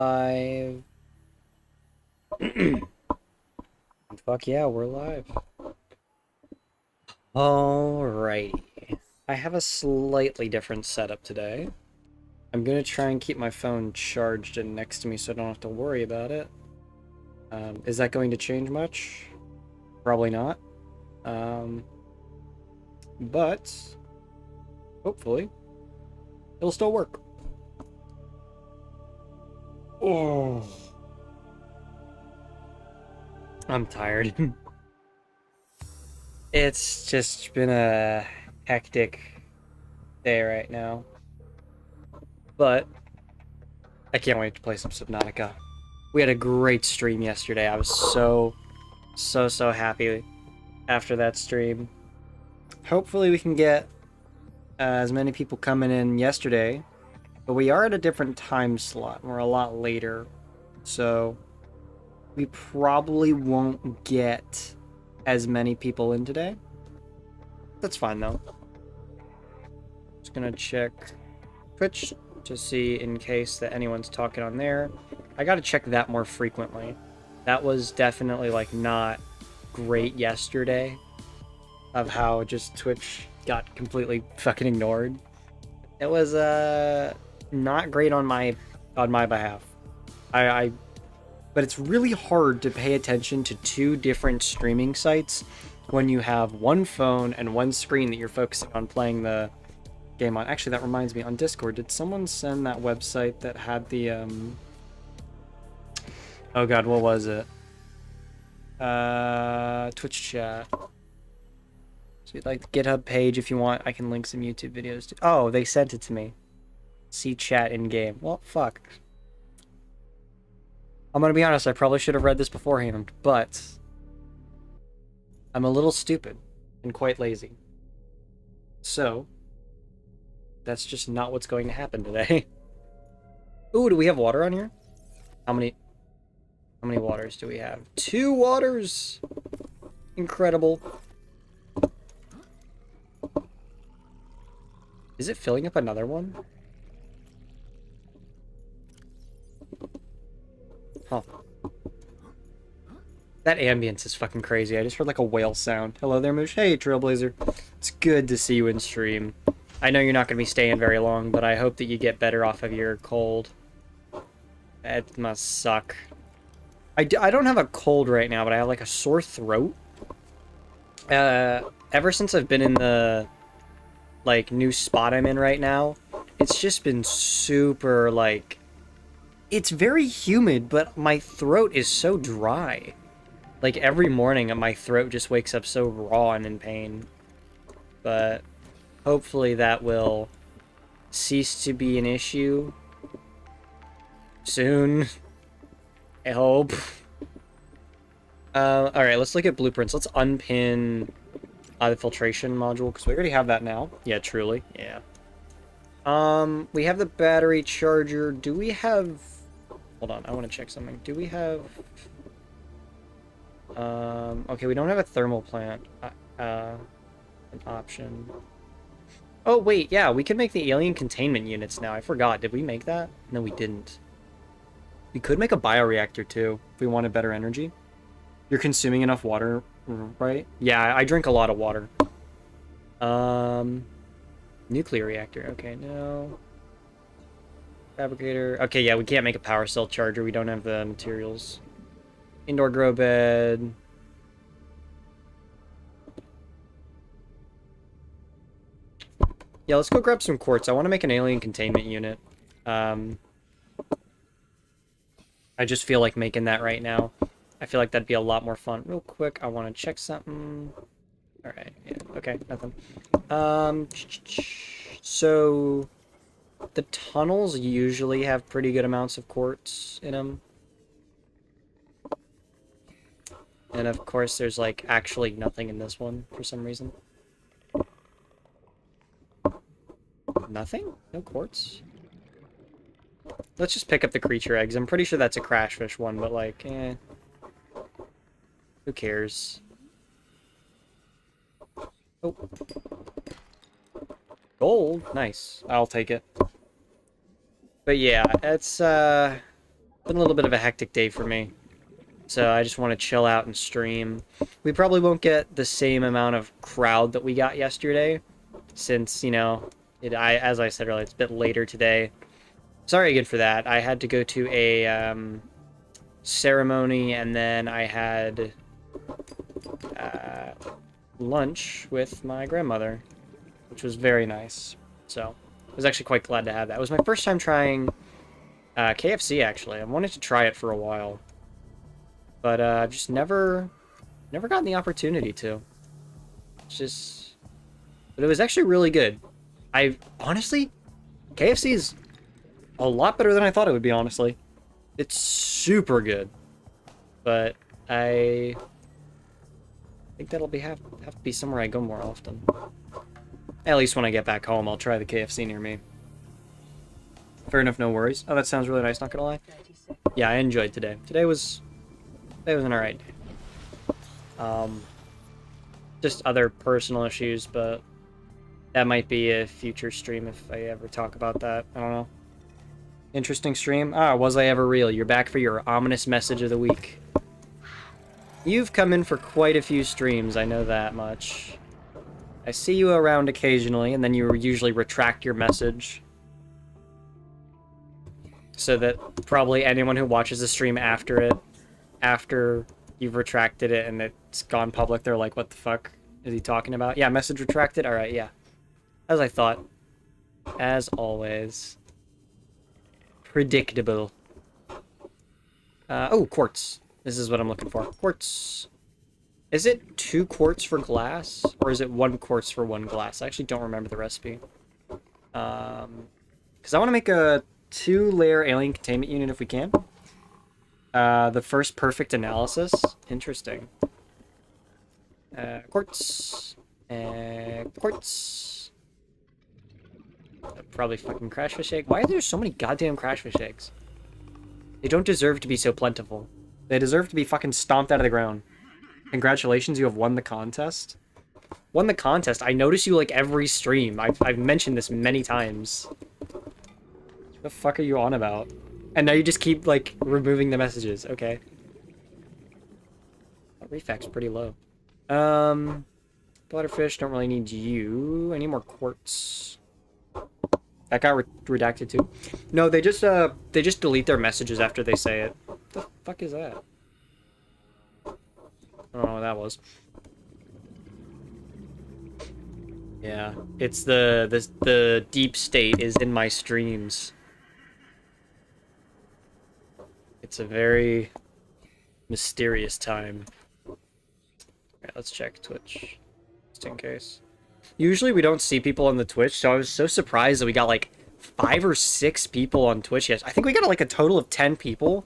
Live. Fuck yeah, we're live. Alrighty. I have a slightly different setup today. I'm gonna try and keep my phone charged and next to me so I don't have to worry about it. Is that going to change much? Probably not. But hopefully it'll still work. Oh, I'm tired. It's just been a hectic day right now. But I can't wait to play some Subnautica. We had a great stream yesterday. I was so happy after that stream. Hopefully we can get as many people coming in yesterday. But we are at a different time slot. We're a lot later. So we probably won't get as many people in today. That's fine though. Just gonna check Twitch to see in case that anyone's talking on there. I gotta check that more frequently. That was definitely like not great yesterday of how just Twitch got completely fucking ignored. It was not great on my behalf. But it's really hard to pay attention to two different streaming sites when you have one phone and one screen that you're focusing on playing the game on. Actually, that reminds me, on Discord, did someone send that website that had the oh god, what was it? Twitch chat. So like the GitHub page, if you want, I can link some YouTube videos to. Oh, they sent it to me. See chat in game. Well, fuck. I'm gonna be honest, I probably should have read this beforehand, but I'm a little stupid and quite lazy. So that's just not what's going to happen today. Ooh, do we have water on here? How many waters do we have? 2 waters! Incredible. Is it filling up another one? Huh. That ambience is fucking crazy. I just heard like a whale sound. Hello there, Moosh. Hey, Trailblazer. It's good to see you in stream. I know you're not going to be staying very long, but I hope that you get better off of your cold. It must suck. I don't have a cold right now, but I have like a sore throat. Ever since I've been in the like new spot I'm in right now, it's just been super like... It's very humid, but my throat is so dry. Like every morning my throat just wakes up so raw and in pain. But hopefully that will cease to be an issue soon. I hope. Alright, let's look at blueprints. Let's unpin the filtration module, because we already have that now. Yeah, truly. Yeah. We have the battery charger. Do we have... Hold on, I want to check something. Do we have... Okay, we don't have a thermal plant. An option. Oh, wait, yeah, we can make the alien containment units now. I forgot. Did we make that? No, we didn't. We could make a bioreactor, too, if we wanted better energy. You're consuming enough water, right? Yeah, I drink a lot of water. Nuclear reactor. Okay, no. Fabricator. Okay, yeah, we can't make a power cell charger. We don't have the materials. Indoor grow bed. Yeah, let's go grab some quartz. I want to make an alien containment unit. I just feel like making that right now. I feel like that'd be a lot more fun. Real quick, I want to check something. Alright, yeah, okay, nothing. So... The tunnels usually have pretty good amounts of quartz in them. And of course, there's like actually nothing in this one for some reason. Nothing? No quartz? Let's just pick up the creature eggs. I'm pretty sure that's a crashfish one, but like, eh. Who cares? Oh. Gold? Nice. I'll take it. But yeah, it's, Been a little bit of a hectic day for me. So I just want to chill out and stream. We probably won't get the same amount of crowd that we got yesterday, since, you know, as I said earlier, it's a bit later today. Sorry again for that. I had to go to a ceremony, and then I had lunch with my grandmother, which was very nice. So I was actually quite glad to have that. It was my first time trying KFC, actually. I wanted to try it for a while, but I've just never gotten the opportunity to. It's just, but it was actually really good. I honestly, KFC is a lot better than I thought it would be, honestly. It's super good, but I think that'll have to be somewhere I go more often. At least when I get back home, I'll try the KFC near me. Fair enough, no worries. Oh, that sounds really nice, not gonna lie. Yeah, I enjoyed today. Today was an alright day. Just other personal issues, but that might be a future stream if I ever talk about that. I don't know. Interesting stream. Ah, was I ever real? You're back for your ominous message of the week. You've come in for quite a few streams, I know that much. I see you around occasionally, and then you usually retract your message. So that probably anyone who watches the stream after you've retracted it and it's gone public, they're like, what the fuck is he talking about? Yeah, message retracted? Alright, yeah. As I thought. As always. Predictable. Oh, quartz. This is what I'm looking for. Quartz. Is it 2 quartz for glass? Or is it 1 quartz for 1 glass? I actually don't remember the recipe. Because I want to make a 2-layer alien containment unit if we can. The first perfect analysis. Interesting. Quartz. Quartz. Probably fucking crashfish egg. Why are there so many goddamn crashfish eggs? They don't deserve to be so plentiful. They deserve to be fucking stomped out of the ground. Congratulations, you have won the contest. Won the contest? I notice you like every stream. I've mentioned this many times. What the fuck are you on about? And now you just keep, like, removing the messages. Okay. That refac's pretty low. Butterfish, don't really need you. I need more quartz. That got redacted too. No, they just delete their messages after they say it. What the fuck is that? I don't know what that was. Yeah, it's the deep state is in my streams. It's a very mysterious time. Alright, let's check Twitch, just in case. Usually we don't see people on the Twitch, so I was so surprised that we got like 5 or 6 people on Twitch. Yes, I think we got like a total of 10 people,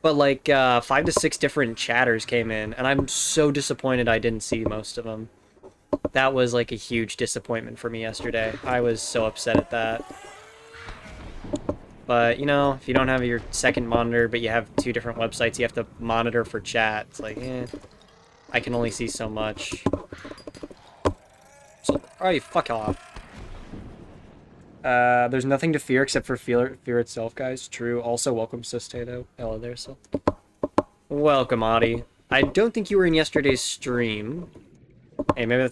but like 5 to 6 different chatters came in, and I'm so disappointed I didn't see most of them. That was like a huge disappointment for me yesterday. I was so upset at that. But, you know, if you don't have your second monitor, but you have 2 different websites you have to monitor for chat, it's like, eh, I can only see so much. So, alright, fuck off. There's nothing to fear except for fear itself, guys. True. Also, welcome, Sustato. Hello there, so. Welcome, Adi. I don't think you were in yesterday's stream. Hey, maybe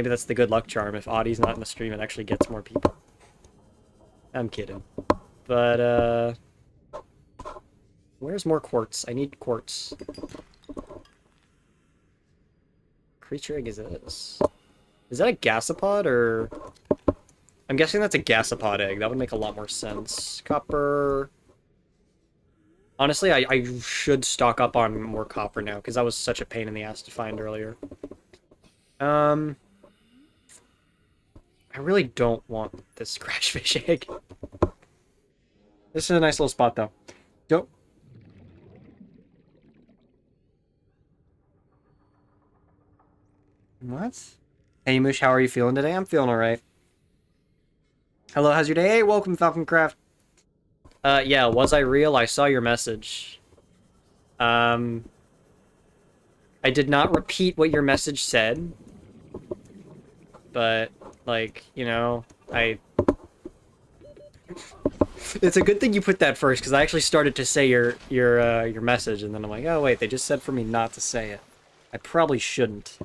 that's the good luck charm. If Adi's not in the stream, it actually gets more people. I'm kidding. But, where's more quartz? I need quartz. Creature egg is this? Is that a gasopod, or... I'm guessing that's a gasopod egg. That would make a lot more sense. Copper... Honestly, I should stock up on more copper now, because that was such a pain in the ass to find earlier. I really don't want this crashfish egg. This is a nice little spot, though. Don't... What? Hey, Moosh, how are you feeling today? I'm feeling alright. Hello, how's your day? Hey, welcome, Falconcraft. Yeah, was I real? I saw your message. I did not repeat what your message said. But, like, you know, It's a good thing you put that first, because I actually started to say your message, and then I'm like, oh wait, they just said for me not to say it. I probably shouldn't.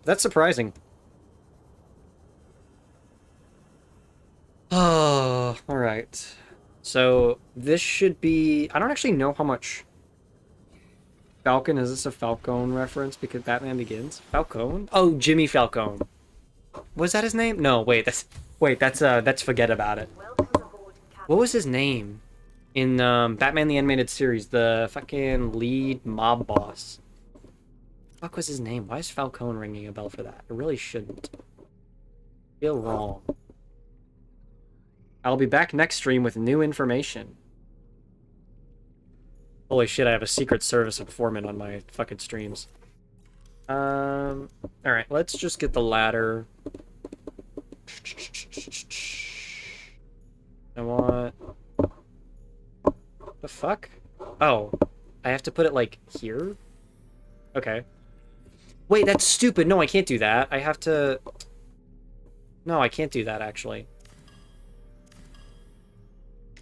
That's surprising. Oh, alright. So, this should be... I don't actually know how much... Falcon, is this a Falcone reference? Because Batman Begins? Falcone? Oh, Jimmy Falcone. Was that his name? No, wait, that's Forget About It. What was his name? In Batman the Animated Series, the fucking lead mob boss. What was his name? Why is Falcone ringing a bell for that? It really shouldn't. Feel wrong. I'll be back next stream with new information. Holy shit, I have a Secret Service informant on my fucking streams. Alright, let's just get the ladder. I want... The fuck? Oh, I have to put it, like, here? Okay. Wait, that's stupid. No, I can't do that. I have to... No, I can't do that, actually.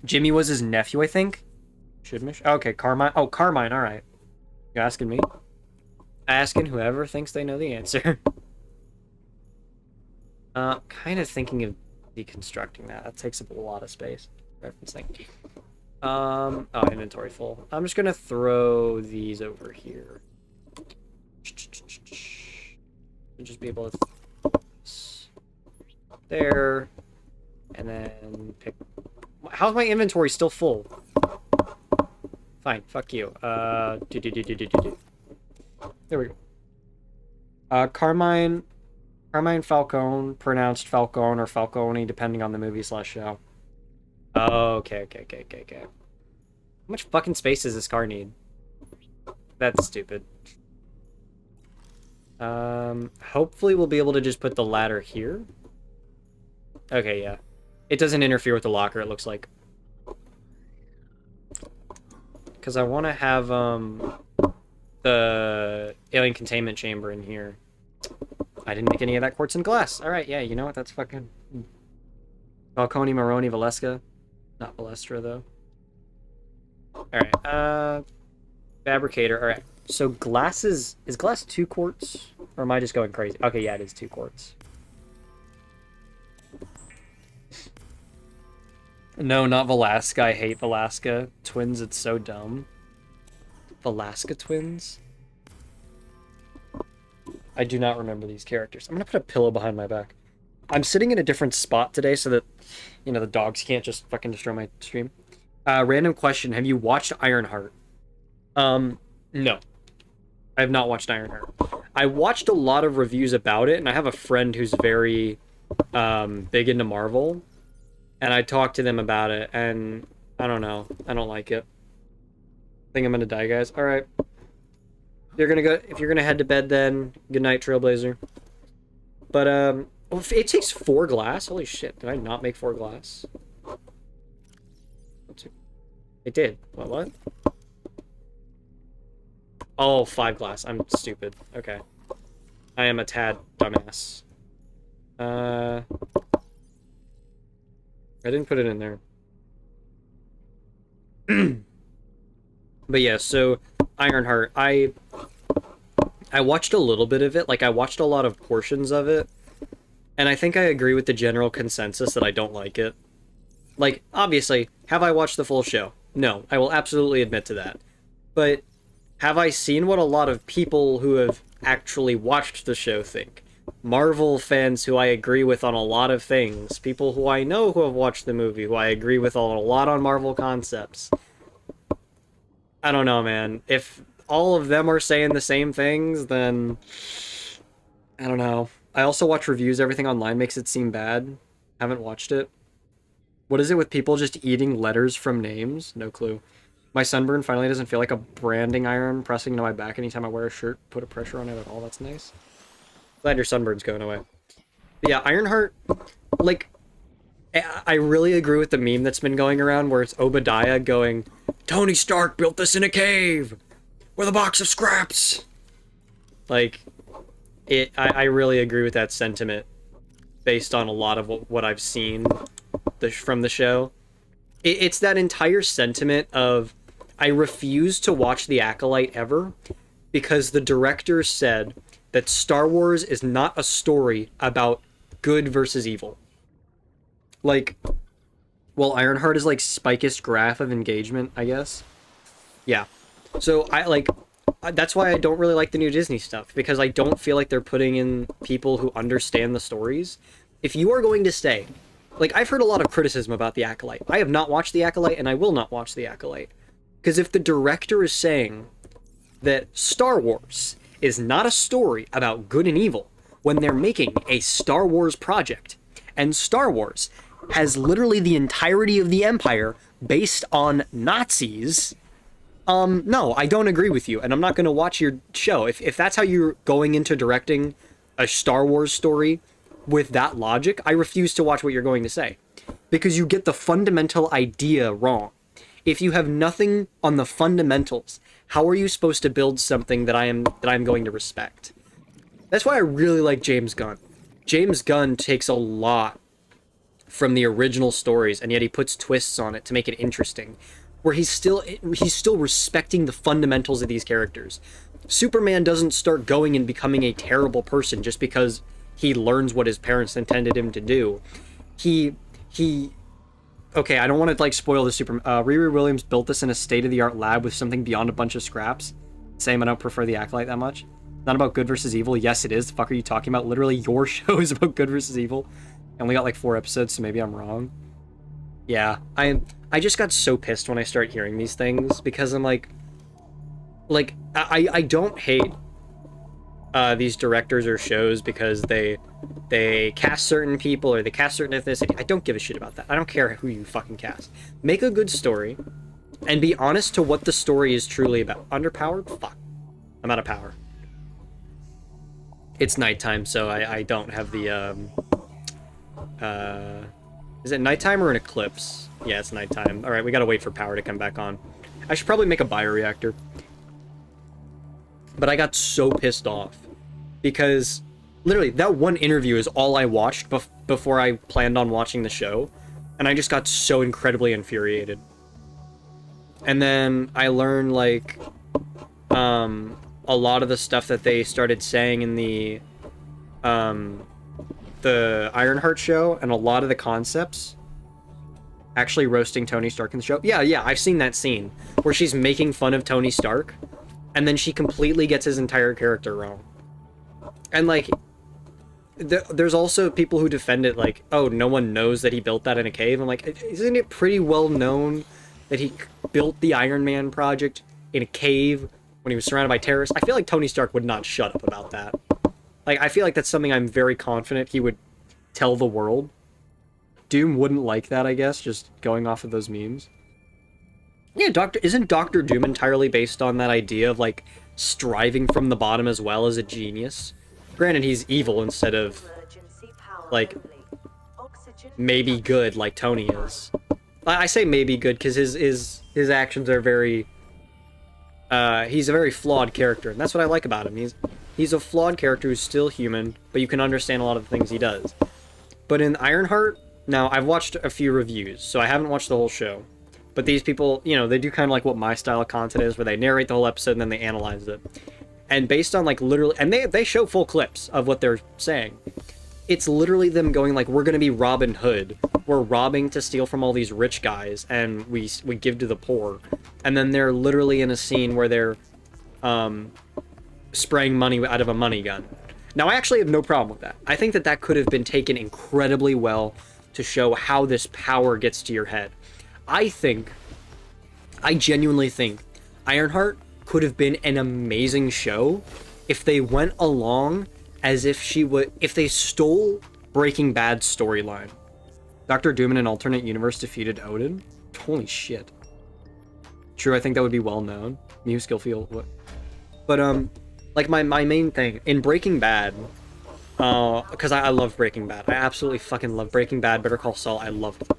Jimmy was his nephew, I think? Okay, Carmine. Oh, Carmine, alright. You asking me? Asking whoever thinks they know the answer. Kind of thinking of deconstructing that. That takes up a lot of space. Referencing. Oh, inventory full. I'm just gonna throw these over here. Just be able to there, and then pick. How's my inventory still full? Fine, fuck you. There we go. Carmine Falcone, pronounced Falcone or Falcone, depending on the movie/show. Oh, okay. How much fucking space does this car need? That's stupid. Hopefully we'll be able to just put the ladder here. Okay, yeah. It doesn't interfere with the locker, it looks like. Because I want to have, the alien containment chamber in here. I didn't make any of that quartz and glass. Alright, yeah, you know what? That's fucking... Falcone, Maroni, Valeska. Not Valestra, though. Alright, fabricator. Alright, so glass is glass 2 quartz? Or am I just going crazy? Okay, yeah, it is 2 quartz. No, not Velasca. I hate Velasca. Twins, it's so dumb. Velasca twins? I do not remember these characters. I'm gonna put a pillow behind my back. I'm sitting in a different spot today so that, you know, the dogs can't just fucking destroy my stream. Random question. Have you watched Ironheart? No. I have not watched Ironheart. I watched a lot of reviews about it, and I have a friend who's very big into Marvel. And I talked to them about it, and I don't know. I don't like it. I think I'm gonna die, guys. Alright. If you're gonna head to bed, then good night, Trailblazer. But, oh, it takes 4 glass? Holy shit, did I not make 4 glass? It did. What? Oh, 5 glass. I'm stupid. Okay. I am a tad dumbass. I didn't put it in there. But yeah, so Ironheart, I watched a little bit of it. Like, I watched a lot of portions of it. And I think I agree with the general consensus that I don't like it. Like, obviously, have I watched the full show? No, I will absolutely admit to that. But have I seen what a lot of people who have actually watched the show think? Marvel fans who I agree with on a lot of things. People who I know who have watched the movie, who I agree with on a lot on Marvel concepts. I don't know, man. If all of them are saying the same things, then... I don't know. I also watch reviews. Everything online makes it seem bad. Haven't watched it. What is it with people just eating letters from names? No clue. My sunburn finally doesn't feel like a branding iron pressing into my back anytime I wear a shirt. Put a pressure on it at all. That's nice. Glad your sunburn's going away. But yeah, Ironheart, like, I really agree with the meme that's been going around where it's Obadiah going, Tony Stark built this in a cave with a box of scraps. Like, I really agree with that sentiment. based on a lot of what I've seen from the show. It's that entire sentiment of, I refuse to watch The Acolyte ever because the director said that Star Wars is not a story about good versus evil. Like, well, Ironheart is like spikest graph of engagement, I guess. Yeah. So that's why I don't really like the new Disney stuff, because I don't feel like they're putting in people who understand the stories. If you are going to say, like, I've heard a lot of criticism about The Acolyte. I have not watched The Acolyte, and I will not watch The Acolyte. Because if the director is saying that Star Wars is not a story about good and evil when they're making a Star Wars project, and Star Wars has literally the entirety of the Empire based on Nazis, no, I don't agree with you, and I'm not going to watch your show. If that's how you're going into directing a Star Wars story with that logic, I refuse to watch what you're going to say. Because you get the fundamental idea wrong. If you have nothing on the fundamentals, how are you supposed to build something that I'm going to respect? That's why I really like James Gunn. James Gunn takes a lot from the original stories, and yet he puts twists on it to make it interesting, where he's still respecting the fundamentals of these characters. Superman doesn't start going and becoming a terrible person just because he learns what his parents intended him to do. Okay, I don't want to like spoil the Superman. Riri Williams built this in a state-of-the-art lab with something beyond a bunch of scraps. Same, I don't prefer The Acolyte that much. Not about good versus evil. Yes, it is. The fuck are you talking about? Literally, your show is about good versus evil. I only got like 4 episodes, so maybe I'm wrong. Yeah, I just got so pissed when I start hearing these things, because I'm like I don't hate these directors or shows because they cast certain people or they cast certain ethnicity. I don't give a shit about that. I don't care who you fucking cast. Make a good story and be honest to what the story is truly about. Underpowered? Fuck. I'm out of power. It's nighttime, so I don't have the is it nighttime or an eclipse? Yeah, it's nighttime. Alright, we gotta wait for power to come back on. I should probably make a bioreactor. But I got so pissed off. Because, literally, that one interview is all I watched before I planned on watching the show. And I just got so incredibly infuriated. And then I learned, like, a lot of the stuff that they started saying in the Ironheart show, and a lot of the concepts actually roasting Tony Stark in the show. Yeah, I've seen that scene where she's making fun of Tony Stark, and then she completely gets his entire character wrong. And like, there's also people who defend it like, oh, no one knows that he built that in a cave. I'm like, isn't it pretty well known that he built the Iron Man project in a cave when he was surrounded by terrorists? I feel like Tony Stark would not shut up about that. Like, I feel like that's something I'm very confident he would tell the world. Doom wouldn't like that, I guess, just going off of those memes. Yeah, isn't Doctor Doom entirely based on that idea of, like, striving from the bottom as well as a genius? Granted, he's evil instead of, like, maybe good like Tony is. I say maybe good because his actions are very... he's a very flawed character, and that's what I like about him. He's a flawed character who's still human, but you can understand a lot of the things he does. But in Ironheart, now, I've watched a few reviews, so I haven't watched the whole show. But these people, you know, they do kind of like what my style of content is, where they narrate the whole episode and then they analyze it. And based on, like, literally... And they show full clips of what they're saying. It's literally them going, like, we're gonna be Robin Hood. We're robbing to steal from all these rich guys, and we give to the poor. And then they're literally in a scene where they're, spraying money out of a money gun. Now, I actually have no problem with that. I think that that could have been taken incredibly well to show how this power gets to your head. I genuinely think Ironheart could have been an amazing show if they went along as if if they stole Breaking Bad's storyline. Dr. Doom in an alternate universe defeated Odin? Holy shit. True, I think that would be well known. Mew Skillfield, what? But, like, my main thing, in Breaking Bad, because I love Breaking Bad. I absolutely fucking love Breaking Bad, Better Call Saul, I loved it.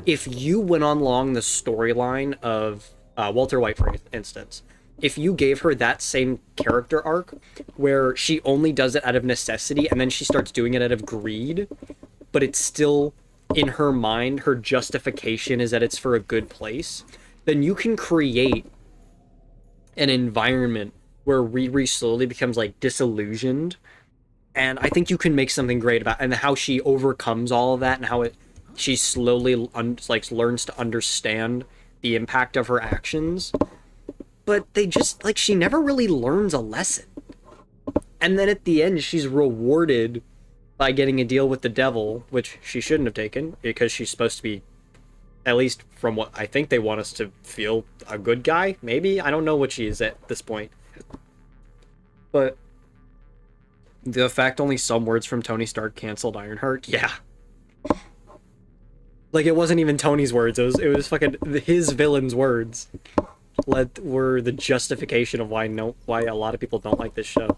If you went on along the storyline of Walter White, for instance, if you gave her that same character arc, where she only does it out of necessity, and then she starts doing it out of greed, but it's still, in her mind, her justification is that it's for a good place, then you can create an environment where Riri slowly becomes like disillusioned, and I think you can make something great about, and how she overcomes all of that, and how she slowly like learns to understand the impact of her actions. But they just like, she never really learns a lesson, and then at the end she's rewarded by getting a deal with the devil, which she shouldn't have taken, because she's supposed to be, at least from what I think they want us to feel, a good guy, maybe? I don't know what she is at this point. But the fact only some words from Tony Stark canceled Ironheart, yeah. Like, it wasn't even Tony's words, it was fucking his villain's words were the justification of why a lot of people don't like this show.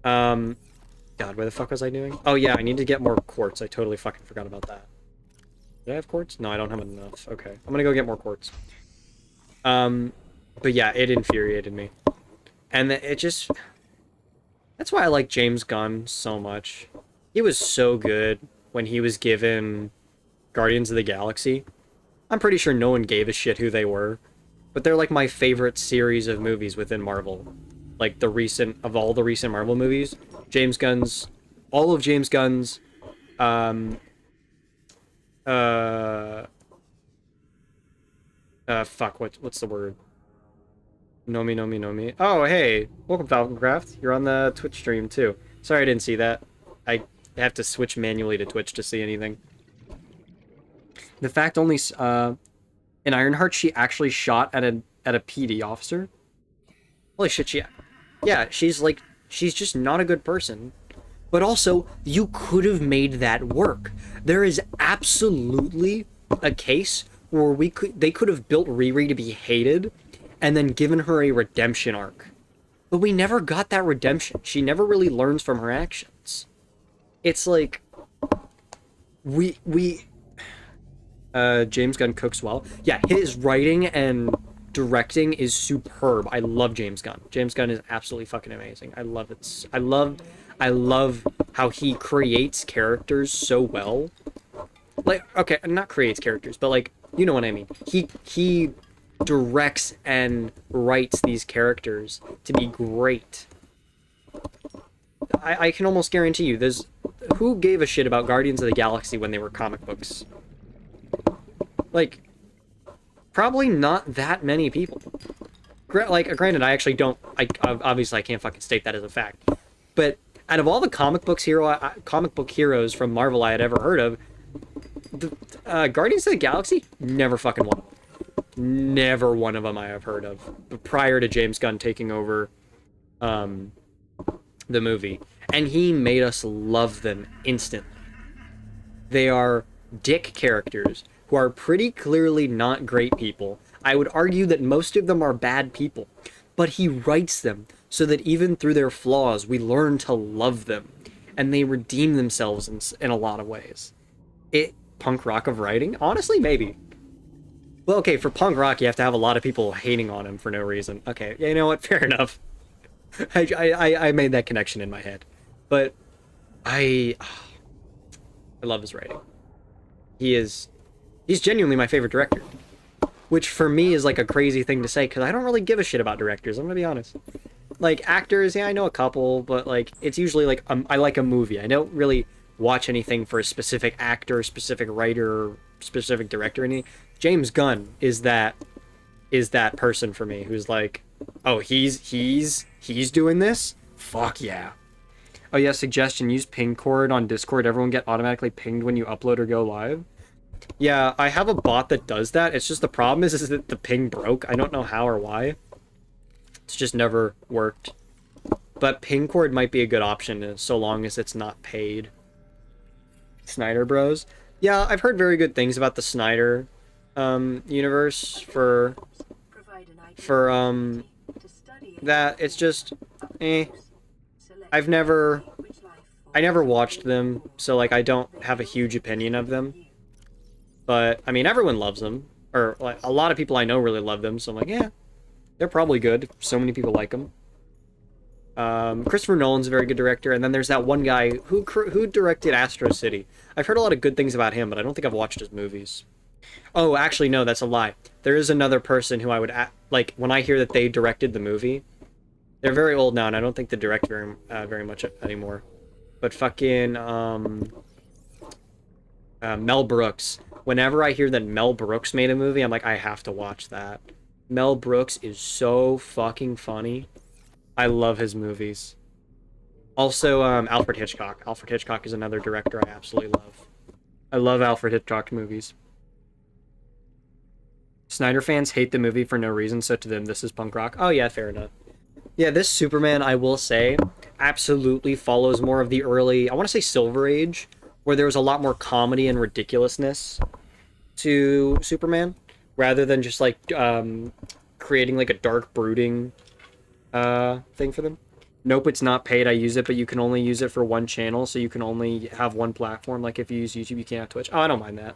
God, where the fuck was I doing? Oh yeah, I need to get more quartz. I totally fucking forgot about that. Did I have quartz? No, I don't have enough. Okay, I'm gonna go get more quartz. But yeah, it infuriated me. And it just... That's why I like James Gunn so much. He was so good when he was given Guardians of the Galaxy. I'm pretty sure no one gave a shit who they were. But they're like my favorite series of movies within Marvel. Like all the recent Marvel movies. All of James Gunn's, fuck, what's the word? Nomi. Oh, hey, welcome Falconcraft. You're on the Twitch stream too. Sorry I didn't see that. I have to switch manually to Twitch to see anything. The fact only, in Ironheart, she actually shot at a PD officer. Holy shit, she's just not a good person. But also, you could have made that work. There is absolutely a case where they could have built Riri to be hated and then given her a redemption arc. But we never got that redemption. She never really learns from her actions. It's like James Gunn cooks well. Yeah, his writing and directing is superb. I love James Gunn. James Gunn is absolutely fucking amazing. I love it. I love how he creates characters so well. Like, okay, not creates characters, but like, you know what I mean. He directs and writes these characters to be great. I can almost guarantee you, who gave a shit about Guardians of the Galaxy when they were comic books? Like, probably not that many people. Like, granted, I actually don't... obviously, I can't fucking state that as a fact. But out of all the comic book heroes from Marvel I had ever heard of, Guardians of the Galaxy, never fucking one. Never one of them I have heard of. Prior to James Gunn taking over the movie. And he made us love them instantly. They are dick characters who are pretty clearly not great people. I would argue that most of them are bad people, but he writes them so that even through their flaws, we learn to love them, and they redeem themselves in a lot of ways. Punk rock of writing? Honestly, maybe. Well, okay, for punk rock, you have to have a lot of people hating on him for no reason. Okay, yeah, you know what? Fair enough. I made that connection in my head. But I love his writing. He's genuinely my favorite director. Which for me is like a crazy thing to say, because I don't really give a shit about directors, I'm gonna be honest. Like, actors, yeah, I know a couple, but like, it's usually like, I like a movie. I don't really watch anything for a specific actor, specific writer, or specific director or anything. James Gunn is that person for me who's like, oh, he's doing this? Fuck yeah. Oh yeah, suggestion, use ping cord on Discord. Everyone get automatically pinged when you upload or go live. Yeah, I have a bot that does that. It's just the problem is that the ping broke. I don't know how or why. It's just never worked. But ping cord might be a good option so long as it's not paid. Snyder Bros. Yeah, I've heard very good things about the Snyder universe for that. It's just I never watched them, so like I don't have a huge opinion of them. But I mean, everyone loves them, or like a lot of people I know really love them, so I'm like, yeah, they're probably good. So many people like them. Christopher Nolan's a very good director, and then there's that one guy who directed Astro City. I've heard a lot of good things about him, but I don't think I've watched his movies. Oh, actually, no, that's a lie. There is another person who I would like when I hear that they directed the movie. They're very old now, and I don't think they direct very much anymore. But fucking Mel Brooks. Whenever I hear that Mel Brooks made a movie, I'm like, I have to watch that. Mel Brooks is so fucking funny. I love his movies. Also, Alfred Hitchcock. Alfred Hitchcock is another director I absolutely love. I love Alfred Hitchcock movies. Snyder fans hate the movie for no reason, so to them, this is punk rock. Oh yeah, fair enough. Yeah, this Superman, I will say, absolutely follows more of the early, I want to say Silver Age, where there was a lot more comedy and ridiculousness to Superman, rather than just like creating like a dark brooding thing for them. Nope, it's not paid. I use it, but you can only use it for one channel, so you can only have one platform. Like if you use YouTube, you can't have Twitch. Oh, I don't mind that.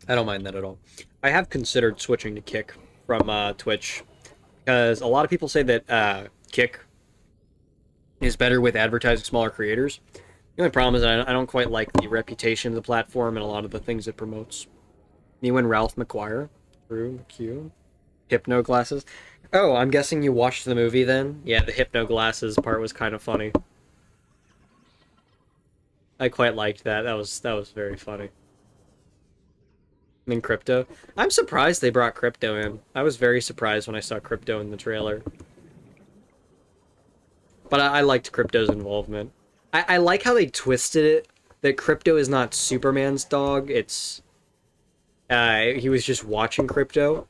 I don't mind that at all. I have considered switching to Kick from Twitch, because a lot of people say that Kick is better with advertising smaller creators. The only problem is I don't quite like the reputation of the platform and a lot of the things it promotes. You and Ralph McQuire through Q. Hypno glasses. Oh, I'm guessing you watched the movie then? Yeah, the hypno glasses part was kind of funny. I quite liked that. That was very funny. And Crypto. I'm surprised they brought Crypto in. I was very surprised when I saw Crypto in the trailer. But I liked Crypto's involvement. I like how they twisted it. That Crypto is not Superman's dog. It's... he was just watching Crypto.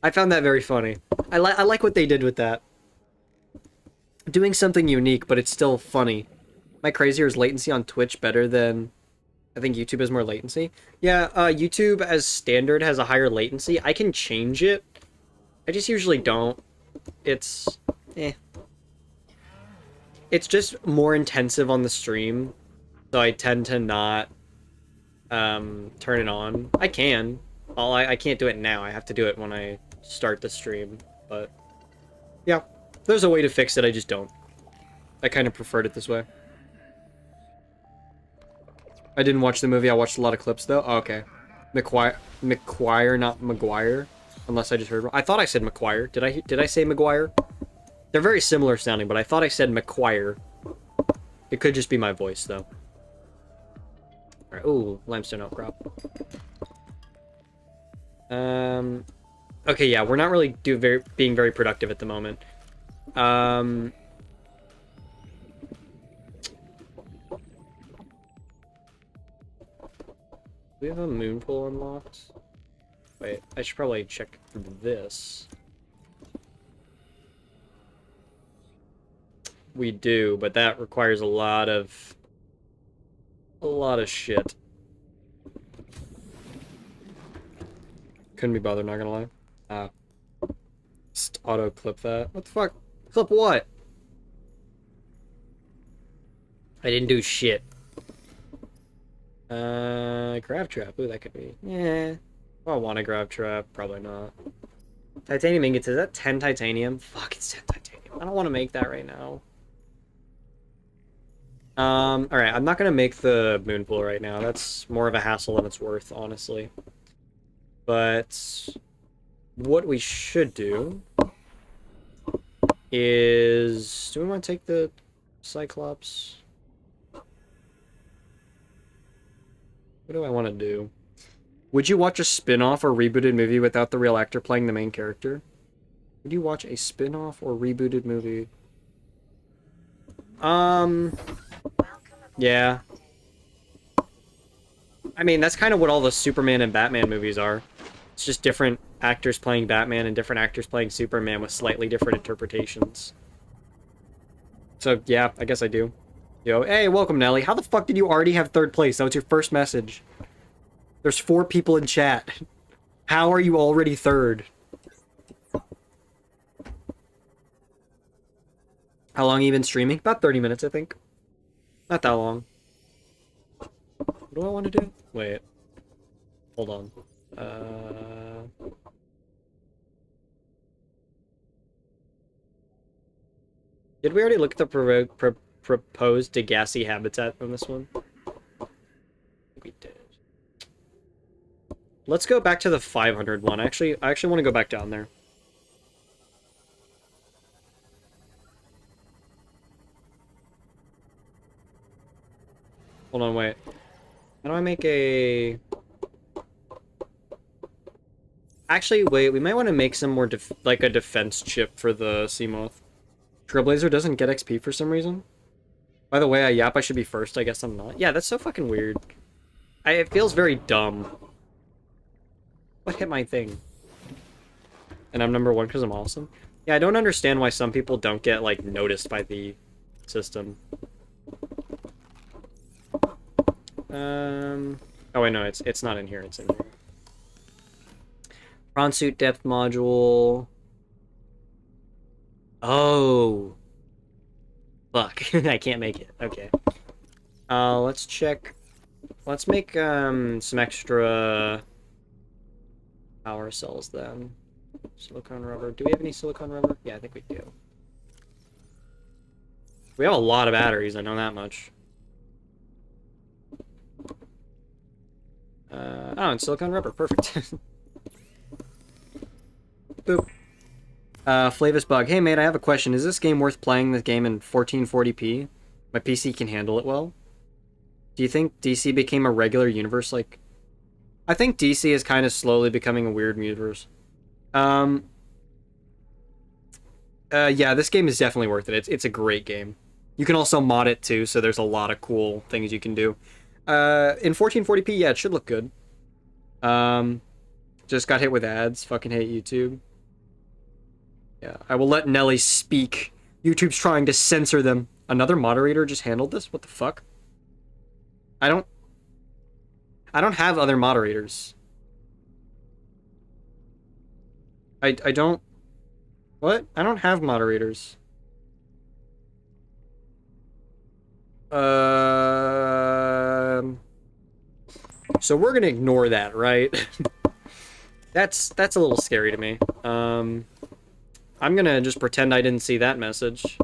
I found that very funny. I like what they did with that. Doing something unique, but it's still funny. Am I crazy, or is latency on Twitch better than... I think YouTube has more latency. Yeah, YouTube as standard has a higher latency. I can change it. I just usually don't. It's... eh. It's just more intensive on the stream, so I tend to not turn it on. I can. I can't do it now. I have to do it when I start the stream. But yeah, there's a way to fix it. I just don't. I kind of preferred it this way. I didn't watch the movie. I watched a lot of clips though. Oh, okay. McQuire, not McGuire. Unless I just heard wrong. I thought I said McQuire. Did I say McGuire? They're very similar sounding, but I thought I said McQuire. It could just be my voice, though. Alright, ooh, limestone outcrop. Okay, yeah, we're not really being very productive at the moment. Do we have a moon pool unlocked? Wait, I should probably check this. We do, but that requires a lot of shit. Couldn't be bothered, not gonna lie. Just auto clip that. What the fuck? Clip what? I didn't do shit. Grab trap. Ooh, that could be. Yeah. I want a grab trap. Probably not. Titanium ingots. Is that 10 titanium? Fuck, it's 10 titanium. I don't want to make that right now. Alright, I'm not gonna make the moon pool right now. That's more of a hassle than it's worth, honestly. But what we should do is... do we want to take the Cyclops? What do I want to do? Would you watch a spin-off or rebooted movie without the real actor playing the main character? Would you watch a spin-off or rebooted movie? Yeah. I mean, that's kind of what all the Superman and Batman movies are. It's just different actors playing Batman and different actors playing Superman with slightly different interpretations. So, yeah, I guess I do. Yo, hey, welcome, Nelly. How the fuck did you already have third place? That was your first message. There's 4 people in chat. How are you already third? How long have you been streaming? About 30 minutes, I think. Not that long. What do I want to do? Wait. Hold on. Did we already look at the proposed Degassi habitat from this one? We did. Let's go back to the 500 one. I actually want to go back down there. Hold on, wait. How do I make a... Actually, wait, we might want to make some more, like, a defense chip for the Seamoth. Trailblazer doesn't get XP for some reason. By the way, I should be first. I guess I'm not. Yeah, that's so fucking weird. It feels very dumb. What hit my thing? And I'm number 1 because I'm awesome? Yeah, I don't understand why some people don't get, like, noticed by the system. Oh wait, no, it's not in here, it's in here. Prawn suit depth module. Oh. Fuck. I can't make it. Okay. Let's check. Let's make some extra power cells then. Silicone rubber. Do we have any silicone rubber? Yeah, I think we do. We have a lot of batteries, I know that much. Oh, and silicone rubber. Perfect. Boop. Flavis Bug. Hey, mate, I have a question. Is this game worth playing this game in 1440p? My PC can handle it well. Do you think DC became a regular universe? Like, I think DC is kind of slowly becoming a weird universe. Yeah, this game is definitely worth it. It's a great game. You can also mod it too, so there's a lot of cool things you can do. In 1440p, yeah, it should look good. Just got hit with ads. Fucking hate YouTube. Yeah, I will let Nelly speak. YouTube's trying to censor them. Another moderator just handled this? What the fuck? I don't have other moderators. I don't... What? I don't have moderators. So we're gonna ignore that, right? That's a little scary to me. I'm gonna just pretend I didn't see that message.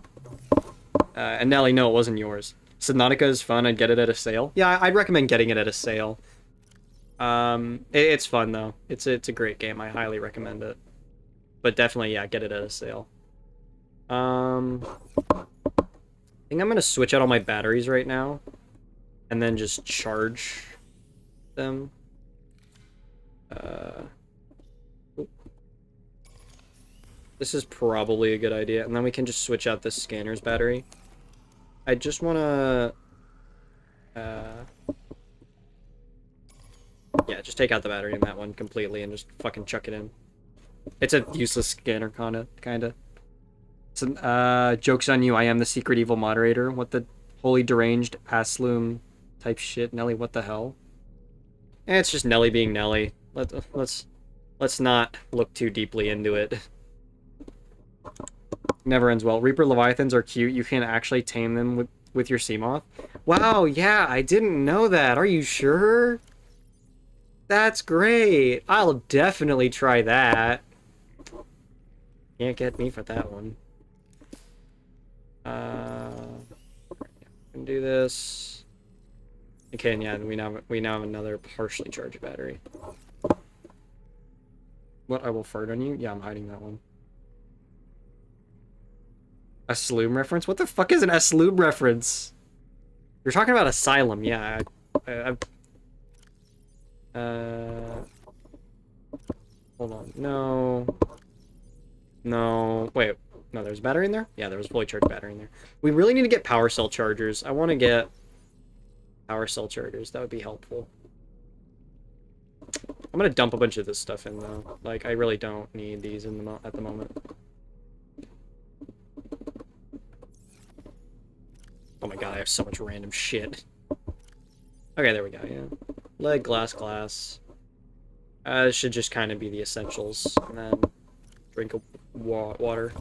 And Nelly, no, it wasn't yours. Subnautica is fun. I'd get it at a sale. Yeah, I'd recommend getting it at a sale. It's fun though. It's a great game. I highly recommend it. But definitely, yeah, get it at a sale. I think I'm gonna switch out all my batteries right now, and then just charge them. This is probably a good idea, and then we can just switch out this scanner's battery. I just wanna... yeah, just take out the battery in that one completely and just fucking chuck it in. It's a useless scanner, kinda. So, joke's on you, I am the secret evil moderator. What the holy deranged assloom type shit. Nelly, what the hell? It's just Nelly being Nelly. Let's not look too deeply into it. Never ends well. Reaper Leviathans are cute. You can actually tame them with your Seamoth. Wow, yeah, I didn't know that. Are you sure? That's great. I'll definitely try that. Can't get me for that one. Can do this. Okay, and yeah, we now have another partially charged battery. What, I will fart on you? Yeah, I'm hiding that one. A Sloom reference? What the fuck is an S-Loom reference? You're talking about Asylum, yeah. Hold on. No. No. Wait. No, there's a battery in there? Yeah, there was a fully charged battery in there. We really need to get power cell chargers. I want to get power cell chargers. That would be helpful. I'm gonna dump a bunch of this stuff in, though. Like, I really don't need these in at the moment. Oh my god, I have so much random shit. Okay, there we go, yeah. Lead, glass. This should just kind of be the essentials. And then drink of water.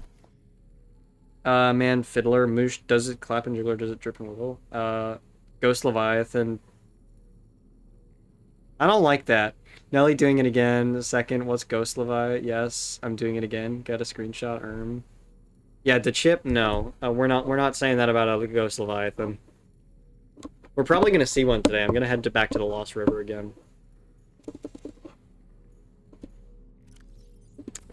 Man, Fiddler, Moosh, does it clap and jiggler, does it drip and wiggle? Ghost Leviathan. I don't like that. Nelly doing it again. Second, what's Ghost Levi? Yes, I'm doing it again. Got a screenshot. Yeah, the chip. No, we're not saying that about a Ghost Leviathan. We're probably gonna see one today. I'm gonna head back to the Lost River again.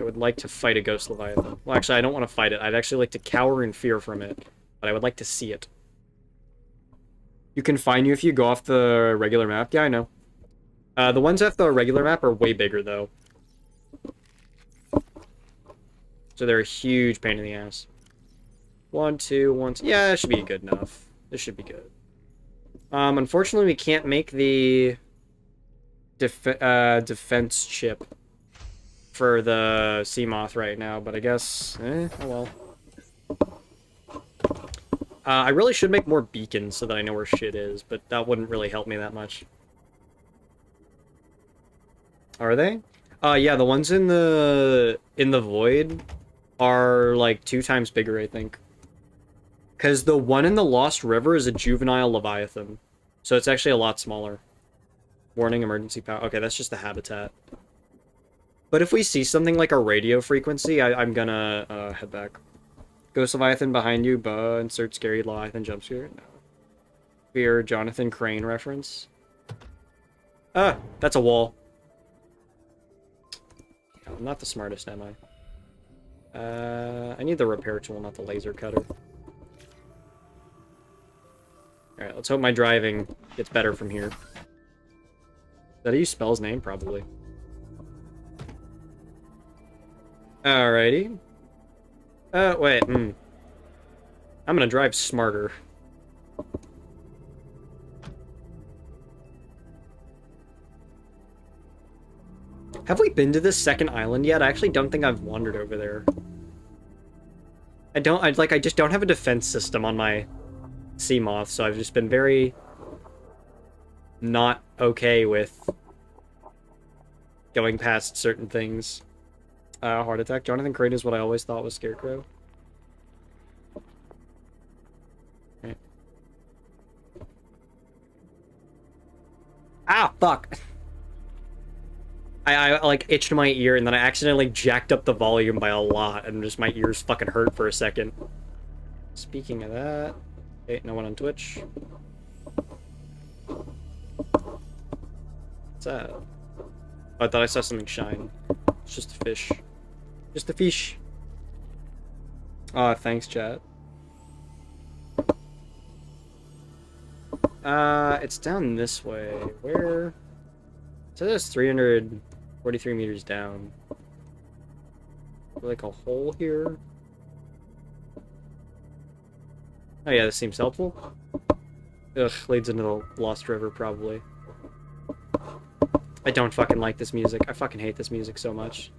I would like to fight a Ghost Leviathan. Well, actually, I don't want to fight it. I'd actually like to cower in fear from it, but I would like to see it. You can find you if you go off the regular map. Yeah, I know. The ones off the regular map are way bigger, though. So they're a huge pain in the ass. 1, 2, 1, 2. Yeah, that should be good enough. This should be good. Unfortunately, we can't make the defense chip for the sea moth right now, but I guess, oh well. I really should make more beacons so that I know where shit is, but that wouldn't really help me that much. Are they? Yeah, the ones in the void are like 2 times bigger, I think. Because the one in the Lost River is a juvenile Leviathan, so it's actually a lot smaller. Warning, emergency power. Okay, that's just the habitat. But if we see something like a radio frequency, I'm gonna head back. Ghost Leviathan behind you, insert scary Leviathan jump scare. No. Fear Jonathan Crane reference. Ah, that's a wall. I'm not the smartest, am I? I need the repair tool, not the laser cutter. Alright, let's hope my driving gets better from here. Is that how you spell his name? Probably. Alrighty. Wait, I'm gonna drive smarter. Have we been to this second island yet? I actually don't think I've wandered over there. I just don't have a defense system on my sea moth, so I've just been very not okay with going past certain things. Heart attack. Jonathan Crane is what I always thought was Scarecrow. Right. Ah, fuck! I like itched my ear and then I accidentally jacked up the volume by a lot and just my ears fucking hurt for a second. Speaking of that, okay, no one on Twitch. What's that? Oh, I thought I saw something shine. It's just a fish. Just a fish. Oh, thanks, chat. It's down this way. Where? So there's 343 meters down. Like a hole here. Oh yeah, this seems helpful. Ugh, leads into the Lost River, probably. I don't fucking like this music. I fucking hate this music so much.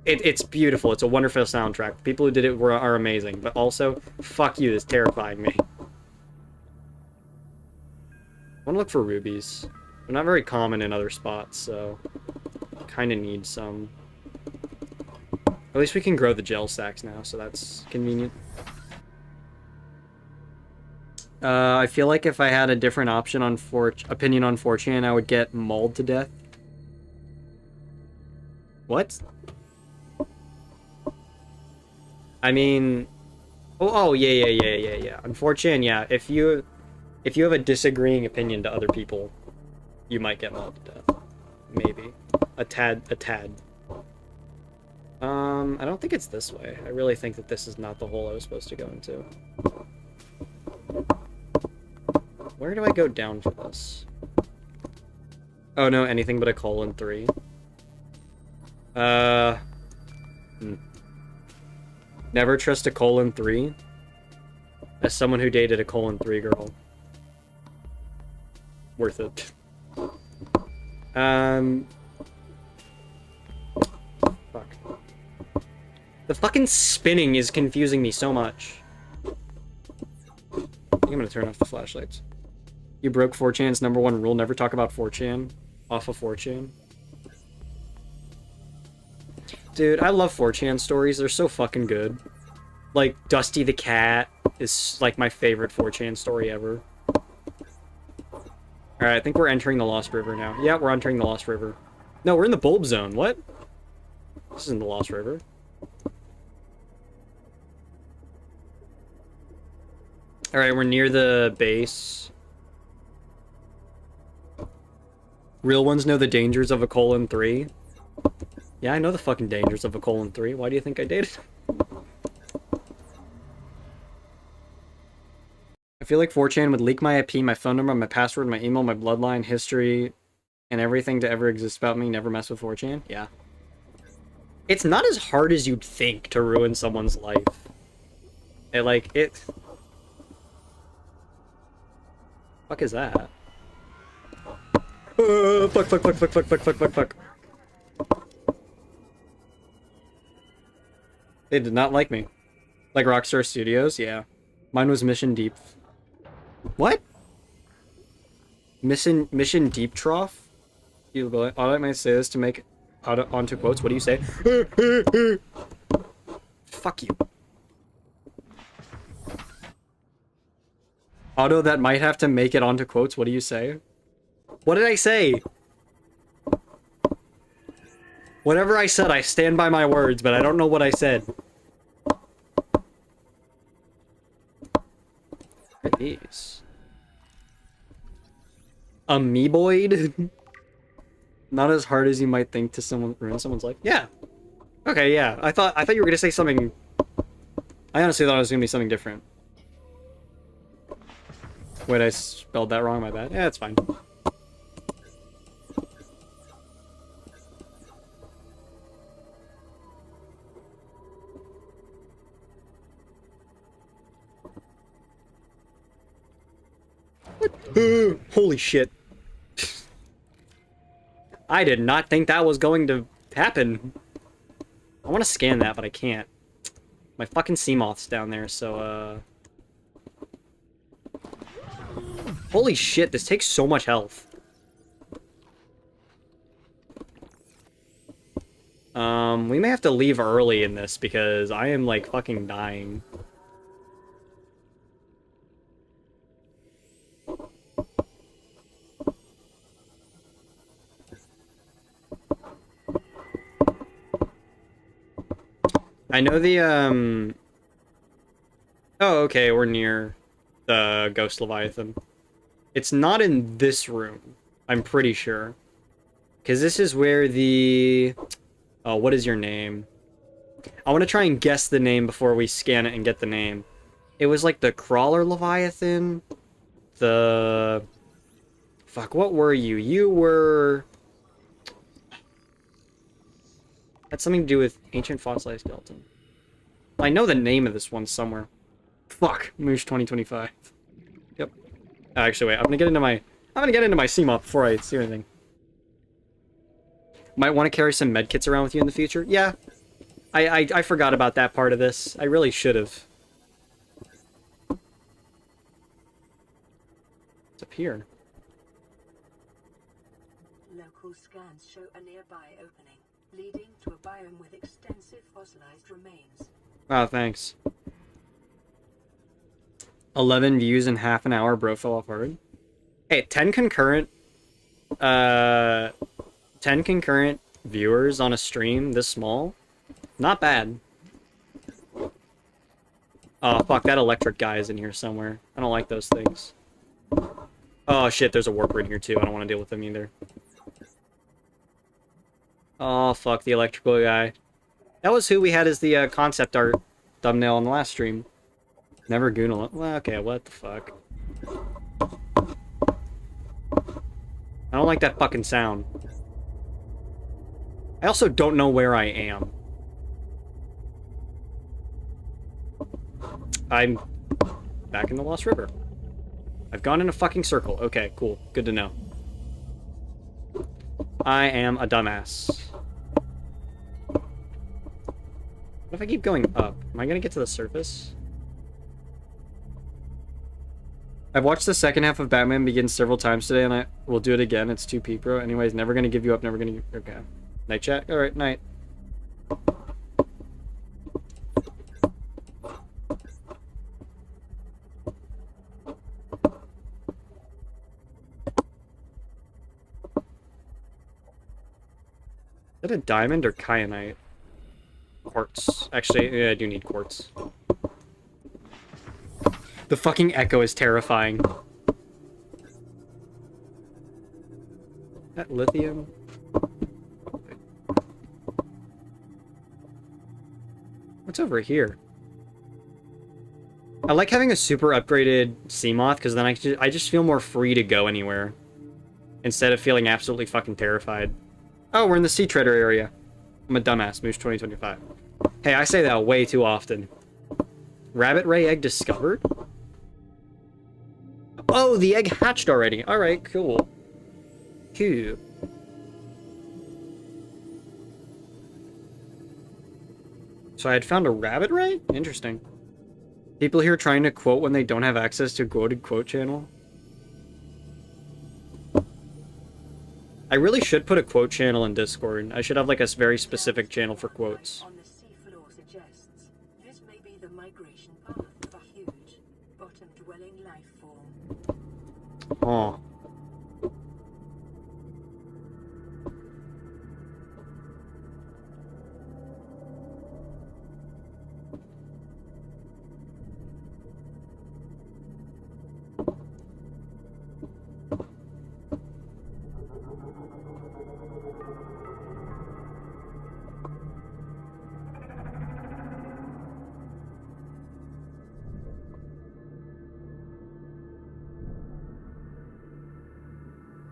It's beautiful. It's a wonderful soundtrack. The people who did it are amazing. But also, fuck you, it's terrifying me. I want to look for rubies. They're not very common in other spots, so kind of need some. At least we can grow the gel sacks now, so that's convenient. I feel like if I had a different option on opinion on 4chan, I would get mauled to death. What? I mean, yeah. On 4chan, yeah. If you have a disagreeing opinion to other people, you might get mauled to death. Maybe. A tad. I don't think it's this way. I really think that this is not the hole I was supposed to go into. Where do I go down for this? Oh no, anything but a :3. Never trust a :3. As someone who dated a :3 girl. Worth it. Fuck. The fucking spinning is confusing me so much. I think I'm gonna turn off the flashlights. You broke 4chan's #1 rule, never talk about 4chan. Off of 4chan. Dude, I love 4chan stories. They're so fucking good. Like, Dusty the Cat is, like, my favorite 4chan story ever. Alright, I think we're entering the Lost River now. Yeah, we're entering the Lost River. No, we're in the Bulb Zone. What? This isn't the Lost River. Alright, we're near the base. Real ones know the dangers of a :3. Yeah, I know the fucking dangers of a :3. Why do you think I dated? I feel like 4chan would leak my IP, my phone number, my password, my email, my bloodline, history, and everything to ever exist about me. Never mess with 4chan. Yeah. It's not as hard as you'd think to ruin someone's life. Fuck is that? Fuck. They did not like me. Like Rockstar Studios? Yeah. Mine was Mission Deep. What? Mission Deep Trough? You I might say this to make onto quotes. What do you say? Fuck you. Auto that might have to make it onto quotes. What do you say? What did I say? Whatever I said, I stand by my words, but I don't know what I said. What are these? Amoeboid? Not as hard as you might think to ruin someone's life. Yeah. Okay, yeah. I thought you were gonna say something. I honestly thought it was gonna be something different. Wait, I spelled that wrong, my bad. Yeah, it's fine. Holy shit. I did not think that was going to happen. I want to scan that, but I can't. My fucking Seamoth's down there, so, Holy shit, this takes so much health. We may have to leave early in this, because I am, like, fucking dying. I know the, Oh, okay, we're near the Ghost Leviathan. It's not in this room, I'm pretty sure. Because this is where the... Oh, what is your name? I want to try and guess the name before we scan it and get the name. It was like the Crawler Leviathan? The... Fuck, what were you? You were... Had something to do with ancient fossilized skeleton. I know the name of this one somewhere. Fuck, Moosh 2025. Yep. Actually, wait. I'm gonna get into my Seamoth before I see anything. Might want to carry some medkits around with you in the future. Yeah. I forgot about that part of this. I really should have. What's up here? Local scans show a nearby opening, leading to a biome with extensive fossilized remains. Oh, thanks. 11 views in half an hour, bro fell off hard. Hey, 10 concurrent viewers on a stream this small? Not bad. Oh, fuck, that electric guy is in here somewhere. I don't like those things. Oh, shit, there's a warper in here, too. I don't want to deal with them either. Oh, fuck, the electrical guy. That was who we had as the concept art thumbnail on the last stream. Never Goonal. Well, okay, what the fuck? I don't like that fucking sound. I also don't know where I am. I'm back in the Lost River. I've gone in a fucking circle. Okay, cool. Good to know. I am a dumbass. What if I keep going up? Am I gonna get to the surface? I've watched the second half of Batman Begins several times today, and I will do it again. It's too peak, bro. Anyways, never gonna give you up, never gonna... Okay. Night chat? Alright, night. Is that a diamond or kyanite? Quartz. Actually, yeah, I do need quartz. The fucking echo is terrifying. That lithium? What's over here? I like having a super upgraded Seamoth, because then I just feel more free to go anywhere. Instead of feeling absolutely fucking terrified. Oh, we're in the Sea Treader area. I'm a dumbass. Moosh 2025. Hey, I say that way too often. Rabbit ray egg discovered? Oh, the egg hatched already. Alright, cool. Cool. So I had found a rabbit ray? Interesting. People here trying to quote when they don't have access to a quoted quote channel. I really should put a quote channel in Discord. I should have like a very specific channel for quotes. On the seafloor suggests this may be the migration path of a huge, bottom-dwelling life form. Oh.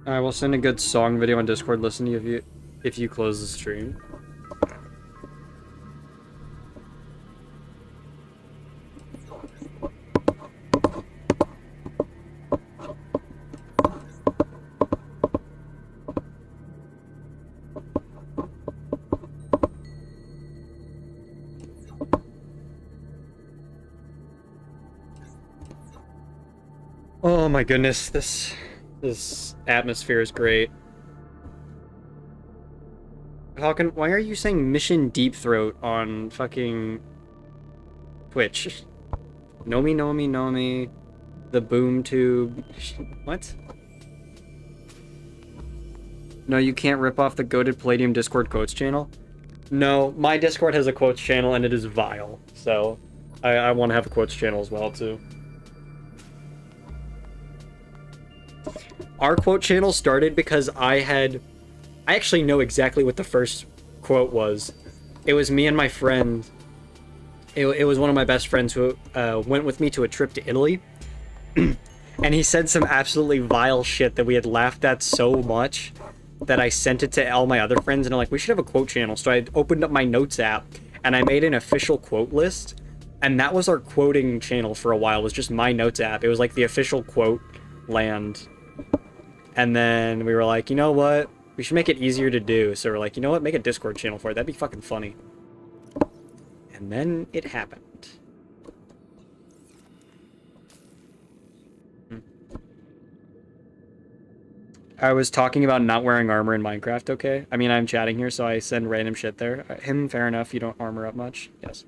I will send a good song video on Discord. Listen to you if you close the stream. Oh my goodness, this atmosphere is great. Why are you saying Mission Deep Throat on fucking Twitch? Nomi, the boom tube. What? No, you can't rip off the goated Palladium Discord quotes channel? No, my Discord has a quotes channel and it is vile, so I want to have a quotes channel as well too. Our quote channel started because I actually know exactly what the first quote was. It was me and my friend. It was one of my best friends who went with me to a trip to Italy. And he said some absolutely vile shit that we had laughed at so much that I sent it to all my other friends and I'm like, we should have a quote channel. So I opened up my notes app and I made an official quote list. And that was our quoting channel for a while. It was just my notes app. It was like the official quote land. And then we were like, you know what? We should make it easier to do. So we're like, you know what? Make a Discord channel for it. That'd be fucking funny. And then it happened. I was talking about not wearing armor in Minecraft, okay? I mean, I'm chatting here, so I send random shit there. Fair enough. You don't armor up much. Yes.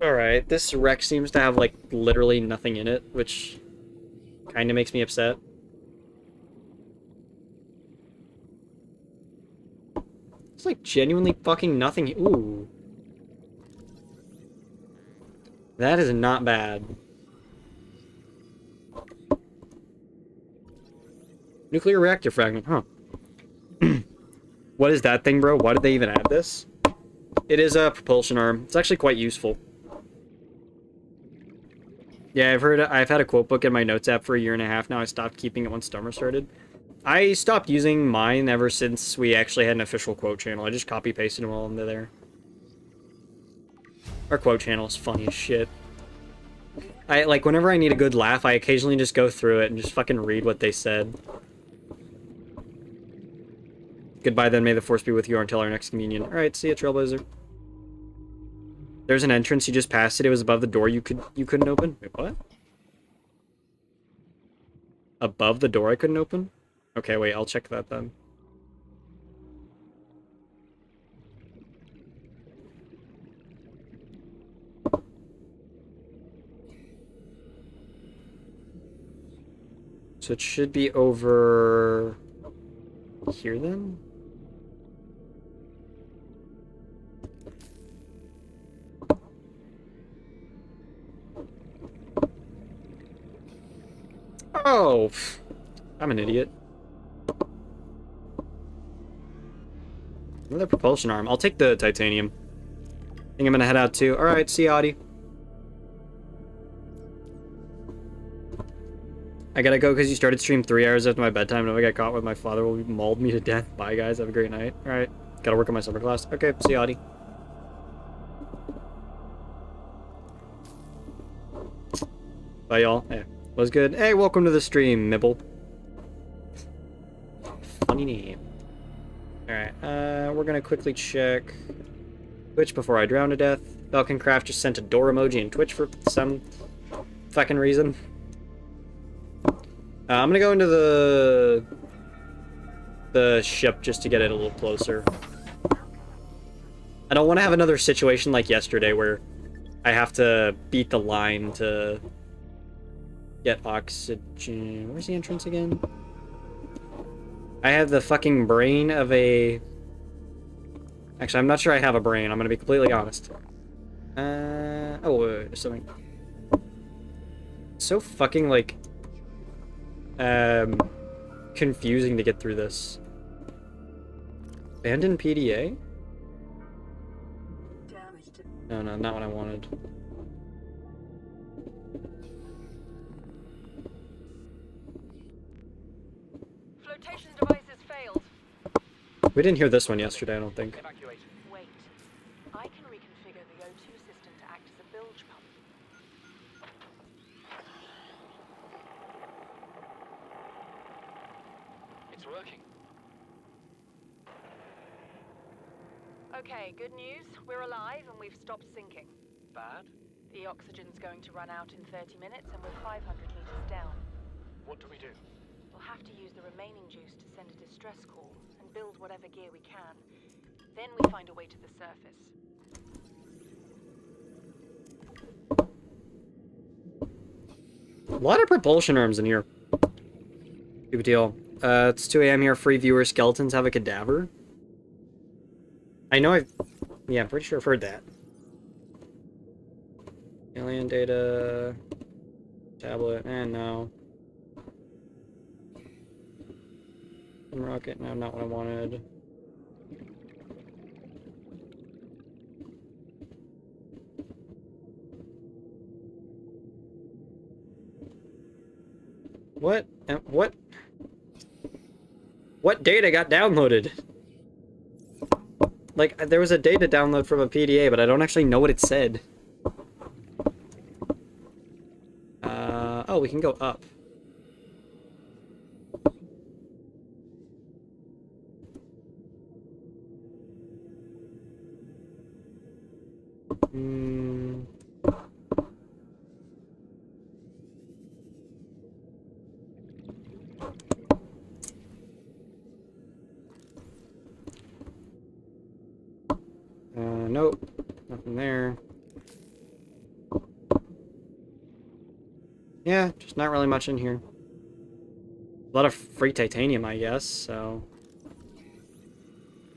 Alright, this wreck seems to have, like, literally nothing in it, which kind of makes me upset. It's, like, genuinely fucking nothing. Ooh. That is not bad. Nuclear reactor fragment, huh? What is that thing, bro? Why did they even add this? It is a propulsion arm. It's actually quite useful. Yeah, I've had a quote book in my notes app for 1.5 years now. I stopped keeping it once Summer started. I stopped using mine ever since we actually had an official quote channel. I just copy-pasted them all into there. Our quote channel is funny as shit. Like, whenever I need a good laugh, I occasionally just go through it and just fucking read what they said. Goodbye then, may the force be with you until our next communion. Alright, see ya, Trailblazer. There's an entrance, you just passed it, it was above the door you couldn't open? Wait, what? Above the door I couldn't open? Okay, wait, I'll check that then. So it should be over here then? Oh, I'm an idiot. Another propulsion arm. I'll take the titanium. I think I'm gonna head out too. Alright, see you, Audie. I gotta go because you started stream 3 hours after my bedtime, and if I get caught with my father will mauled me to death. Bye, guys. Have a great night. Alright. Gotta work on my summer class. Okay, see you, Audie. Bye, y'all. Hey, was good. Hey, welcome to the stream, Mibble. Funny name. Alright, we're gonna quickly check Twitch before I drown to death. Falconcraft just sent a door emoji in Twitch for some fucking reason. I'm gonna go into the ship just to get it a little closer. I don't want to have another situation like yesterday where I have to beat the line to get oxygen. Where's the entrance again? I have the fucking brain of a... Actually, I'm not sure I have a brain. I'm gonna be completely honest. Oh, wait, there's something. So fucking, like... confusing to get through this. Abandoned PDA? No, not what I wanted. Flotation devices failed. We didn't hear this one yesterday, I don't think. Evacuate. Wait. I can reconfigure the O2 system to act as a bilge pump. It's working. Okay, good news. We're alive and we've stopped sinking. Bad? The oxygen's going to run out in 30 minutes and we're 500 meters down. What do we do? We'll have to use the remaining juice to send a distress call and build whatever gear we can. Then we find a way to the surface. A lot of propulsion arms in here. Big deal. It's 2 a.m. here. Free viewer skeletons have a cadaver. I know I've... Yeah, I'm pretty sure I've heard that. Alien data... Tablet, no. Rocket, no, not what I wanted. What? What? What data got downloaded? Like, there was a data download from a PDA, but I don't actually know what it said. Oh, we can go up. Nope. Nothing there. Yeah, just not really much in here. A lot of free titanium, I guess, so...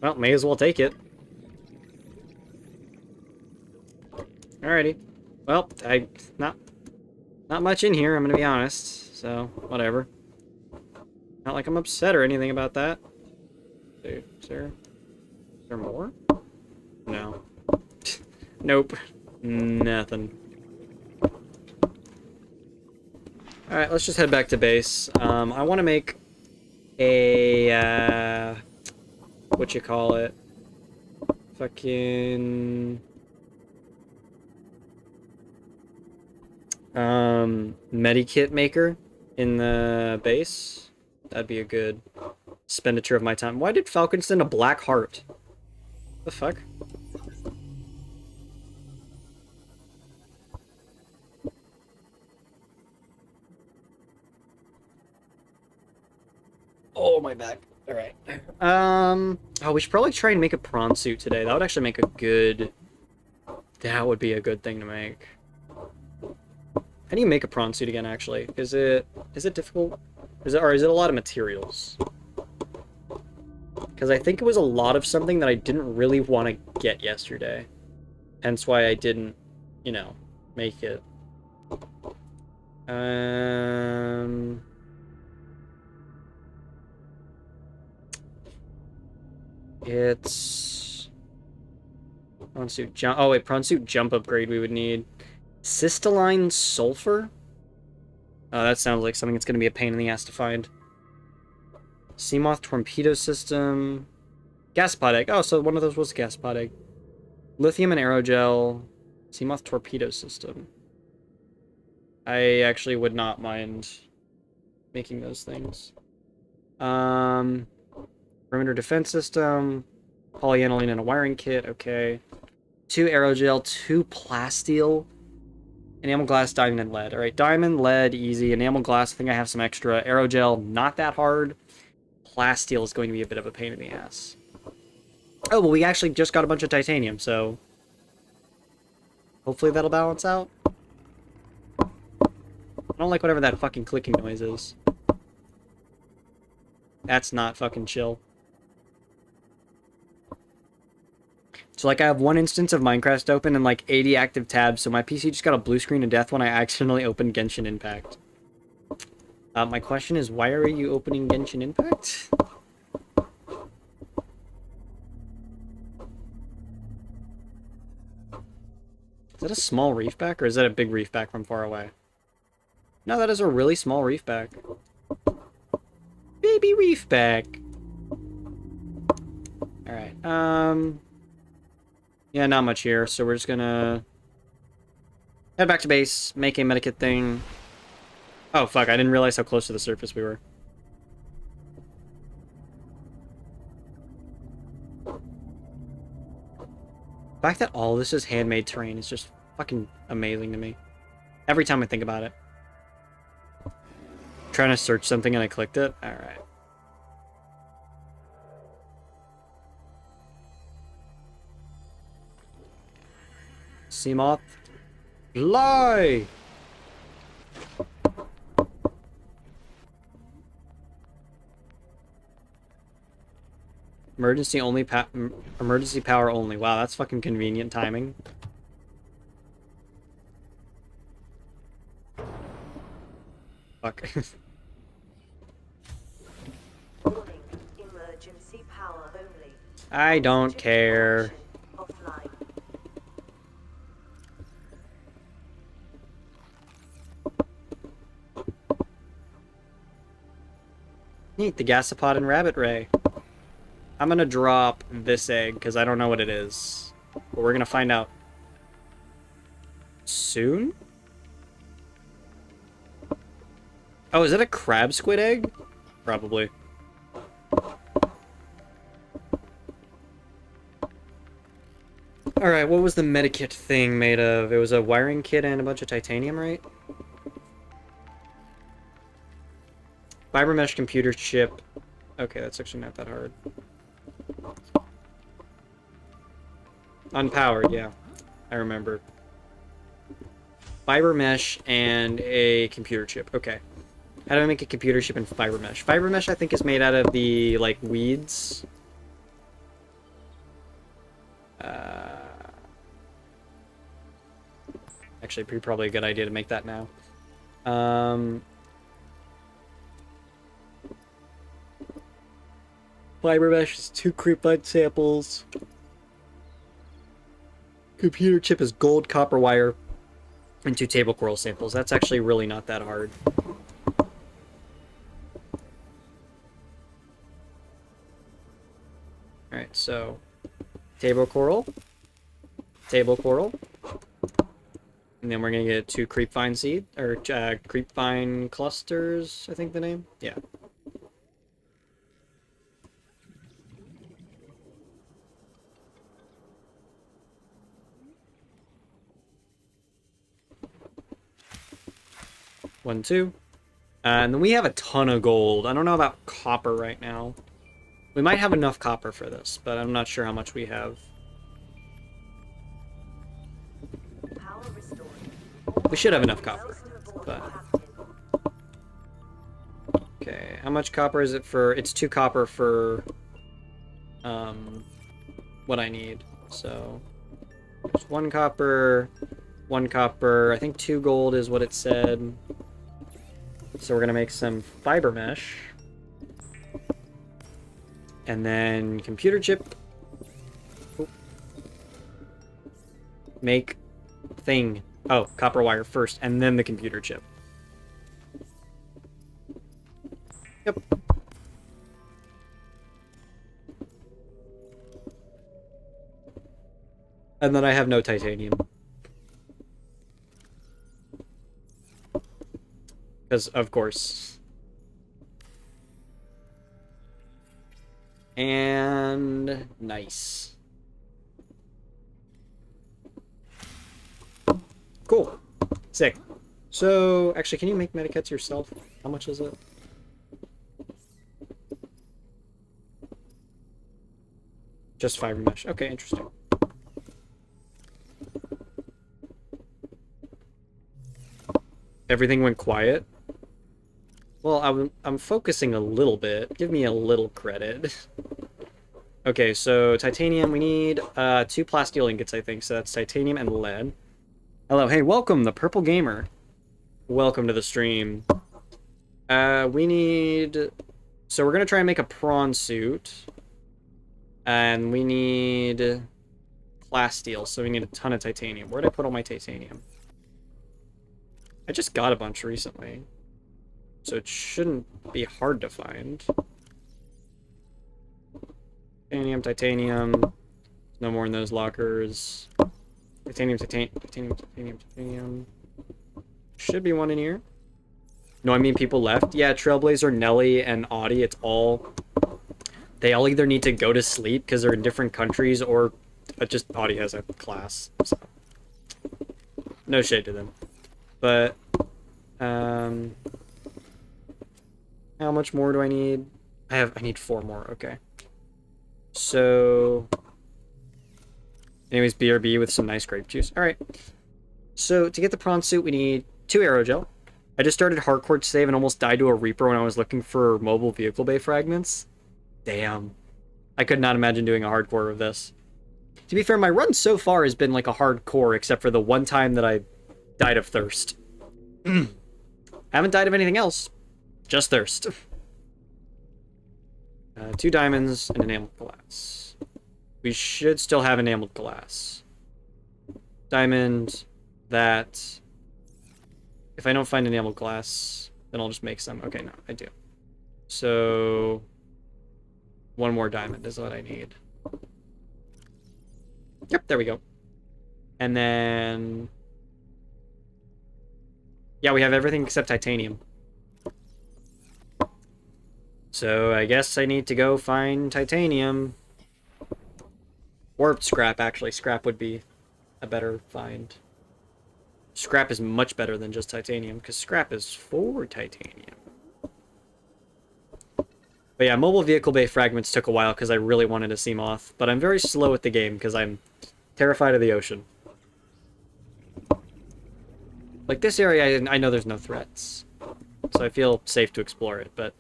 Well, may as well take it. Alrighty. Well, not much in here, I'm gonna be honest, so, whatever. Not like I'm upset or anything about that. Dude, is there more? No. Nope. Nothing. Alright, let's just head back to base. I want to make a, what you call it? Fucking... medikit maker in the base. That'd be a good expenditure of my time. Why did Falcon send a black heart? The fuck? Oh, my back. Alright. Oh, we should probably try and make a prawn suit today. That would actually make a good... That would be a good thing to make. How do you make a prawn suit again, actually? Is it difficult? Or is it a lot of materials? Because I think it was a lot of something that I didn't really want to get yesterday. Hence why I didn't, you know, make it. It's prawn suit jump. Oh wait, prawn suit jump upgrade we would need. Cystaline sulfur. Oh, that sounds like something that's going to be a pain in the ass to find. Seamoth torpedo system. Gas pod egg. Oh, so one of those was gas pod egg. Lithium and aerogel. Seamoth torpedo system. I actually would not mind making those things. Perimeter defense system. Polyaniline and a wiring kit. Okay. 2 aerogel, 2 plasteel. Enamel glass, diamond, and lead. Alright, diamond, lead, easy. Enamel glass, I think I have some extra. Aerogel, not that hard. Plasteel is going to be a bit of a pain in the ass. Oh, well, we actually just got a bunch of titanium, so... hopefully that'll balance out. I don't like whatever that fucking clicking noise is. That's not fucking chill. So, like, I have one instance of Minecraft open and, like, 80 active tabs, so my PC just got a blue screen of death when I accidentally opened Genshin Impact. My question is, why are you opening Genshin Impact? Is that a small reef back, or is that a big reef back from far away? No, that is a really small reef back. Baby reef back. Alright, yeah, not much here, so we're just gonna head back to base, make a medikit thing. Oh, fuck, I didn't realize how close to the surface we were. The fact that all this is handmade terrain is just fucking amazing to me. Every time I think about it. Trying to search something and I clicked it? Alright. Seamoth. Fly! Emergency power only. Wow, that's fucking convenient timing. Fuck. Warning, emergency power only. I don't care. Offline. Neat, the gasopod and rabbit ray. I'm gonna drop this egg, because I don't know what it is. But we're gonna find out soon? Oh, is it a crab squid egg? Probably. Alright, what was the medikit thing made of? It was a wiring kit and a bunch of titanium, right? Fiber mesh computer chip. Okay, that's actually not that hard. Unpowered, yeah. I remember. Fiber mesh and a computer chip. Okay. How do I make a computer chip in fiber mesh? Fiber mesh, I think, is made out of the, like, weeds. Actually, probably a good idea to make that now. Fiber mesh is 2 creepvine samples. Computer chip is gold, copper wire, and 2 table coral samples. That's actually really not that hard. Alright, so table coral, and then we're gonna get 2 creepvine seed, or creepvine clusters, I think the name? Yeah. One, 2. And then we have a ton of gold. I don't know about copper right now. We might have enough copper for this, but I'm not sure how much we have. Power restored. We should have enough copper, but... Okay. how much copper is it for? It's 2 copper for what I need. So there's 1 copper, 1 copper. I think 2 gold is what it said. So we're gonna make some fiber mesh. And then computer chip. Oop. Make thing. Oh, copper wire first, and then the computer chip. Yep. And then I have no titanium. Because, of course. And nice. Cool. Sick. So, actually, can you make medikits yourself? How much is it? Just fiber mesh. Okay, interesting. Everything went quiet. Well, I'm focusing a little bit. Give me a little credit. Okay, so titanium. We need 2 plasteel ingots, I think. So that's titanium and lead. Hello. Hey, welcome, the Purple Gamer. Welcome to the stream. We need... So we're going to try and make a prawn suit. And we need plasteel, so we need a ton of titanium. Where'd I put all my titanium? I just got a bunch recently. So it shouldn't be hard to find. Titanium, titanium. No more in those lockers. Titanium, titanium. Should be one in here. No, I mean people left. Yeah, Trailblazer, Nelly, and Audie, it's all... They all either need to go to sleep because they're in different countries, or just Audie has a class. So. No shade to them. But, how much more do I need? I need 4 more, okay. So, anyways, BRB with some nice grape juice. Alright. So, to get the prawn suit, we need 2 aerogel. I just started hardcore save and almost died to a Reaper when I was looking for mobile vehicle bay fragments. Damn. I could not imagine doing a hardcore of this. To be fair, my run so far has been like a hardcore, except for the one time that I died of thirst. Haven't died of anything else. Just thirst. 2 diamonds and enameled glass. We should still have enameled glass. Diamond, that. If I don't find enameled glass, then I'll just make some. Okay, no, I do. So... 1 more diamond is what I need. Yep, there we go. And then... Yeah, we have everything except titanium. So I guess I need to go find titanium. Or scrap, actually. Scrap would be a better find. Scrap is much better than just titanium, because scrap is for titanium. But yeah, mobile vehicle bay fragments took a while because I really wanted to see Moth. But I'm very slow at the game because I'm terrified of the ocean. Like this area, I know there's no threats. So I feel safe to explore it. But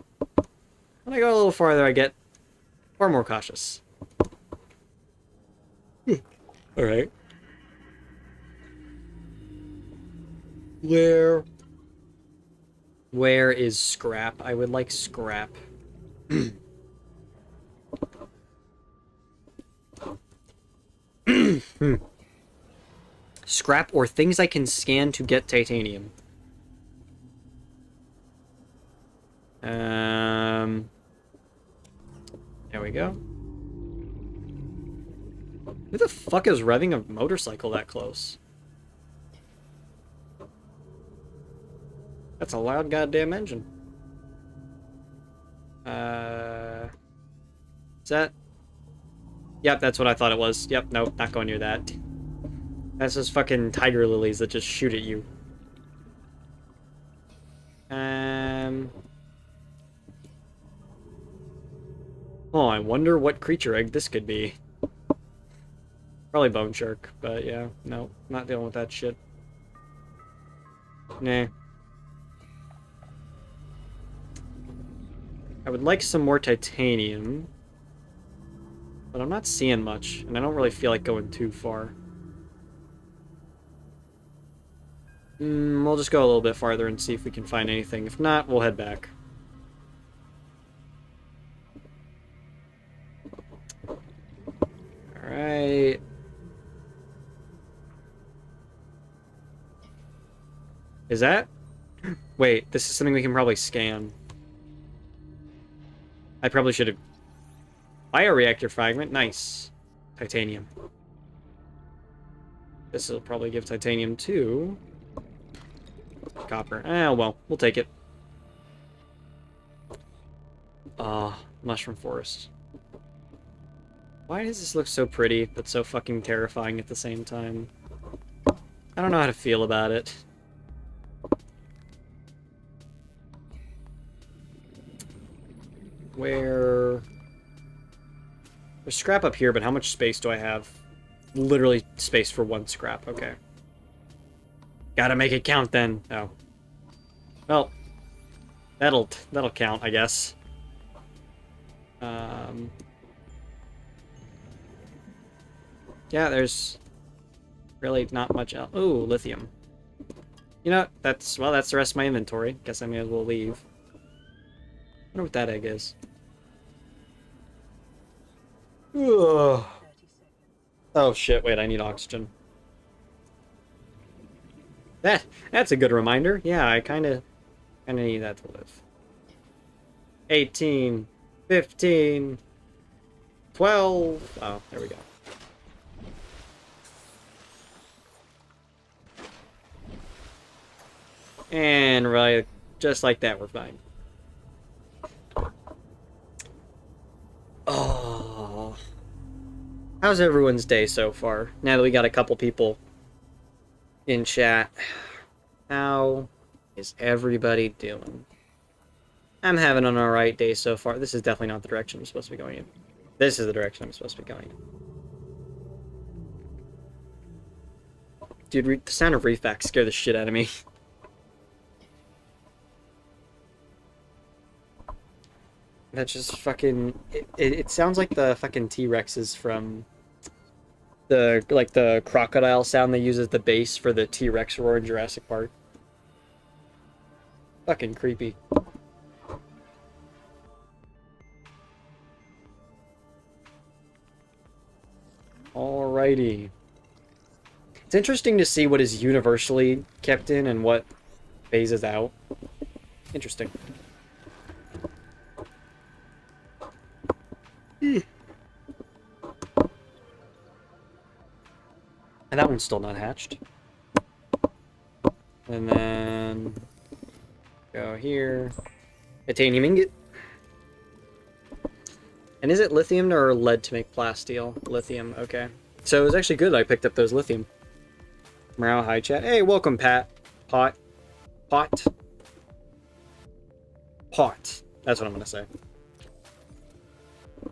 when I go a little farther, I get far more cautious. Alright. Where is scrap? I would like scrap. Scrap or things I can scan to get titanium. There we go. Who the fuck is revving a motorcycle that close? That's a loud goddamn engine. Is that? Yep, that's what I thought it was. Yep, nope, not going near that. That's those fucking tiger lilies that just shoot at you. Oh, I wonder what creature egg this could be. Probably bone shark, but yeah, no, not dealing with that shit. Nah. I would like some more titanium. But I'm not seeing much, and I don't really feel like going too far. We'll just go a little bit farther and see if we can find anything. If not, we'll head back. Alright. Is that? Wait, this is something we can probably scan. I probably should have... Bioreactor fragment, nice. Titanium. This will probably give titanium too. Copper. Ah, well, we'll take it. Mushroom forest. Why does this look so pretty, but so fucking terrifying at the same time? I don't know how to feel about it. Where... There's scrap up here, but how much space do I have? Literally space for one scrap, okay. Gotta make it count then. Oh. Well, that'll count, I guess. Yeah, there's really not much else. Ooh, lithium. You know, that's the rest of my inventory. Guess I may as well leave. Wonder what that egg is. Ugh. Oh shit, wait, I need oxygen. That's a good reminder. Yeah, I kinda need that to live. 18, 15, 12. Oh, there we go. And right, just like that, we're fine. Oh. How's everyone's day so far? Now that we got a couple people in chat, how is everybody doing? I'm having an alright day so far. This is definitely not the direction I'm supposed to be going in. This is the direction I'm supposed to be going in. Dude, the sound of refacts scared the shit out of me. That just fucking... It sounds like the fucking T-Rexes from... the crocodile sound they use as the base for the T-Rex roar in Jurassic Park. Fucking creepy. Alrighty. It's interesting to see what is universally kept in and what phases out. Interesting. And that one's still not hatched. And then go here. Titanium ingot. And is it lithium or lead to make plasteel? Lithium, okay. So it was actually good I picked up those lithium. Morale high chat. Hey, welcome, Pat. Pot. That's what I'm gonna say.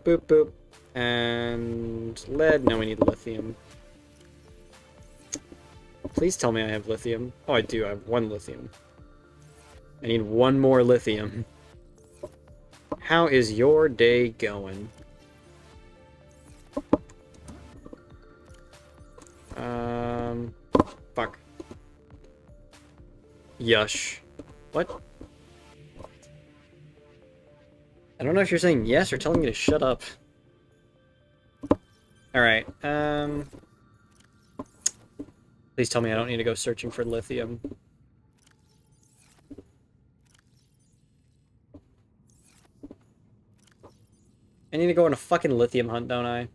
Boop, boop. And lead. No, we need lithium. Please tell me I have lithium. Oh, I do. I have one lithium. I need one more lithium. How is your day going? Fuck. Yush. What? I don't know if you're saying yes or telling me to shut up. Alright, please tell me I don't need to go searching for lithium. I need to go on a fucking lithium hunt, don't I?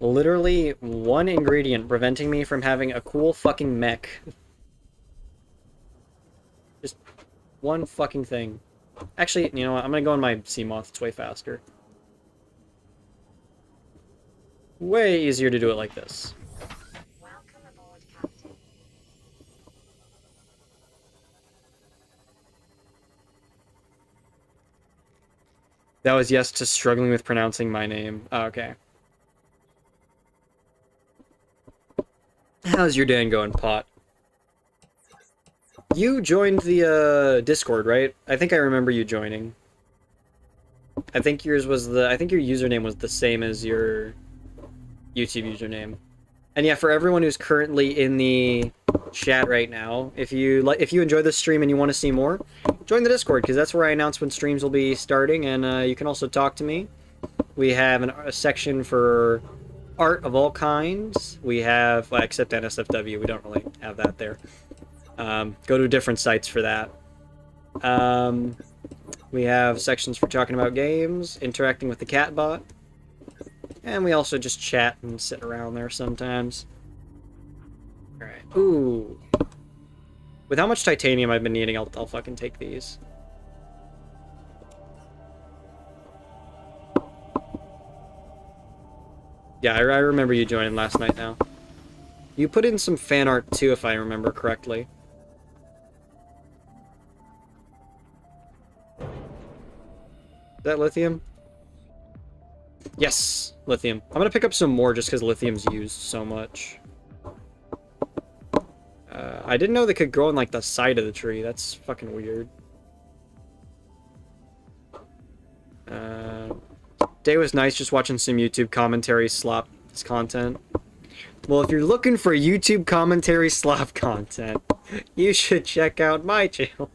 Literally one ingredient preventing me from having a cool fucking mech. Just one fucking thing. Actually, you know what? I'm gonna go on my Seamoth. It's way faster. Way easier to do it like this. Welcome aboard, Captain. That was yes to struggling with pronouncing my name. Oh, okay. How's your day going, Pot? You joined the Discord, right? I think I remember you joining. I think yours was I think your username was the same as your YouTube username. And yeah, for everyone who's currently in the chat right now, if you enjoy this stream and you want to see more, join the Discord, because that's where I announce when streams will be starting, and you can also talk to me. We have a section for art of all kinds. We have, well, except NSFW, we don't really have that there. Go to different sites for that. We have sections for talking about games, interacting with the cat bot, and we also just chat and sit around there sometimes. Alright. Ooh. With how much titanium I've been needing, I'll fucking take these. Yeah, I remember you joining last night now. You put in some fan art too, if I remember correctly. Is that lithium? Yes, lithium. I'm gonna pick up some more just because lithium's used so much. I didn't know they could grow on like the side of the tree. That's fucking weird. Day was nice, just watching some YouTube commentary slop content. Well, if you're looking for YouTube commentary slop content, you should check out my channel.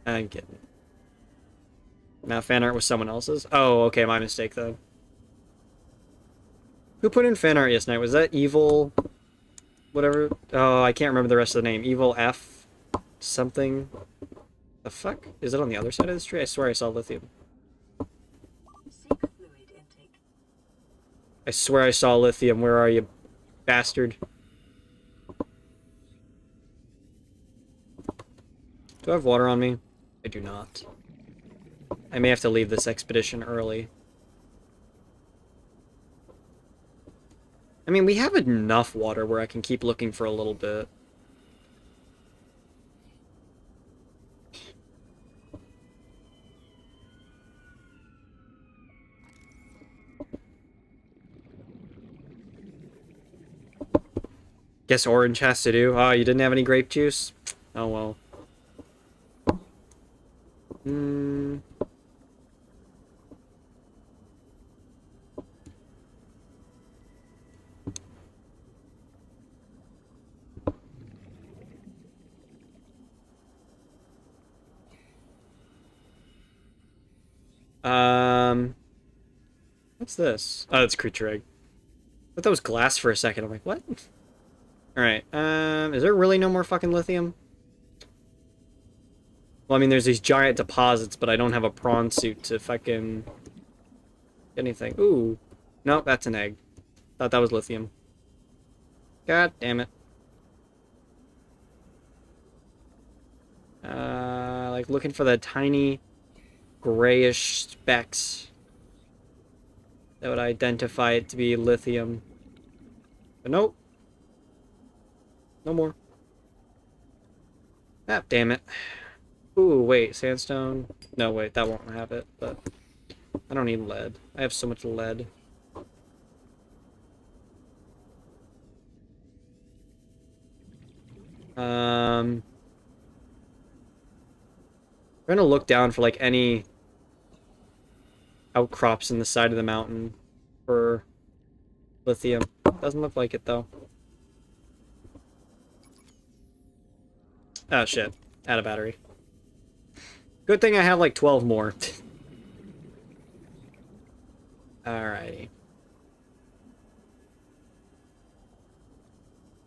I'm kidding. Now fan art was someone else's? Oh, okay, my mistake then. Who put in fan art yesterday? Was that Evil... whatever? Oh, I can't remember the rest of the name. Evil F... something? The fuck? Is it on the other side of this tree? I swear I saw lithium. Seek fluid intake. I swear I saw lithium. Where are you, bastard? Do I have water on me? I do not. I may have to leave this expedition early. I mean, we have enough water where I can keep looking for a little bit. Guess orange has to do. Oh, you didn't have any grape juice? Oh, well. Hmm... What's this? Oh, it's creature egg. I thought that was glass for a second. I'm like, what? Alright, is there really no more fucking lithium? Well, I mean, there's these giant deposits, but I don't have a prawn suit to fucking... anything. Ooh. No, that's an egg. Thought that was lithium. God damn it. Like, looking for the tiny grayish specks that would identify it to be lithium. But nope. No more. Ah, damn it. Ooh, wait, sandstone? No, wait, that won't have it, but... I don't need lead. I have so much lead. I'm trying to look down for, like, any outcrops in the side of the mountain for lithium. Doesn't look like it, though. Oh, shit. Out of battery. Good thing I have, like, 12 more. Alrighty.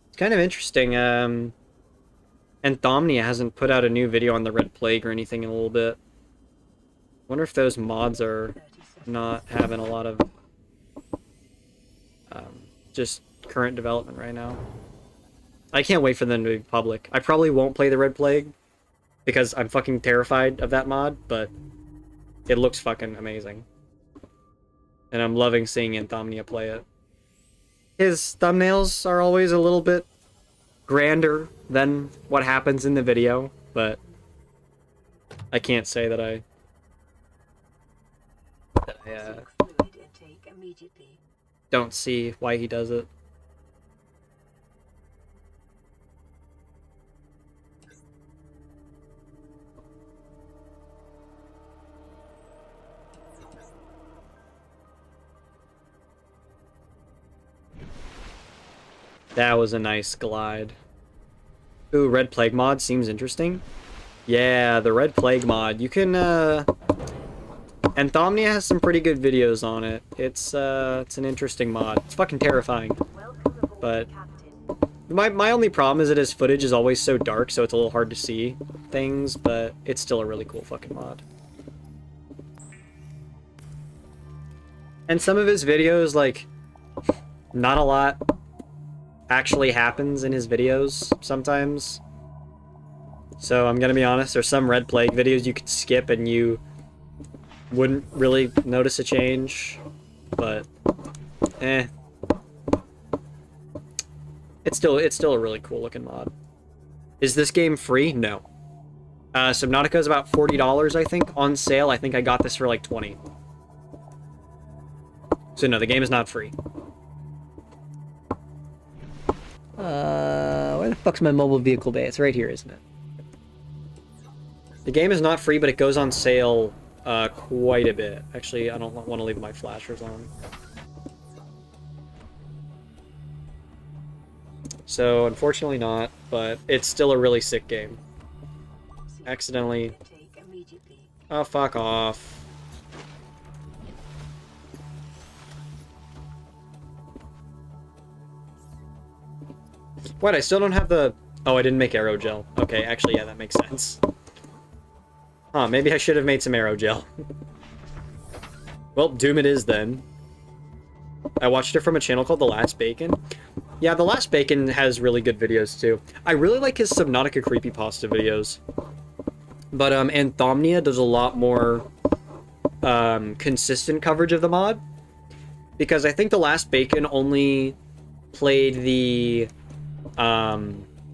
It's kind of interesting, Anthomnia hasn't put out a new video on the Red Plague or anything in a little bit. Wonder if those mods are not having a lot of just current development right now. I can't wait for them to be public. I probably won't play the Red Plague because I'm fucking terrified of that mod, but it looks fucking amazing. And I'm loving seeing Anthomnia play it. His thumbnails are always a little bit grander than what happens in the video, but I can't say that I Seek fluid intake immediately. don't see why he does it. That was a nice glide. Ooh, Red Plague mod seems interesting. Yeah, the Red Plague mod. You can, Anthomnia has some pretty good videos on it. It's an interesting mod. It's fucking terrifying. Welcome aboard, But Captain. my only problem is that his footage is always so dark, so it's a little hard to see things, but it's still a really cool fucking mod. And some of his videos, like, not a lot actually happens in his videos sometimes. So I'm gonna be honest, there's some Red Plague videos you could skip and you wouldn't really notice a change, but it's still a really cool looking mod. Is this game free? No. Subnautica is about $40, I think, on sale. I think I got this for like 20. So no, the game is not free. Where the fuck's my mobile vehicle bay? It's right here, isn't it? The game is not free, but it goes on sale quite a bit. Actually, I don't want to leave my flashers on. So, unfortunately not, but it's still a really sick game. Accidentally... Intake immediately. Oh, fuck off. What, I still don't have the... Oh, I didn't make aerogel. Okay, actually, yeah, that makes sense. Huh, maybe I should have made some aerogel. Well, Doom it is then. I watched it from a channel called The Last Bacon. Yeah, The Last Bacon has really good videos too. I really like his Subnautica creepypasta videos. But Anthomnia does a lot more consistent coverage of the mod. Because I think The Last Bacon only played the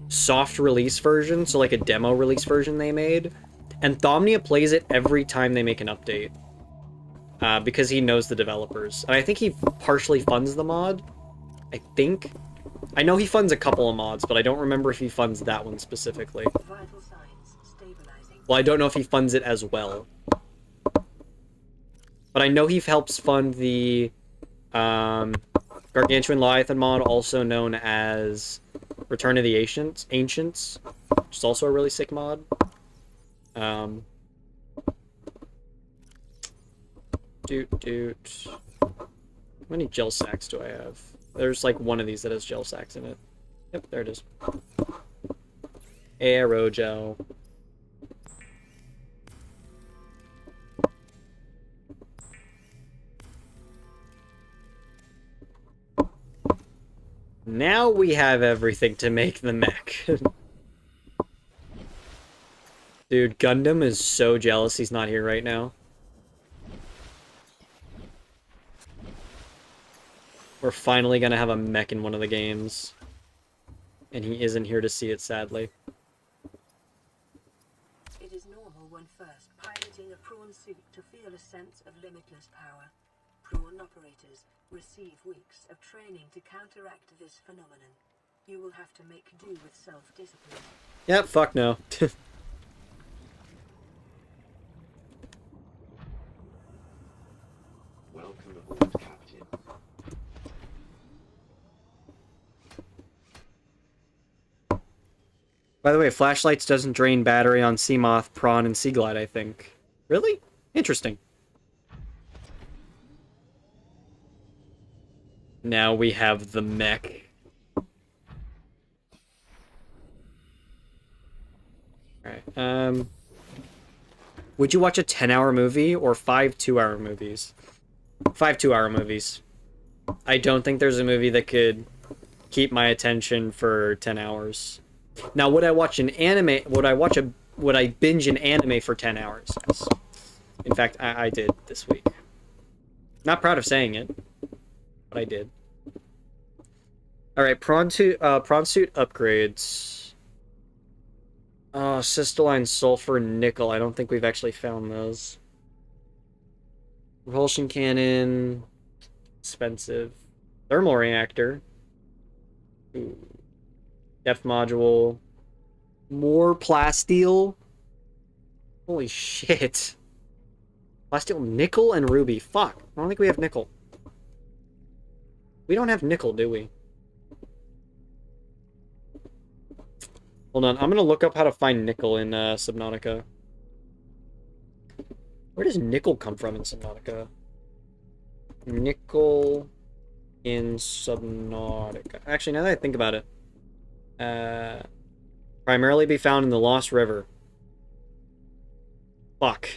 soft release version, so like a demo release version they made. Anthomnia plays it every time they make an update. Because he knows the developers. And I think he partially funds the mod. I think. I know he funds a couple of mods, but I don't remember if he funds that one specifically. Vital signs stabilizing. Well, I don't know if he funds it as well. But I know he helps fund the Gargantuan Leviathan mod, also known as Return of the Ancients, which is also a really sick mod. Doot. How many gel sacks do I have? There's like one of these that has gel sacks in it. Yep, there it is. Aerogel. Now we have everything to make the mech. Dude, Gundam is so jealous he's not here right now. We're finally gonna have a mech in one of the games. And he isn't here to see it, sadly. It is normal when first piloting a prawn suit to feel a sense of limitless power. Prawn operators receive weeks of training to counteract this phenomenon. You will have to make do with self-discipline. Yep, fuck no. Welcome aboard, Captain. By the way, flashlights doesn't drain battery on Seamoth, Prawn, and Seaglide, I think. Really? Interesting. Now we have the mech. Alright, would you watch a 10-hour movie or 5 2-hour movies? 5 2-hour movies. I don't think there's a movie that could keep my attention for 10 hours. Now, would I watch an anime? Would I binge an anime for 10 hours? Yes. In fact, I did this week. Not proud of saying it, but I did. All right, prawn suit upgrades. Cystaline, sulfur, nickel. I don't think we've actually found those. Repulsion cannon, expensive. Thermal reactor. Ooh. Depth module. More plasteel. Holy shit. Plasteel, nickel, and ruby. Fuck. I don't think we have nickel. We don't have nickel, do we? Hold on, I'm gonna look up how to find nickel in Subnautica. Where does nickel come from in Subnautica? Nickel in Subnautica. Actually, now that I think about it, primarily be found in the Lost River. Fuck.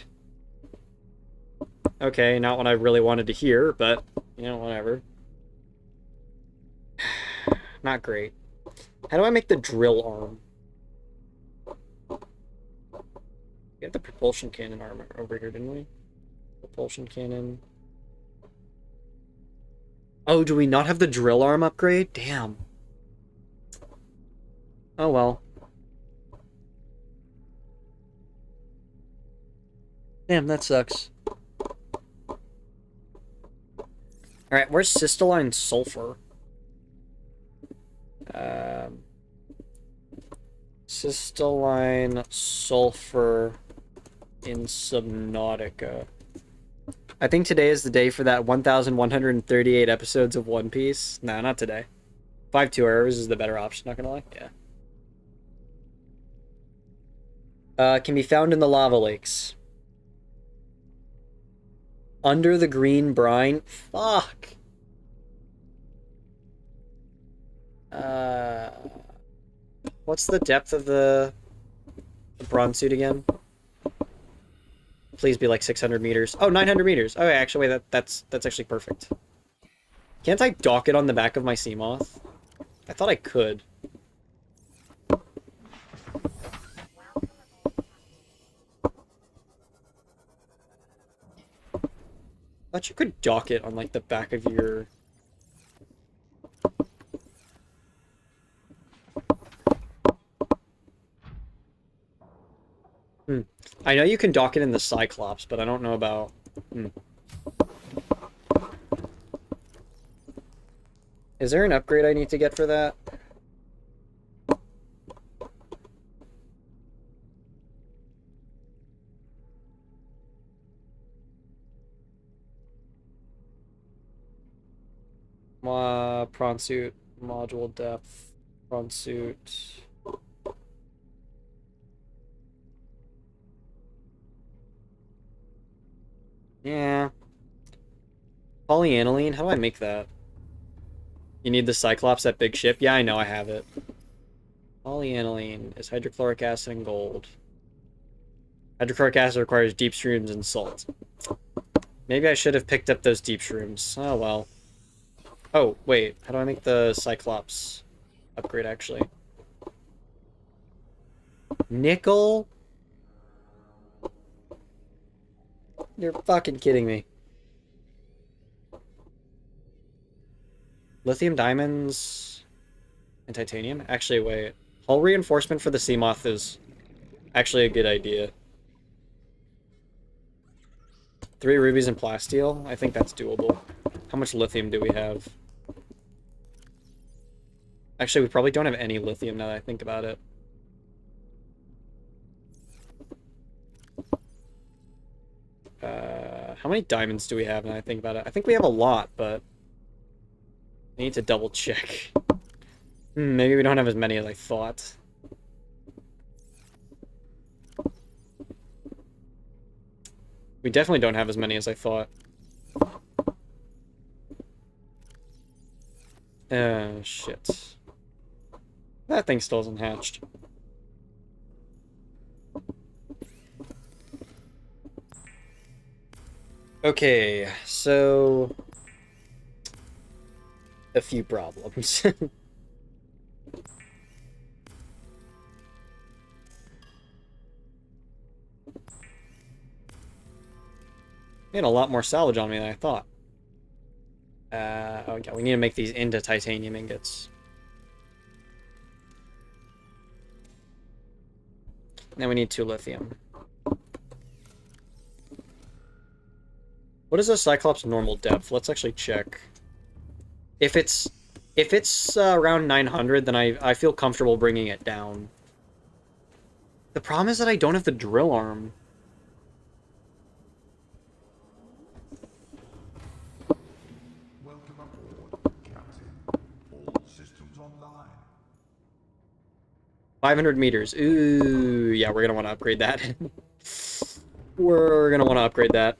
Okay, not what I really wanted to hear, but, you know, whatever. Not great. How do I make the drill arm? We have the propulsion cannon armor over here, didn't we? Propulsion cannon. Oh, do we not have the drill arm upgrade? Damn. Oh well. Damn, that sucks. Alright, where's crystalline sulfur? Crystalline sulfur in Subnautica. I think today is the day for that 1,138 episodes of One Piece. No, not today. 5 2 hours is the better option, not gonna lie. Yeah. Can be found in the lava lakes. Under the green brine? Fuck. What's the depth of the bronze suit again? Please be like 600 meters. Oh, 900 meters. Okay, actually, wait, that's actually perfect. Can't I dock it on the back of my Seamoth? I thought I could. I thought you could dock it on, like, the back of your... I know you can dock it in the Cyclops, but I don't know about... Is there an upgrade I need to get for that? Prawn suit, module depth, prawn suit. Yeah. Polyaniline, how do I make that? You need the Cyclops, that big ship? Yeah, I know, I have it. Polyaniline is hydrochloric acid and gold. Hydrochloric acid requires deep shrooms and salt. Maybe I should have picked up those deep shrooms. Oh, well. Oh, wait. How do I make the Cyclops upgrade, actually? Nickel? You're fucking kidding me. Lithium diamonds and titanium? Actually, wait. Hull reinforcement for the Seamoth is actually a good idea. 3 rubies and plasteel? I think that's doable. How much lithium do we have? Actually, we probably don't have any lithium now that I think about it. How many diamonds do we have now that I think about it? I think we have a lot, but I need to double check. Maybe we don't have as many as I thought. We definitely don't have as many as I thought. Shit. That thing still isn't hatched. Okay, so... a few problems. Made a lot more salvage on me than I thought. Okay, we need to make these into titanium ingots. Then we need 2 lithium. What is a Cyclops normal depth? Let's actually check. If it's around 900, then I feel comfortable bringing it down. The problem is that I don't have the drill arm. Welcome aboard, Captain. All systems online. 500 meters. Ooh, yeah, we're gonna want to upgrade that. We're gonna want to upgrade that.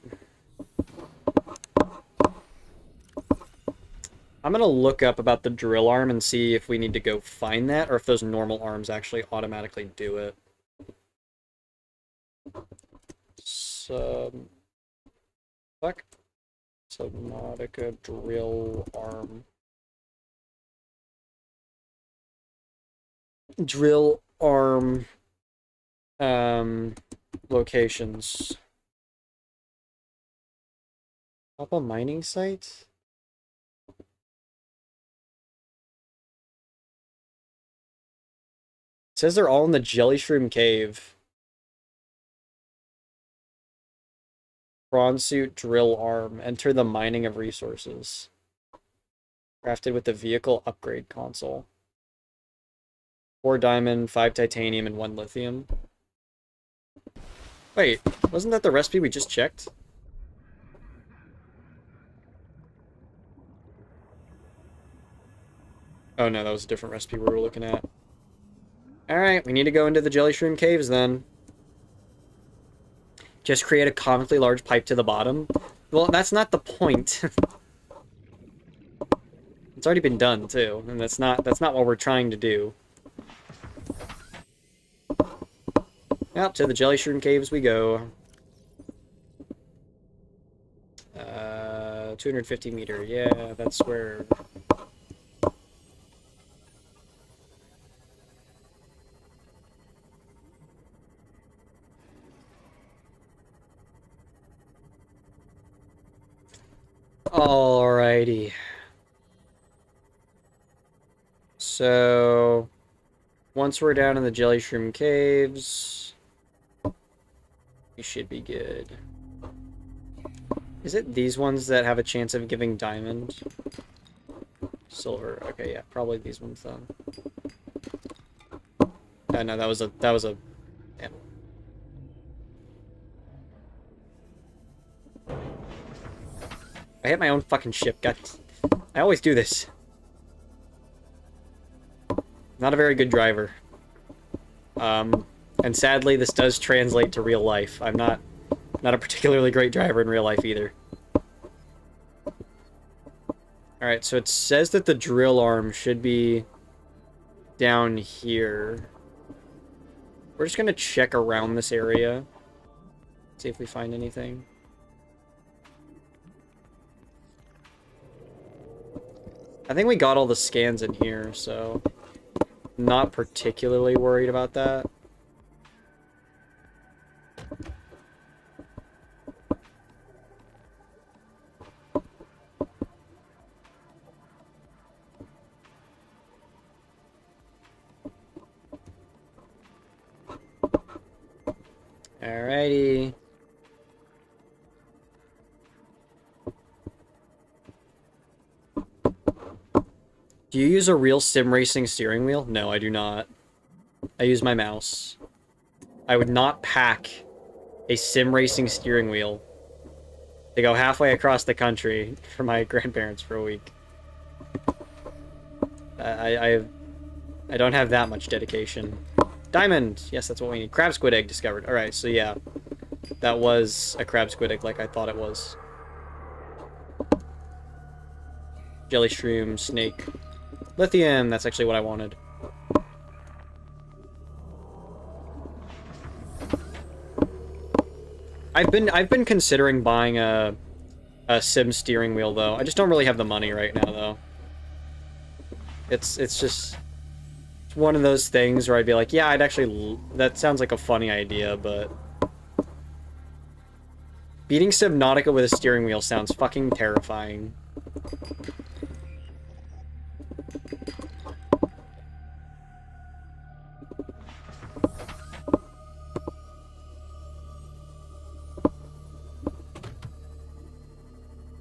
I'm gonna look up about the drill arm and see if we need to go find that, or if those normal arms actually automatically do it. Fuck. Subnautica drill arm. Drill arm locations. Up a mining site? It says they're all in the Jelly Shroom Cave. Prawn suit drill arm. Enter the mining of resources. Crafted with the vehicle upgrade console. 4 diamond, 5 titanium, and 1 lithium. Wait, wasn't that the recipe we just checked? Oh no, that was a different recipe we were looking at. Alright, we need to go into the Jelly Shroom Caves then. Just create a comically large pipe to the bottom. Well, that's not the point. It's already been done too, and that's not what we're trying to do. Yep, to the Jelly Shroom Caves we go. 250 meter, yeah, that's where... Alrighty. So, once we're down in the Jelly Shroom Caves, we should be good. Is it these ones that have a chance of giving diamond? Silver. Okay, yeah, probably these ones then. No, that was a damn. I hit my own fucking ship. God, I always do this. Not a very good driver. And sadly, this does translate to real life. I'm not a particularly great driver in real life either. Alright, so it says that the drill arm should be down here. We're just gonna check around this area. See if we find anything. I think we got all the scans in here, so... not particularly worried about that. Alrighty. Do you use a real sim racing steering wheel? No, I do not. I use my mouse. I would not pack a sim racing steering wheel to go halfway across the country for my grandparents for a week. I don't have that much dedication. Diamond! Yes, that's what we need. Crab squid egg discovered. Alright, so yeah. That was a crab squid egg like I thought it was. Jelly shroom, snake. Lithium! That's actually what I wanted. I've been considering buying a sim steering wheel though. I just don't really have the money right now though. It's just one of those things where I'd be like, yeah, I'd actually that sounds like a funny idea, but beating Subnautica with a steering wheel sounds fucking terrifying.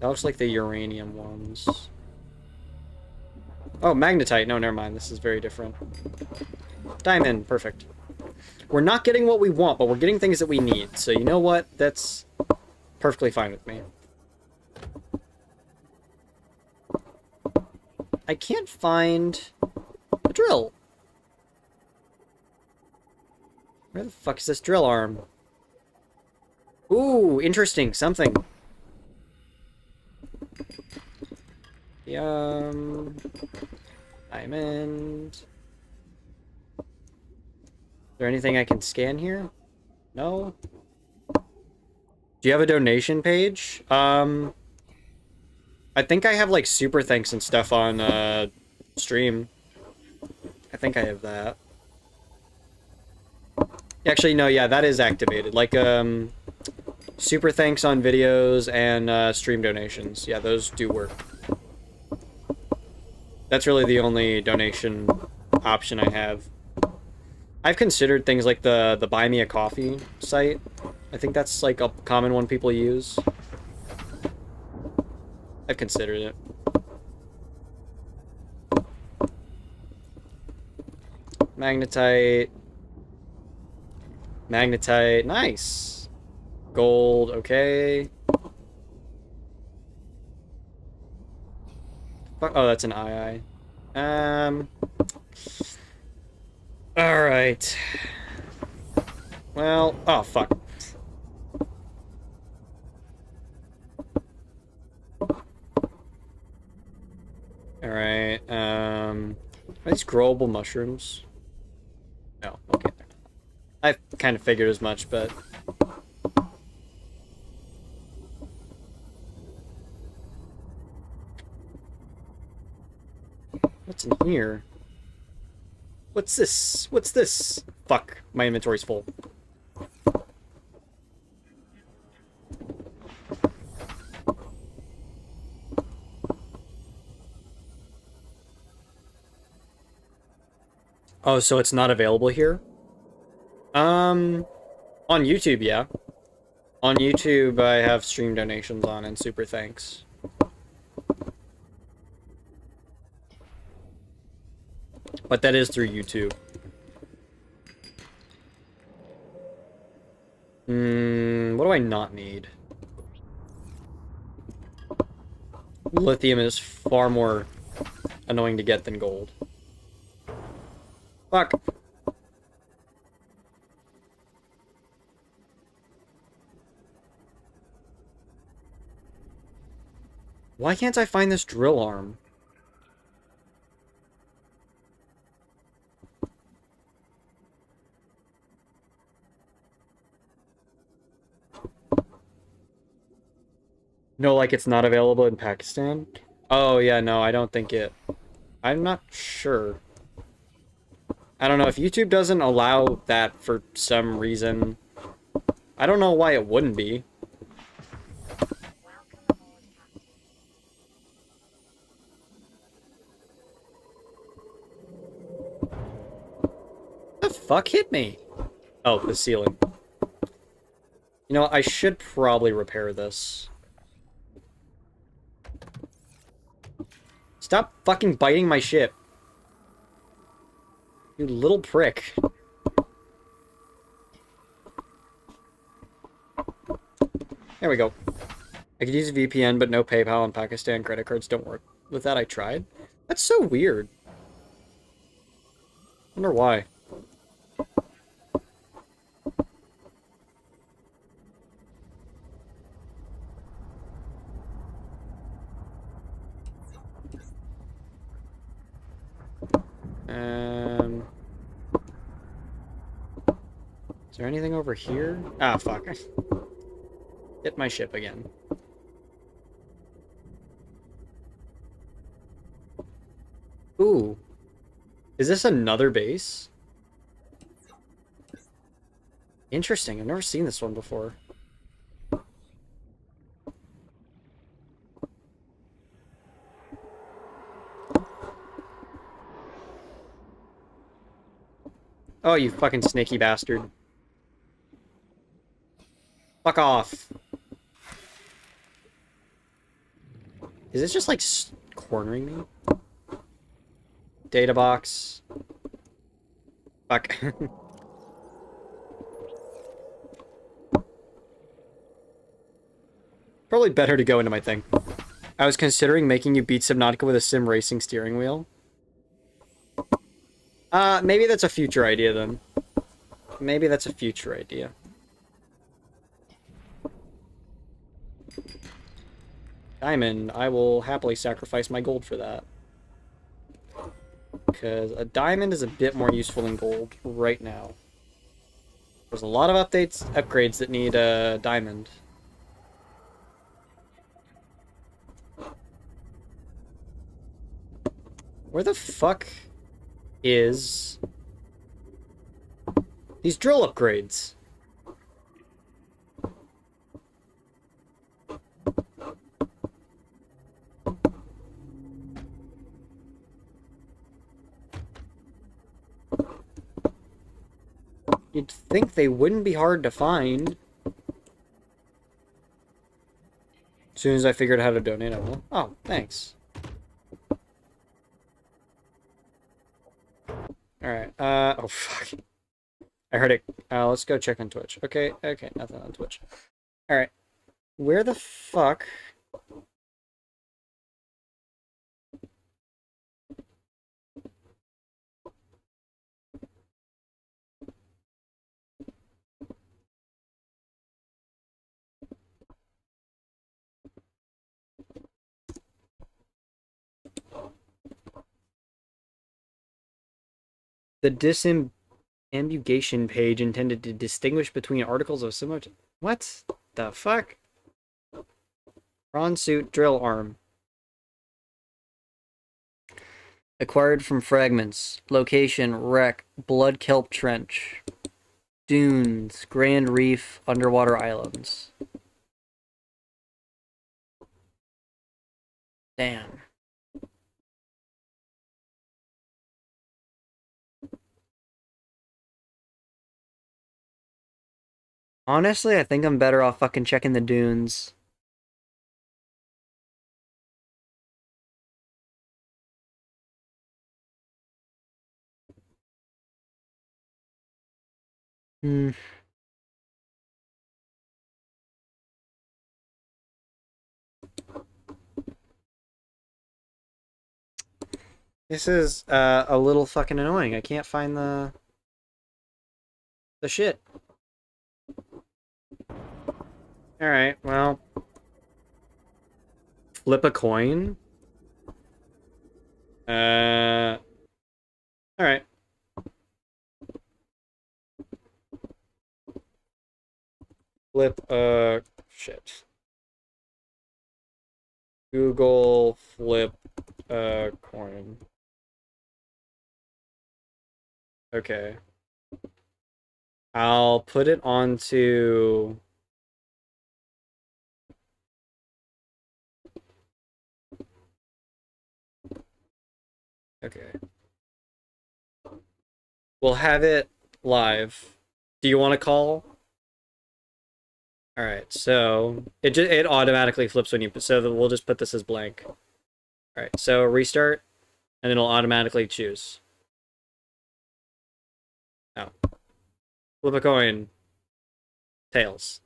That looks like the uranium ones. Oh, magnetite. No, never mind. This is very different. Diamond. Perfect. We're not getting what we want, but we're getting things that we need. So you know what? That's perfectly fine with me. I can't find the drill. Where the fuck is this drill arm? Ooh, interesting. Something. Diamond. Is there anything I can scan here? No? Do you have a donation page? I think I have, like, super thanks and stuff on, stream. I think I have that. Actually, no, yeah, that is activated. Like, super thanks on videos and, stream donations. Yeah, those do work. That's really the only donation option I have. I've considered things like the Buy Me a Coffee site. I think that's, like, a common one people use. I've considered it. Magnetite. Magnetite. Nice. Gold. Okay. Oh, that's an II. Alright. Well, oh, fuck. Alright, are these growable mushrooms? No, okay. I kind of figured as much, but... What's in here? What's this? What's this? Fuck, my inventory's full. Oh, so it's not available here? On YouTube, yeah. On YouTube, I have stream donations on and super thanks. But that is through YouTube. What do I not need? Lithium is far more annoying to get than gold. Fuck. Why can't I find this drill arm? No, like it's not available in Pakistan? Oh, yeah, no, I don't think it... I'm not sure. I don't know, if YouTube doesn't allow that for some reason, I don't know why it wouldn't be. The fuck hit me? Oh, the ceiling. You know, I should probably repair this. Stop fucking biting my ship. You little prick. There we go. I could use a VPN, but no PayPal and Pakistan credit cards don't work. With that, I tried. That's so weird. Wonder why. Is there anything over here? Ah, fuck. Hit my ship again. Ooh. Is this another base? Interesting. I've never seen this one before. Oh, you fucking snaky bastard. Fuck off. Is this just like cornering me? Data box. Fuck. Probably better to go into my thing. I was considering making you beat Subnautica with a sim racing steering wheel. Maybe that's a future idea then. maybe that's a future idea. Diamond, I will happily sacrifice my gold for that. Because a diamond is a bit more useful than gold right now. There's a lot of upgrades that need a diamond. Where the fuck is these drill upgrades? You'd think they wouldn't be hard to find. As soon as I figured out how to donate, I will. Oh, thanks. Alright, oh fuck. I heard it. Let's go check on Twitch. Okay, nothing on Twitch. Alright. Where the fuck? The disambiguation page intended to distinguish between articles of similar... What the fuck? Prawn suit drill arm. Acquired from fragments. Location, wreck, blood kelp trench. Dunes, Grand Reef, underwater islands. Damn. Honestly, I think I'm better off fucking checking the dunes. Hmm. This is a little fucking annoying. I can't find the shit. Alright, well. Flip a coin? Alright. Flip a... shit. Google flip a coin. Okay. I'll put it onto... Okay. We'll have it live. Do you want to call? All right. So it automatically flips when you so we'll just put this as blank. All right. So restart, and it'll automatically choose. Oh. Flip a coin. Tails.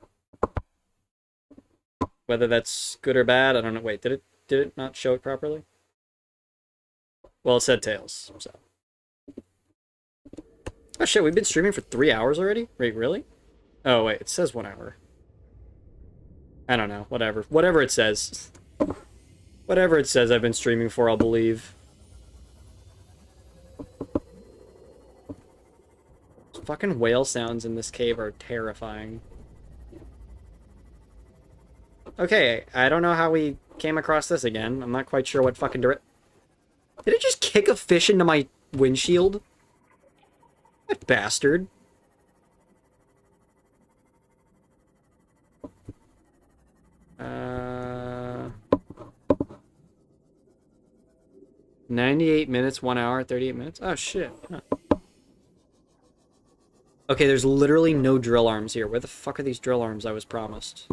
Whether that's good or bad, I don't know. Wait, did it not show it properly? Well, it said tails, so. Oh shit, we've been streaming for 3 hours already? Wait, really? Oh wait, it says 1 hour. I don't know, whatever. Whatever it says. Whatever it says I've been streaming for, I'll believe. Fucking whale sounds in this cave are terrifying. Okay, I don't know how we came across this again. I'm not quite sure what fucking Did it just kick a fish into my windshield? That bastard. Uh... 98 minutes, 1 hour, 38 minutes? Oh, shit. Huh. Okay, there's literally no drill arms here. Where the fuck are these drill arms I was promised?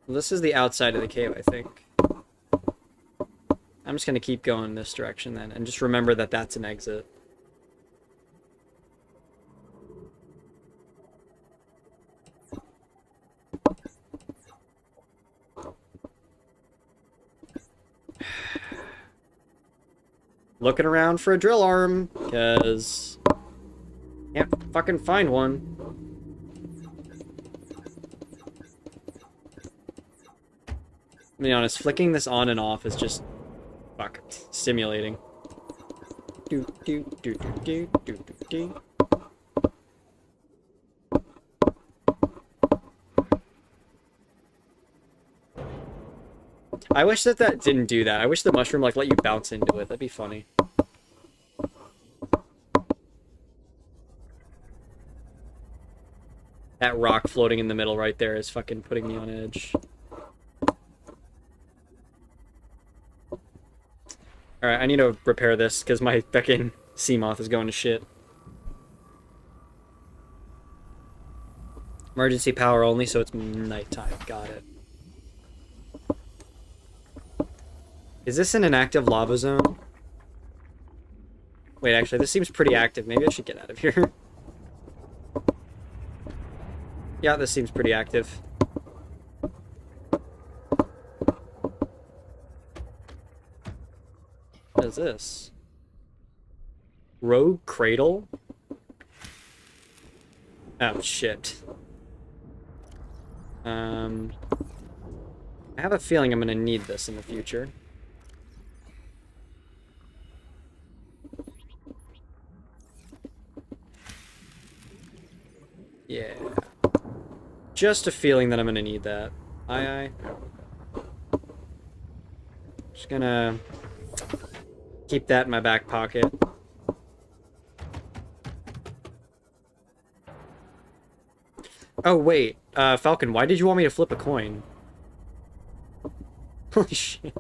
Well, this is the outside of the cave, I think. I'm just gonna keep going this direction then, and just remember that that's an exit. looking around for a drill arm, because can't fucking find one. To be honest, flicking this on and off is just fuck stimulating. Do do do do do do do do. I wish that didn't do that. I wish the mushroom like let you bounce into it. That'd be funny. That rock floating in the middle right there is fucking putting me on edge. Alright, I need to repair this because my fucking sea moth is going to shit. Emergency power only, so it's nighttime. Got it. Is this in an active lava zone? Wait, actually, this seems pretty active. Maybe I should get out of here. Yeah, this seems pretty active. What is this? Rogue Cradle? Oh, shit. I have a feeling I'm gonna need this in the future. Yeah. Just a feeling that I'm gonna need that. Aye. Just gonna keep that in my back pocket. Oh, wait. Falcon, why did you want me to flip a coin? Holy shit.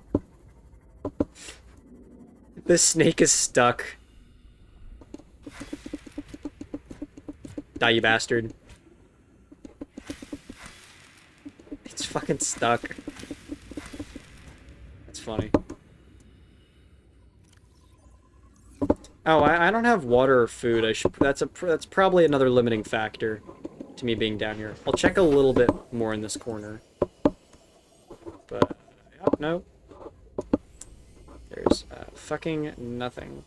This snake is stuck. Die, you bastard. It's fucking stuck. That's funny. Oh, I don't have water or food. That's probably another limiting factor to me being down here. I'll check a little bit more in this corner. But oh, no. There's fucking nothing.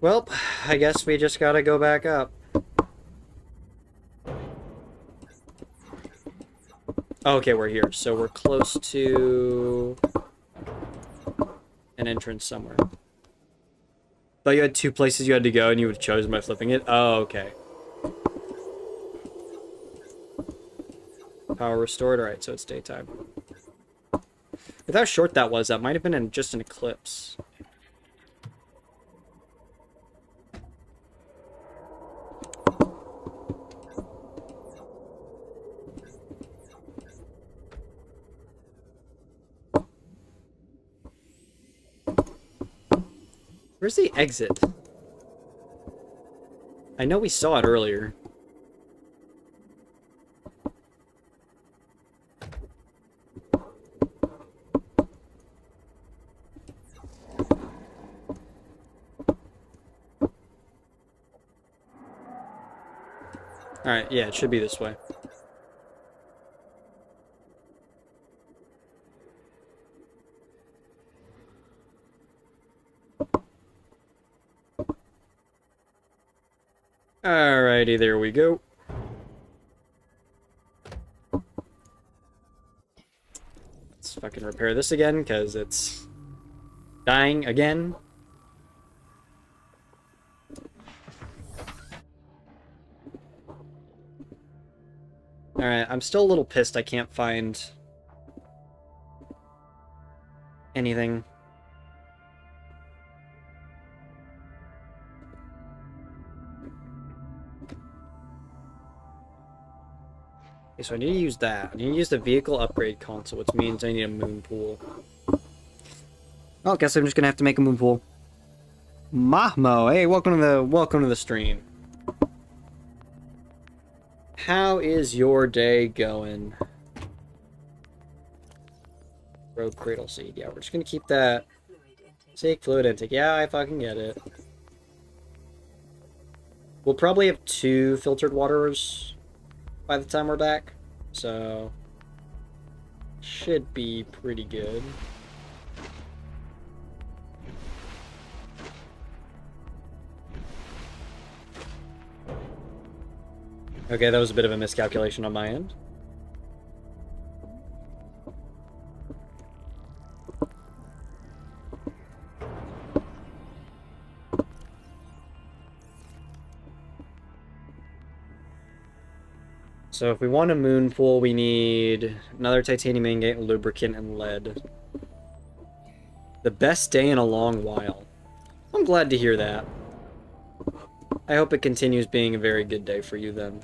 Well, I guess we just gotta go back up. Okay, we're here. So we're close to an entrance somewhere. Thought you had two places you had to go and you would have chosen by flipping it? Oh, okay. Power restored? Alright, so it's daytime. With how short that was, that might have been just an eclipse. Where's the exit? I know we saw it earlier. Alright, yeah, it should be this way. Alrighty, there we go. Let's fucking repair this again, because it's dying again. Alright, I'm still a little pissed I can't find anything. Okay, so I need to use that. I need to use the vehicle upgrade console, which means I need a moon pool. Well, I guess I'm just gonna have to make a moon pool. Mahmo, hey, welcome to the stream. How is your day going? Rogue Cradle Seed. Yeah, we're just gonna keep that. Fluid intake Seek fluid intake. Yeah, I fucking get it. We'll probably have 2 filtered waters by the time we're back, so should be pretty good. Okay, that was a bit of a miscalculation on my end. So if we want a moon pool, we need another titanium ingot, lubricant, and lead. The best day in a long while. I'm glad to hear that. I hope it continues being a very good day for you then.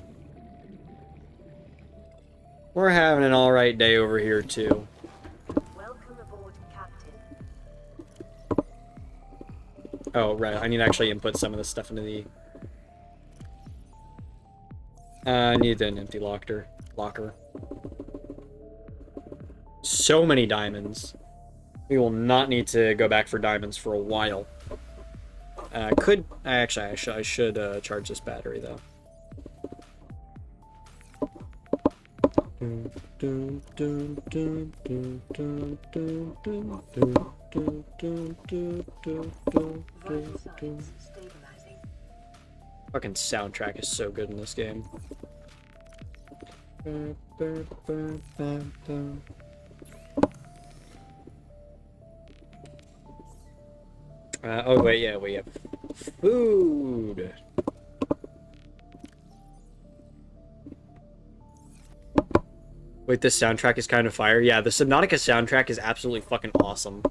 We're having an alright day over here too. Welcome aboard, Captain. Oh, right, I need to actually input some of this stuff into the... I need an empty locker. So many diamonds. We will not need to go back for diamonds for a while. I should charge this battery though. Vital signs stabilizing. Fucking soundtrack is so good in this game. Oh wait, yeah, we have food. Wait, this soundtrack is kind of fire. Yeah, the Subnautica soundtrack is absolutely fucking awesome.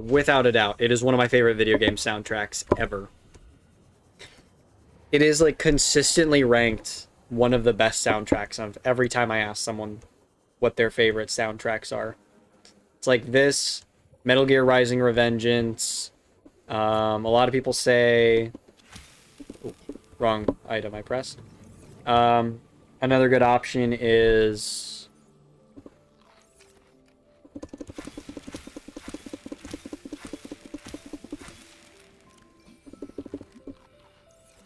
Without a doubt, it is one of my favorite video game soundtracks ever. It is like consistently ranked one of the best soundtracks of every time I ask someone what their favorite soundtracks are. It's like this, Metal Gear Rising Revengeance. A lot of people say... Ooh, wrong item I pressed. Another good option is...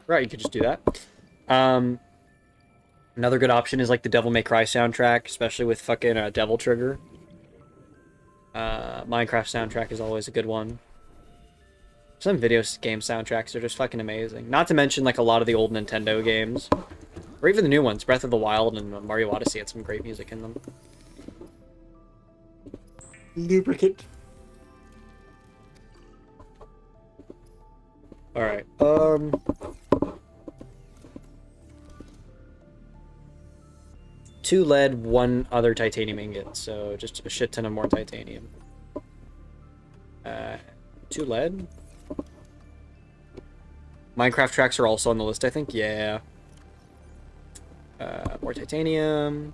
Right, you could just do that. Another good option is like the Devil May Cry soundtrack, especially with fucking Devil Trigger. Minecraft soundtrack is always a good one. Some video game soundtracks are just fucking amazing. Not to mention like a lot of the old Nintendo games. Or even the new ones. Breath of the Wild and Mario Odyssey had some great music in them. Lubricant. Alright, 2 lead, 1 other titanium ingot, so just a shit ton of more titanium. 2 lead? Minecraft tracks are also on the list, I think, yeah. More titanium.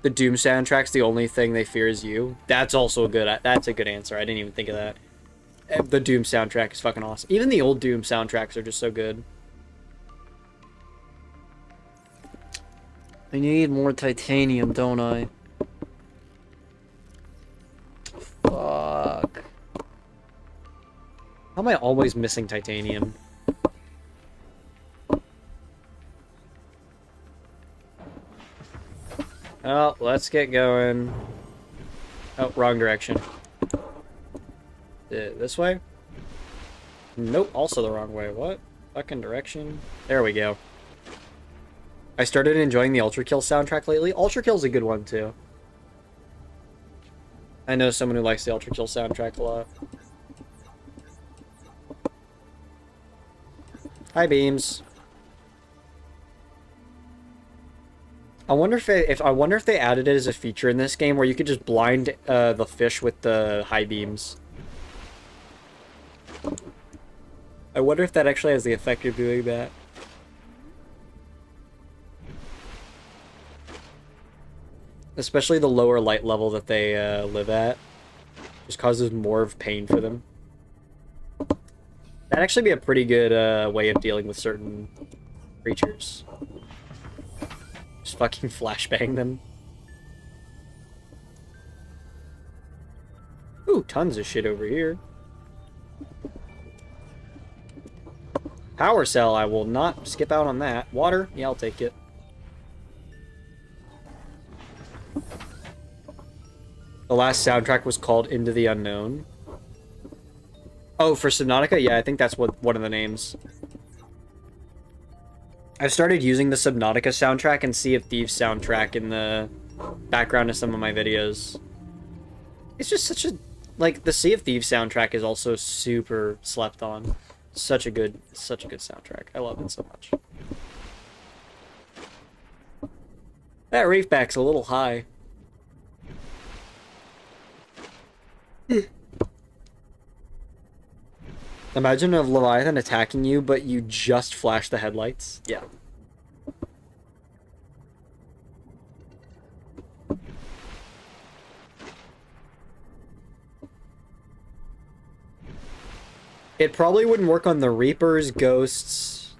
The Doom soundtrack's the only thing they fear is you. That's also a good, that's a good answer, I didn't even think of that. The Doom soundtrack is fucking awesome. Even the old Doom soundtracks are just so good. I need more titanium, don't I? Fuck. How am I always missing titanium? Oh, let's get going. Oh, wrong direction. This way? Nope, also the wrong way. What? Fucking direction? There we go. I started enjoying the Ultra Kill soundtrack lately. Ultra Kill's a good one, too. I know someone who likes the Ultra Kill soundtrack a lot. Hi, Beams. I wonder if they added it as a feature in this game where you could just blind the fish with the high beams. I wonder if that actually has the effect of doing that. Especially the lower light level that they live at. Just causes more of pain for them. That'd actually be a pretty good way of dealing with certain creatures. Just fucking flashbang them. Ooh, tons of shit over here. Power cell, I will not skip out on that. Water, yeah, I'll take it. The last soundtrack was called Into the Unknown. Oh, for Subnautica? Yeah, I think that's one of the names. I've started using the Subnautica soundtrack and Sea of Thieves soundtrack in the background of some of my videos. It's just such a... Like, the Sea of Thieves soundtrack is also super slept on. Such a good soundtrack. I love it so much. That reefback's a little high. Imagine a Leviathan attacking you, but you just flash the headlights. Yeah. It probably wouldn't work on the Reapers, Ghosts,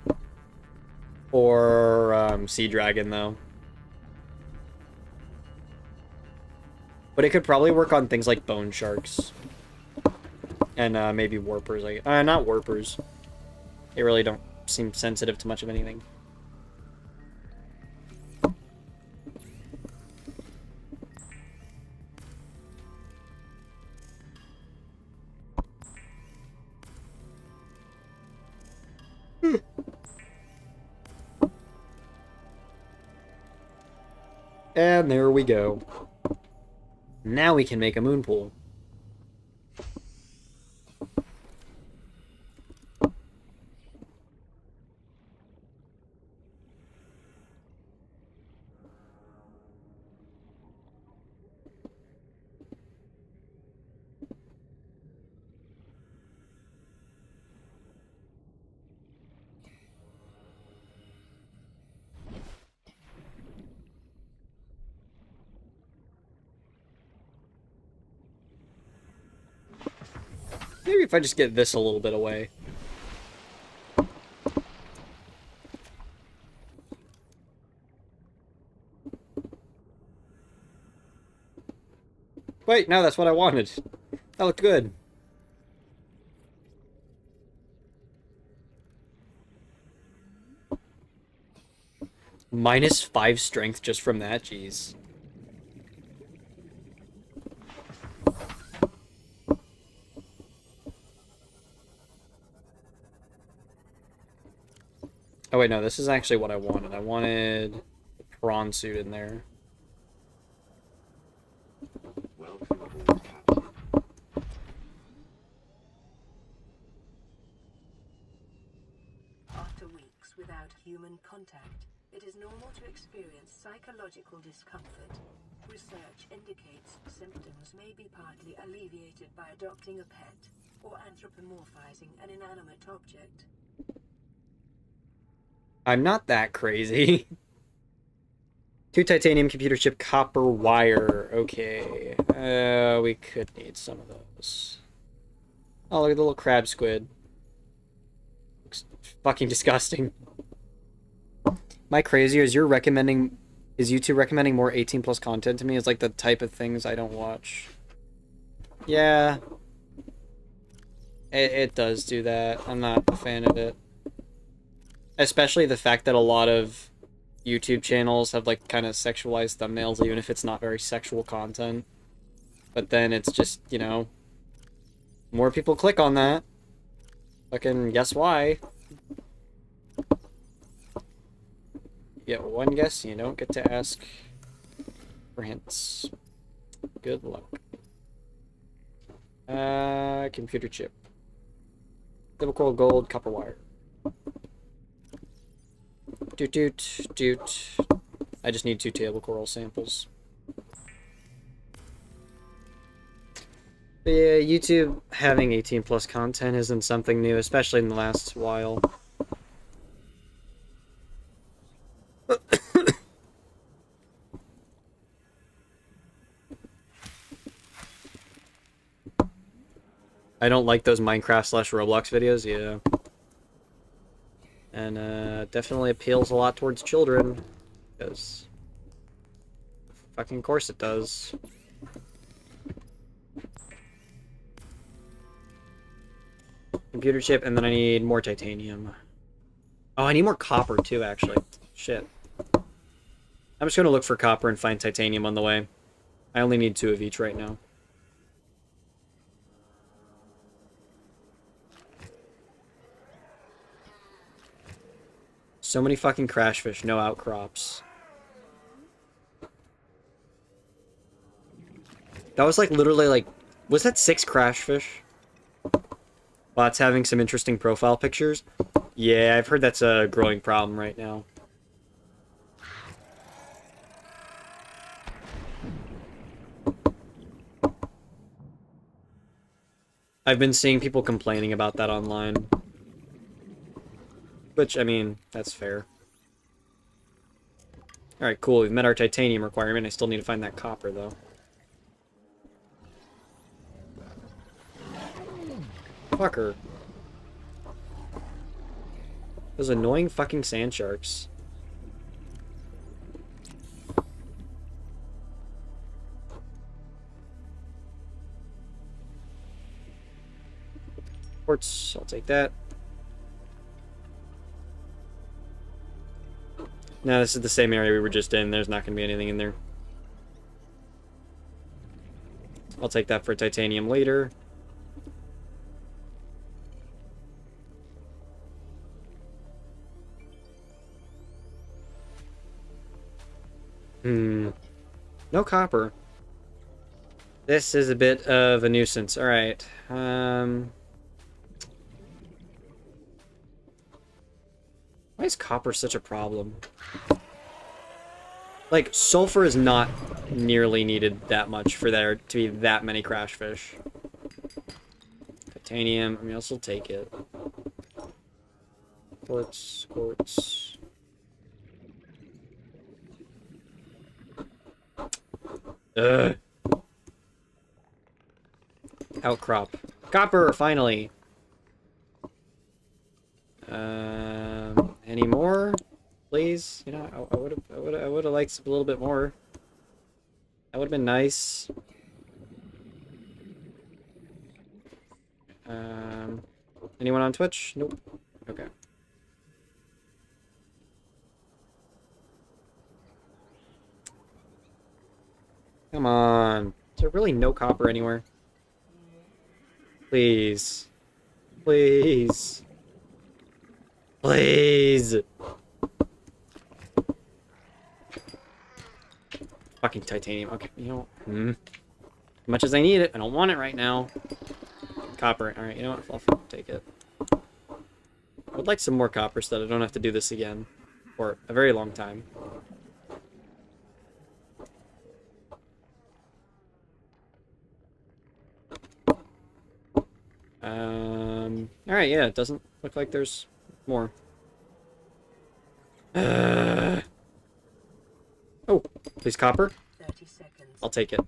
or Sea Dragon, though. But it could probably work on things like Bone Sharks. And maybe Warpers. Not Warpers. They really don't seem sensitive to much of anything. And there we go. Now we can make a moon pool. Maybe if I just get this a little bit away. Wait, no, that's what I wanted. That looked good. -5 strength just from that, jeez. Oh wait, no, this is actually what I wanted. I wanted the prawn suit in there. Welcome aboard, Captain. After weeks without human contact, it is normal to experience psychological discomfort. Research indicates symptoms may be partly alleviated by adopting a pet or anthropomorphizing an inanimate object. I'm not that crazy. 2 titanium computer chip copper wire. Okay. We could need some of those. Oh, look at the little crab squid. Looks fucking disgusting. Am I crazy, or is YouTube recommending more 18 plus content to me? Is like the type of things I don't watch. Yeah. It does do that. I'm not a fan of it. Especially the fact that a lot of YouTube channels have like kind of sexualized thumbnails, even if it's not very sexual content. But then it's just, you know, more people click on that. Fucking guess why? You get one guess, you don't get to ask for hints. Good luck. Computer chip. Double coral gold, copper wire. Doot doot doot. I just need 2 table coral samples. But yeah, YouTube having 18 plus content isn't something new, especially in the last while. I don't like those Minecraft/Roblox videos, yeah. And definitely appeals a lot towards children, because fucking course it does. Computer chip, and then I need more titanium. Oh, I need more copper too, actually. Shit. I'm just gonna look for copper and find titanium on the way. I only need 2 of each right now. So many fucking crash fish, no outcrops. That was like literally like, was that 6 crash fish? Bot's having some interesting profile pictures. Yeah, I've heard that's a growing problem right now. I've been seeing people complaining about that online. Which, I mean, that's fair. Alright, cool. We've met our titanium requirement. I still need to find that copper, though. Fucker. Those annoying fucking sand sharks. Quartz, I'll take that. No, this is the same area we were just in. There's not going to be anything in there. I'll take that for titanium later. No copper. This is a bit of a nuisance. Alright. Why is copper such a problem? Like, sulfur is not nearly needed that much for there to be that many crash fish. Titanium, I mean, I'll still take it. Quartz, quartz. Ugh. Outcrop. Copper, finally. Any more? Please? You know, I would have liked a little bit more. That would have been nice. Anyone on Twitch? Nope. Okay. Come on. Is there really no copper anywhere? Please. Please. Please. Fucking titanium. Okay, you know. As much as I need it, I don't want it right now. Copper. Alright, you know what? I'll take it. I would like some more copper so that I don't have to do this again. For a very long time. Alright, yeah, it doesn't look like there's more. Oh, please copper. 30 seconds. I'll take it.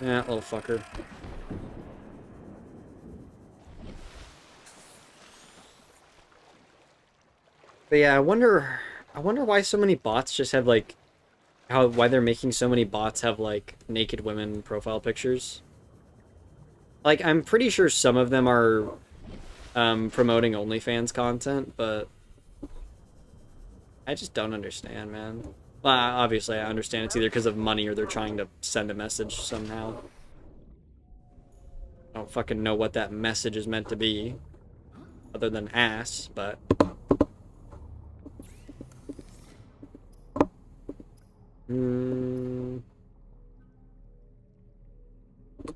Yeah, little fucker. But yeah, I wonder why so many bots just have like why they're making so many bots have like naked women profile pictures. Like, I'm pretty sure some of them are promoting OnlyFans content, but I just don't understand, man. Well, obviously I understand it's either because of money or they're trying to send a message somehow. I don't fucking know what that message is meant to be, other than ass, but...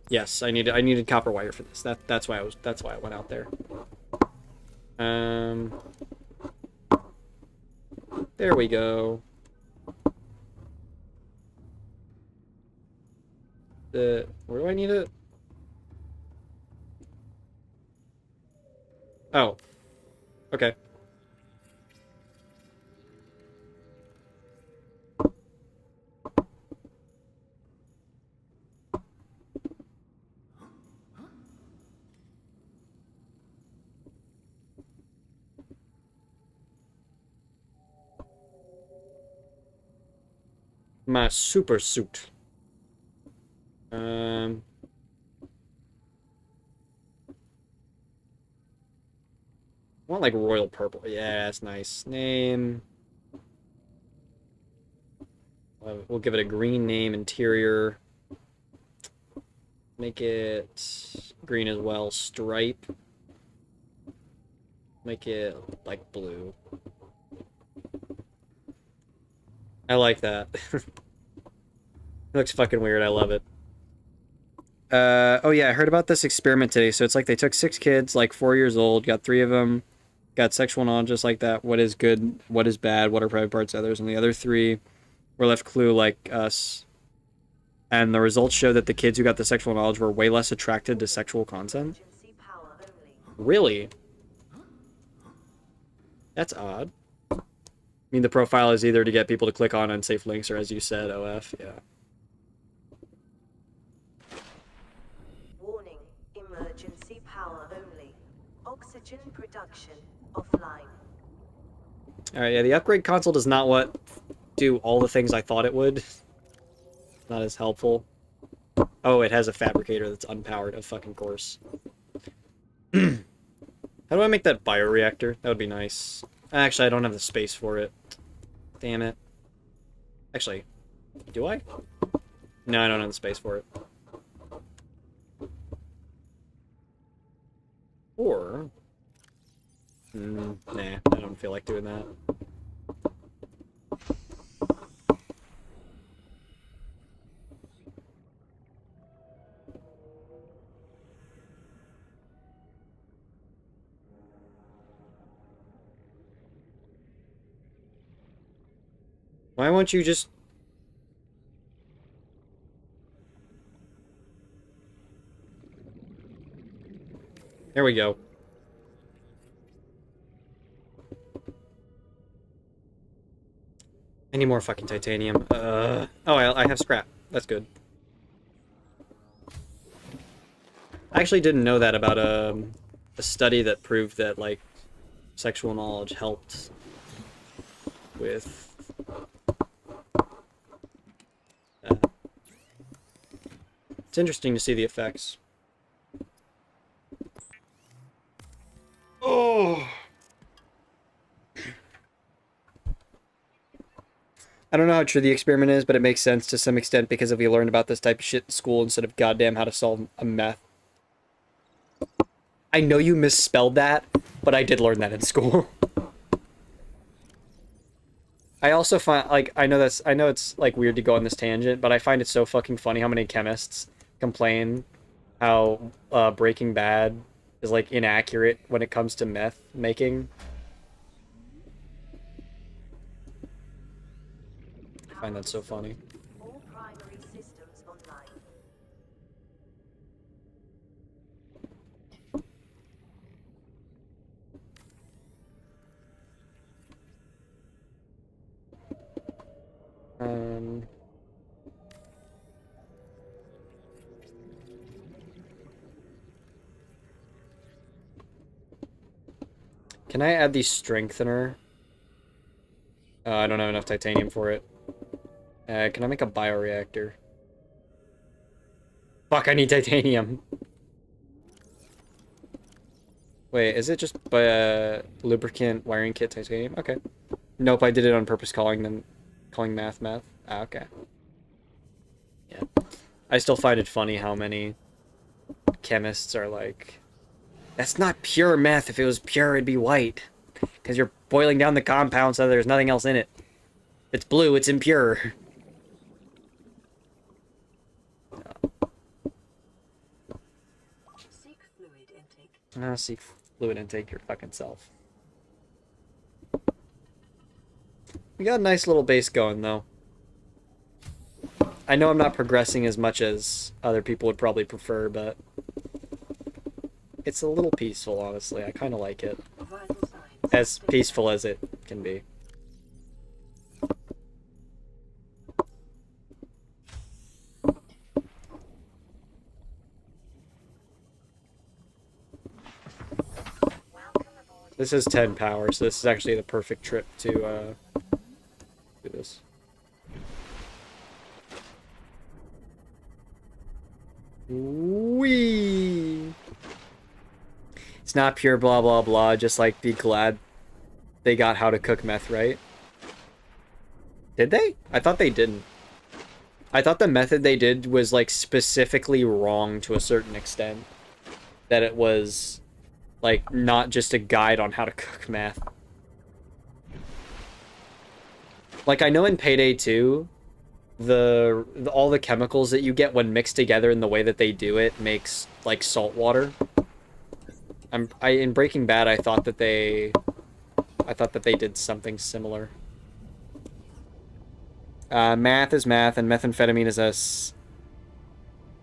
Yes, I needed copper wire for this. That's why I went out there. There we go. Where do I need it? Oh. Okay. My super suit. Um. I want like royal purple. Yeah, that's nice. Name. We'll give it a green name. Interior. Make it green as well. Stripe. Make it like blue. I like that. It looks fucking weird. I love it. Oh yeah, I heard about this experiment today. So it's like they took 6 kids, like 4 years old, got 3 of them, got sexual knowledge just like that. What is good? What is bad? What are private parts of others? And the other 3 were left clue like us. And the results show that the kids who got the sexual knowledge were way less attracted to sexual content. Really? That's odd. I mean, the profile is either to get people to click on unsafe links or, as you said, OF. Yeah. Warning, emergency power only. Oxygen production offline. Alright, yeah, the upgrade console does not do all the things I thought it would. Not as helpful. Oh, it has a fabricator that's unpowered, of fucking course. How do I make that bioreactor? That would be nice. Actually, I don't have the space for it. Damn it. Actually, do I? No, I don't have the space for it. Or... nah, I don't feel like doing that. Why won't you just... There we go. I need more fucking titanium. Oh, I have scrap. That's good. I actually didn't know that about a study that proved that, like, sexual knowledge helped with... It's interesting to see the effects. Oh! I don't know how true the experiment is, but it makes sense to some extent because if we learned about this type of shit in school instead of goddamn how to solve a meth. I know you misspelled that, but I did learn that in school. I also find, like, I know it's, like, weird to go on this tangent, but I find it so fucking funny how many chemists complain how Breaking Bad is, like, inaccurate when it comes to meth making. I find that so funny. All primary systems online. Can I add the strengthener? I don't have enough titanium for it. Can I make a bioreactor? Fuck, I need titanium. Wait, is it just lubricant wiring kit titanium? Okay. Nope, I did it on purpose calling math. Ah, okay. Yeah. I still find it funny how many chemists are like, that's not pure meth. If it was pure, it'd be white. Because you're boiling down the compound so there's nothing else in it. It's blue, it's impure. Seek fluid intake. Seek fluid intake your fucking self. We got a nice little base going, though. I know I'm not progressing as much as other people would probably prefer, but it's a little peaceful, honestly. I kind of like it. Vital signs. As peaceful as it can be. This is 10 power, so this is actually the perfect trip to do this. Wee. It's not pure blah blah blah, just like be glad they got how to cook meth right. Did they? I thought they didn't. I thought the method they did was like specifically wrong to a certain extent. That it was like not just a guide on how to cook meth. Like I know in Payday 2, all the chemicals that you get when mixed together in the way that they do it makes like salt water. In Breaking Bad I thought that they did something similar. Math is math, and methamphetamine is a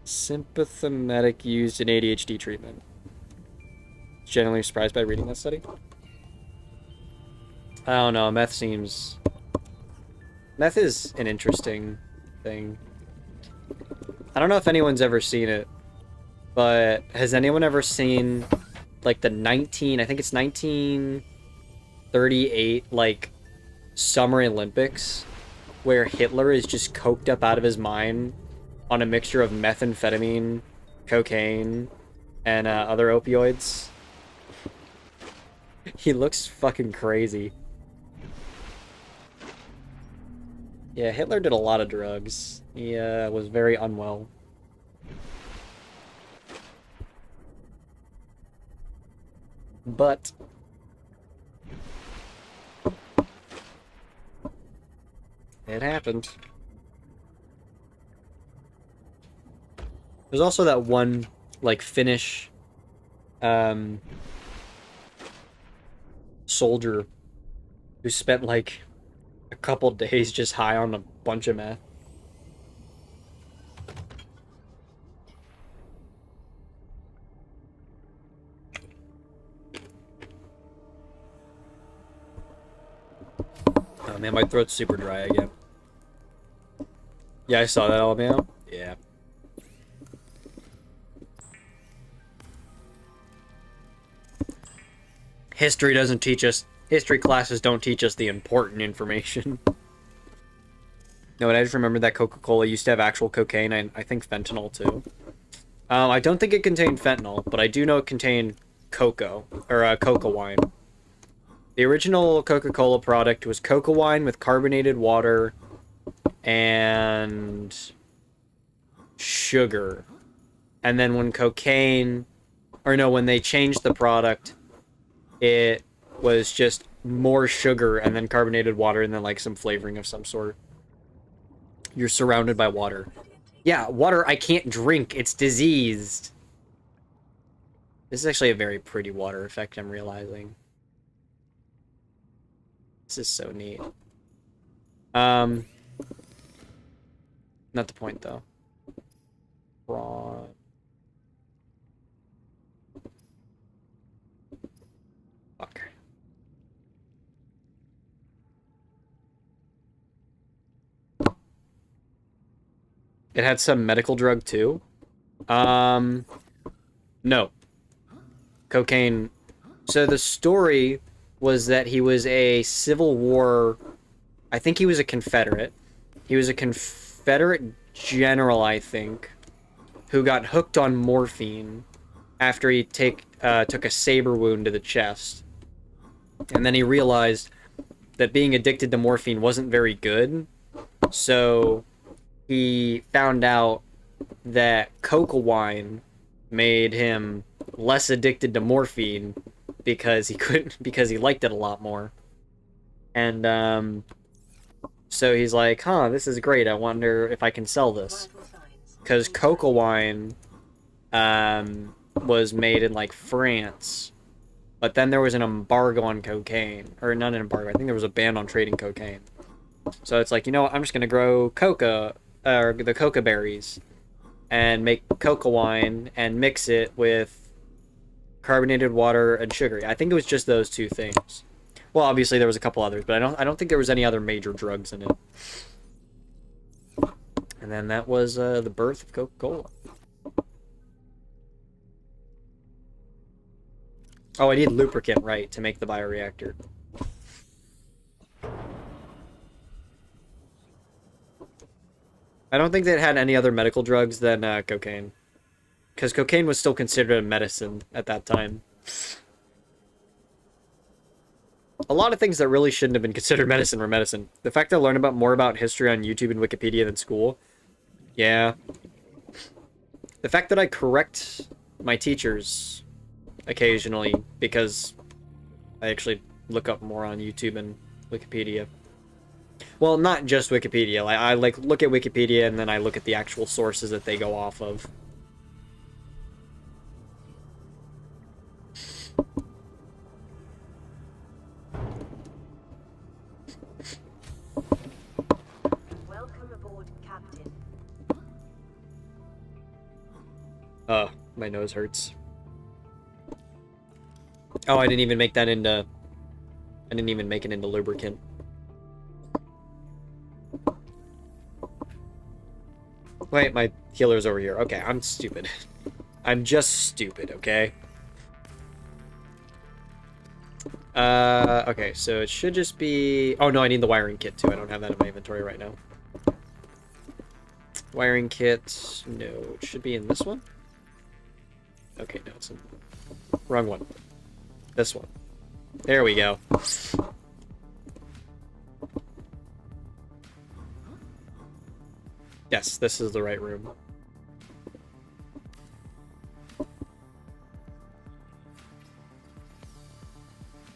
sympathetic used in ADHD treatment. Generally surprised by reading that study. I don't know, meth is an interesting thing. I don't know if anyone's ever seen it, but has anyone ever seen like the I think it's 1938 like Summer Olympics where Hitler is just coked up out of his mind on a mixture of methamphetamine, cocaine, and other opioids? He looks fucking crazy. Yeah, Hitler did a lot of drugs. He was very unwell. But it happened. There's also that one, like, Finnish soldier who spent, like, a couple days just high on a bunch of meth. Oh man, my throat's super dry again. Yeah, I saw that, Alabama. Yeah. History classes don't teach us the important information. No, and I just remembered that Coca-Cola used to have actual cocaine, and I think fentanyl too. I don't think it contained fentanyl, but I do know it contained cocoa, or coca wine. The original Coca-Cola product was coca wine with carbonated water and sugar. And then when when they changed the product, it was just more sugar and then carbonated water and then like some flavoring of some sort. You're surrounded by water. Yeah, water I can't drink. It's diseased. This is actually a very pretty water effect, I'm realizing. This is so neat. Not the point, though. Wrong. Fuck. It had some medical drug, too? No. Cocaine. So the story was that he was a Civil War... I think he was a Confederate. He was a Confederate general, I think, who got hooked on morphine after he took a saber wound to the chest. And then he realized that being addicted to morphine wasn't very good. So he found out that coca wine made him less addicted to morphine because he liked it a lot more. And so he's like, huh, this is great. I wonder if I can sell this. Because coca wine was made in like France. But then there was an embargo on cocaine. Or not an embargo, I think there was a ban on trading cocaine. So it's like, you know what, I'm just gonna grow coca, or the coca berries, and make coca wine and mix it with carbonated water and sugar. I think it was just those two things. Well, obviously there was a couple others, but I don't think there was any other major drugs in it. And then that was the birth of Coca-Cola. Oh, I need lubricant, right, to make the bioreactor. I don't think they had any other medical drugs than cocaine. because cocaine was still considered a medicine at that time. A lot of things that really shouldn't have been considered medicine were medicine. The fact that I learned more about history on YouTube and Wikipedia than school, yeah. The fact that I correct my teachers occasionally because I actually look up more on YouTube and Wikipedia. Well, not just Wikipedia. I like look at Wikipedia and then I look at the actual sources that they go off of. Welcome aboard, Captain. My nose hurts. Oh, I didn't even make that into... I didn't even make it into lubricant. Wait, my healer's over here. Okay, I'm stupid. I'm just stupid, okay? Okay, so it should just be... Oh, no, I need the wiring kit, too. I don't have that in my inventory right now. Wiring kit... No, it should be in this one? Okay, no, it's in... Wrong one. This one. There we go. Yes, this is the right room.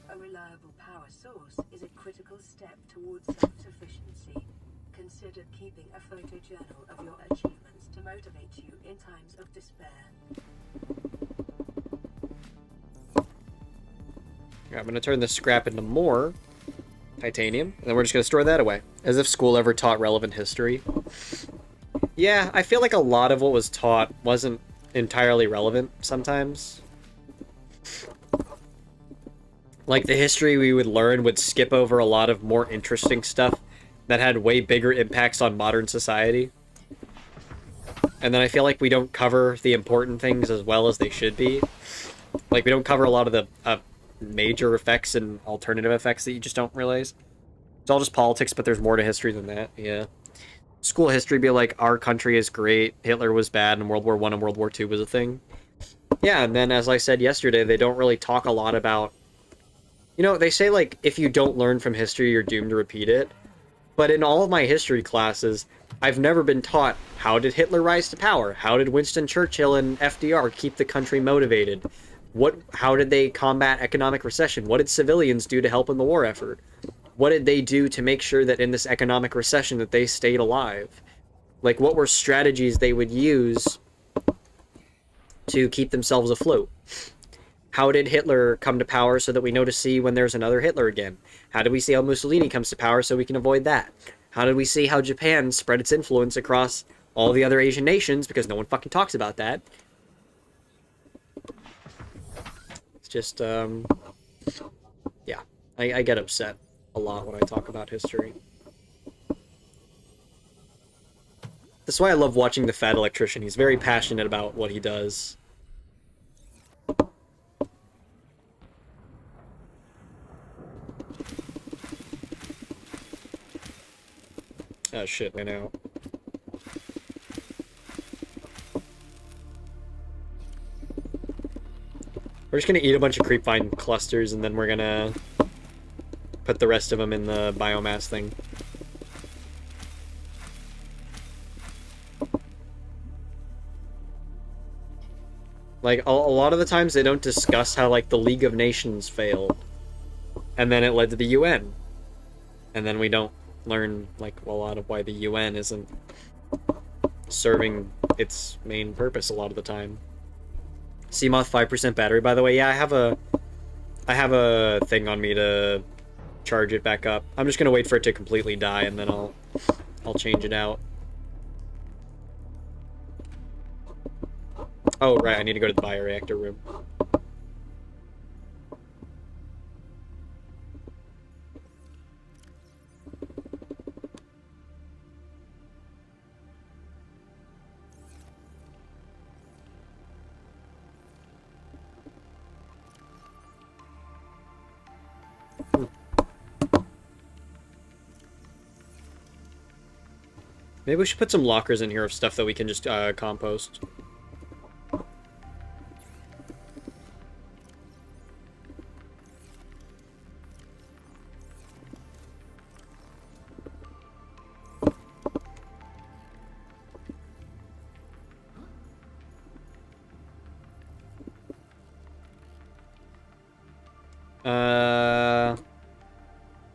A reliable power source is a critical step towards self-sufficiency. Consider keeping a photojournal of your achievements to motivate you in times of despair. I'm going to turn this scrap into more titanium, and then we're just going to store that away. As if school ever taught relevant history. Yeah, I feel like a lot of what was taught wasn't entirely relevant sometimes. Like, the history we would learn would skip over a lot of more interesting stuff that had way bigger impacts on modern society. And then I feel like we don't cover the important things as well as they should be. Like, we don't cover a lot of the major effects and alternative effects that you just don't realize. It's all just politics, but there's more to history than that, yeah. School history be like, our country is great, Hitler was bad, and World War I and World War II was a thing. Yeah, and then, as I said yesterday, they don't really talk a lot about... You know, they say, like, if you don't learn from history, you're doomed to repeat it. But in all of my history classes, I've never been taught, how did Hitler rise to power? How did Winston Churchill and FDR keep the country motivated? How did they combat economic recession? What did civilians do to help in the war effort? What did they do to make sure that in this economic recession that they stayed alive? Like, what were strategies they would use to keep themselves afloat? How did Hitler come to power so that we know to see when there's another Hitler again? How did we see how Mussolini comes to power so we can avoid that? How did we see how Japan spread its influence across all the other Asian nations? Because no one fucking talks about that. It's just, yeah. I get upset a lot when I talk about history. That's why I love watching The Fat Electrician. He's very passionate about what he does. Oh shit, I know. We're just gonna eat a bunch of creepvine clusters and then we're gonna put the rest of them in the biomass thing. Like, a lot of the times they don't discuss how, like, the League of Nations failed. And then it led to the UN. And then we don't learn, like, a lot of why the UN isn't serving its main purpose a lot of the time. CMOth 5% battery, by the way. Yeah, I have a thing on me to charge it back up. I'm just gonna wait for it to completely die and then I'll change it out. Oh, right, I need to go to the bioreactor room. Maybe we should put some lockers in here of stuff that we can just compost.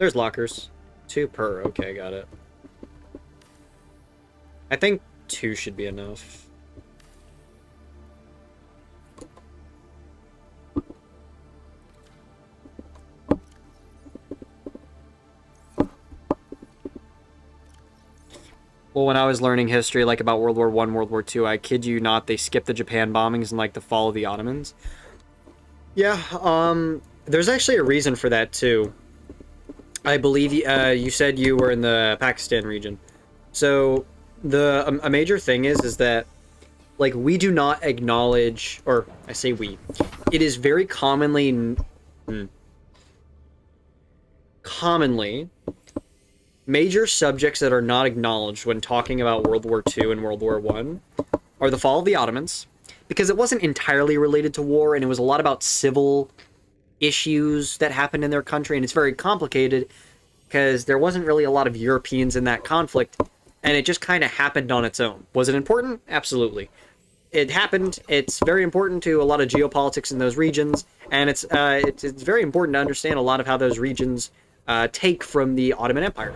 There's lockers. 2 per. Okay, got it. I think 2 should be enough. Well, when I was learning history, like about World War One, World War Two, I kid you not, they skipped the Japan bombings and like the fall of the Ottomans. Yeah, there's actually a reason for that too. I believe you said you were in the Pakistan region. So a major thing is that like we do not acknowledge, or I say we, it is very commonly major subjects that are not acknowledged when talking about World War II and World War I are the fall of the Ottomans, because it wasn't entirely related to war, and it was a lot about civil issues that happened in their country, and it's very complicated because there wasn't really a lot of Europeans in that conflict, and it just kind of happened on its own. Was it important? Absolutely. It happened. It's very important to a lot of geopolitics in those regions, and it's very important to understand a lot of how those regions take from the Ottoman Empire.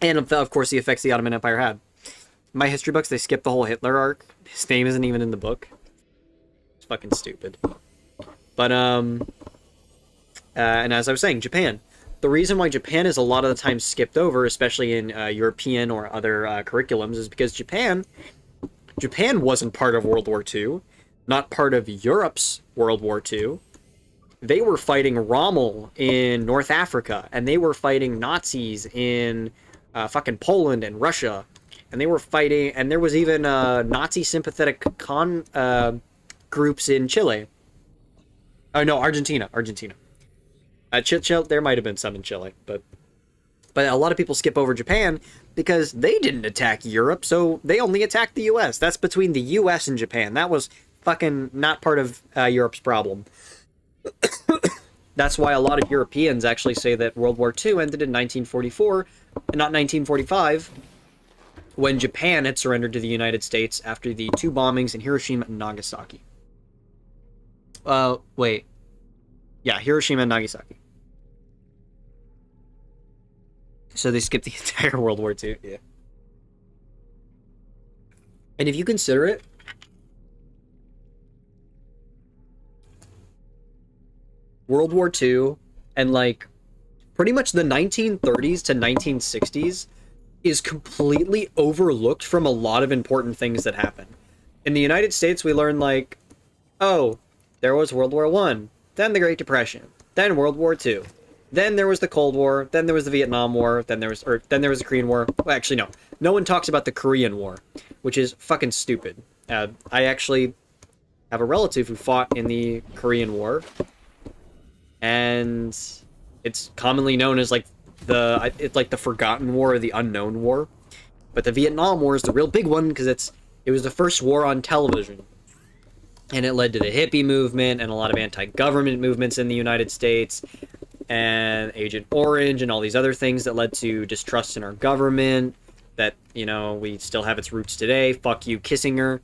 And of course, the effects the Ottoman Empire had. In my history books, they skip the whole Hitler arc. His name isn't even in the book. It's fucking stupid. But, and as I was saying, Japan. The reason why Japan is a lot of the time skipped over, especially in European or other curriculums, is because Japan wasn't part of World War II, not part of Europe's World War II. They were fighting Rommel in North Africa, and they were fighting Nazis in fucking Poland and Russia, and they were fighting, and there was even Nazi sympathetic groups in Chile. Oh no, Argentina. There might have been some in Chile, but a lot of people skip over Japan because they didn't attack Europe, so they only attacked the U.S. That's between the U.S. and Japan. That was fucking not part of Europe's problem. That's why a lot of Europeans actually say that World War II ended in 1944, and not 1945, when Japan had surrendered to the United States after the 2 bombings in Hiroshima and Nagasaki. Wait. Yeah, Hiroshima and Nagasaki. So they skipped the entire World War II. Yeah. And if you consider it, World War II and like pretty much the 1930s to 1960s is completely overlooked from a lot of important things that happen. In the United States, we learn like, oh, there was World War I, then the Great Depression, then World War II, then there was the Cold War, then there was the Vietnam War, then there was the Korean War. Well, actually, no. No one talks about the Korean War, which is fucking stupid. I actually have a relative who fought in the Korean War, and it's commonly known as like the Forgotten War or the Unknown War. But the Vietnam War is the real big one because it was the first war on television. And it led to the hippie movement and a lot of anti-government movements in the United States, and Agent Orange and all these other things that led to distrust in our government that, you know, we still have its roots today. Fuck you, Kissinger.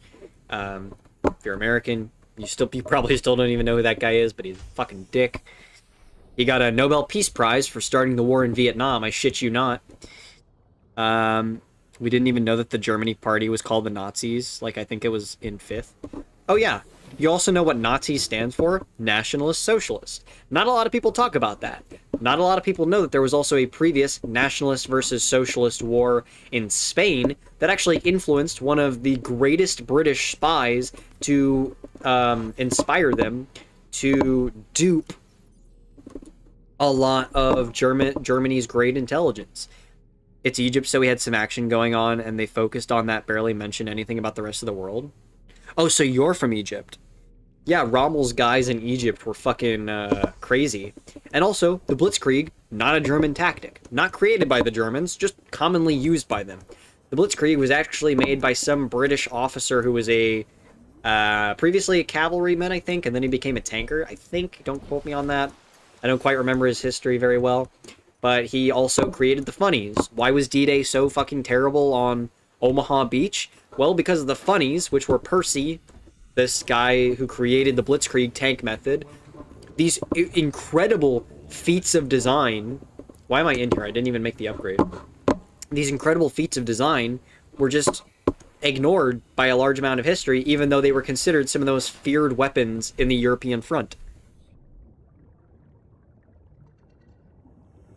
If you're American, you probably still don't even know who that guy is, but he's a fucking dick. He got a Nobel Peace Prize for starting the war in Vietnam. I shit you not. We didn't even know that the Germany party was called the Nazis. Like, I think it was in 5th. Oh, yeah. You also know what Nazi stands for? Nationalist Socialist. Not a lot of people talk about that. Not a lot of people know that there was also a previous nationalist versus socialist war in Spain that actually influenced one of the greatest British spies to inspire them to dupe a lot of Germany's great intelligence. It's Egypt, so we had some action going on, and they focused on that, barely mentioned anything about the rest of the world. Oh, so you're from Egypt. Yeah, Rommel's guys in Egypt were fucking crazy. And also, the Blitzkrieg, not a German tactic. Not created by the Germans, just commonly used by them. The Blitzkrieg was actually made by some British officer who was previously a cavalryman, I think, and then he became a tanker, I think. Don't quote me on that. I don't quite remember his history very well. But he also created the funnies. Why was D-Day so fucking terrible on Omaha Beach? Well, because of the funnies, which were Percy, this guy who created the Blitzkrieg tank method. These incredible feats of design. Why am I in here? I didn't even make the upgrade. These incredible feats of design were just ignored by a large amount of history, even though they were considered some of the most feared weapons in the European front.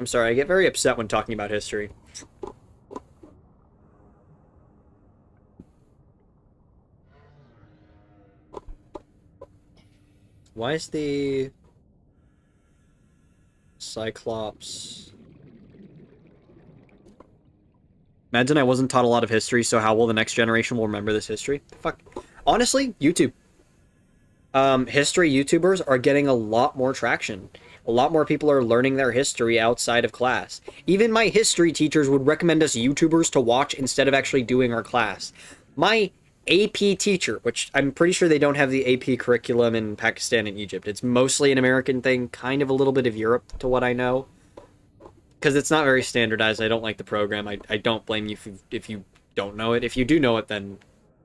I'm sorry, I get very upset when talking about history. Why is the Cyclops... Imagine I wasn't taught a lot of history, so how will the next generation will remember this history? Fuck. Honestly, YouTube. History YouTubers are getting a lot more traction. A lot more people are learning their history outside of class. Even my history teachers would recommend us YouTubers to watch instead of actually doing our class. My AP teacher, which I'm pretty sure they don't have the AP curriculum in Pakistan and Egypt. It's mostly an American thing, kind of a little bit of Europe, to what I know. Because it's not very standardized. I don't like the program. I don't blame you if you don't know it. If you do know it, then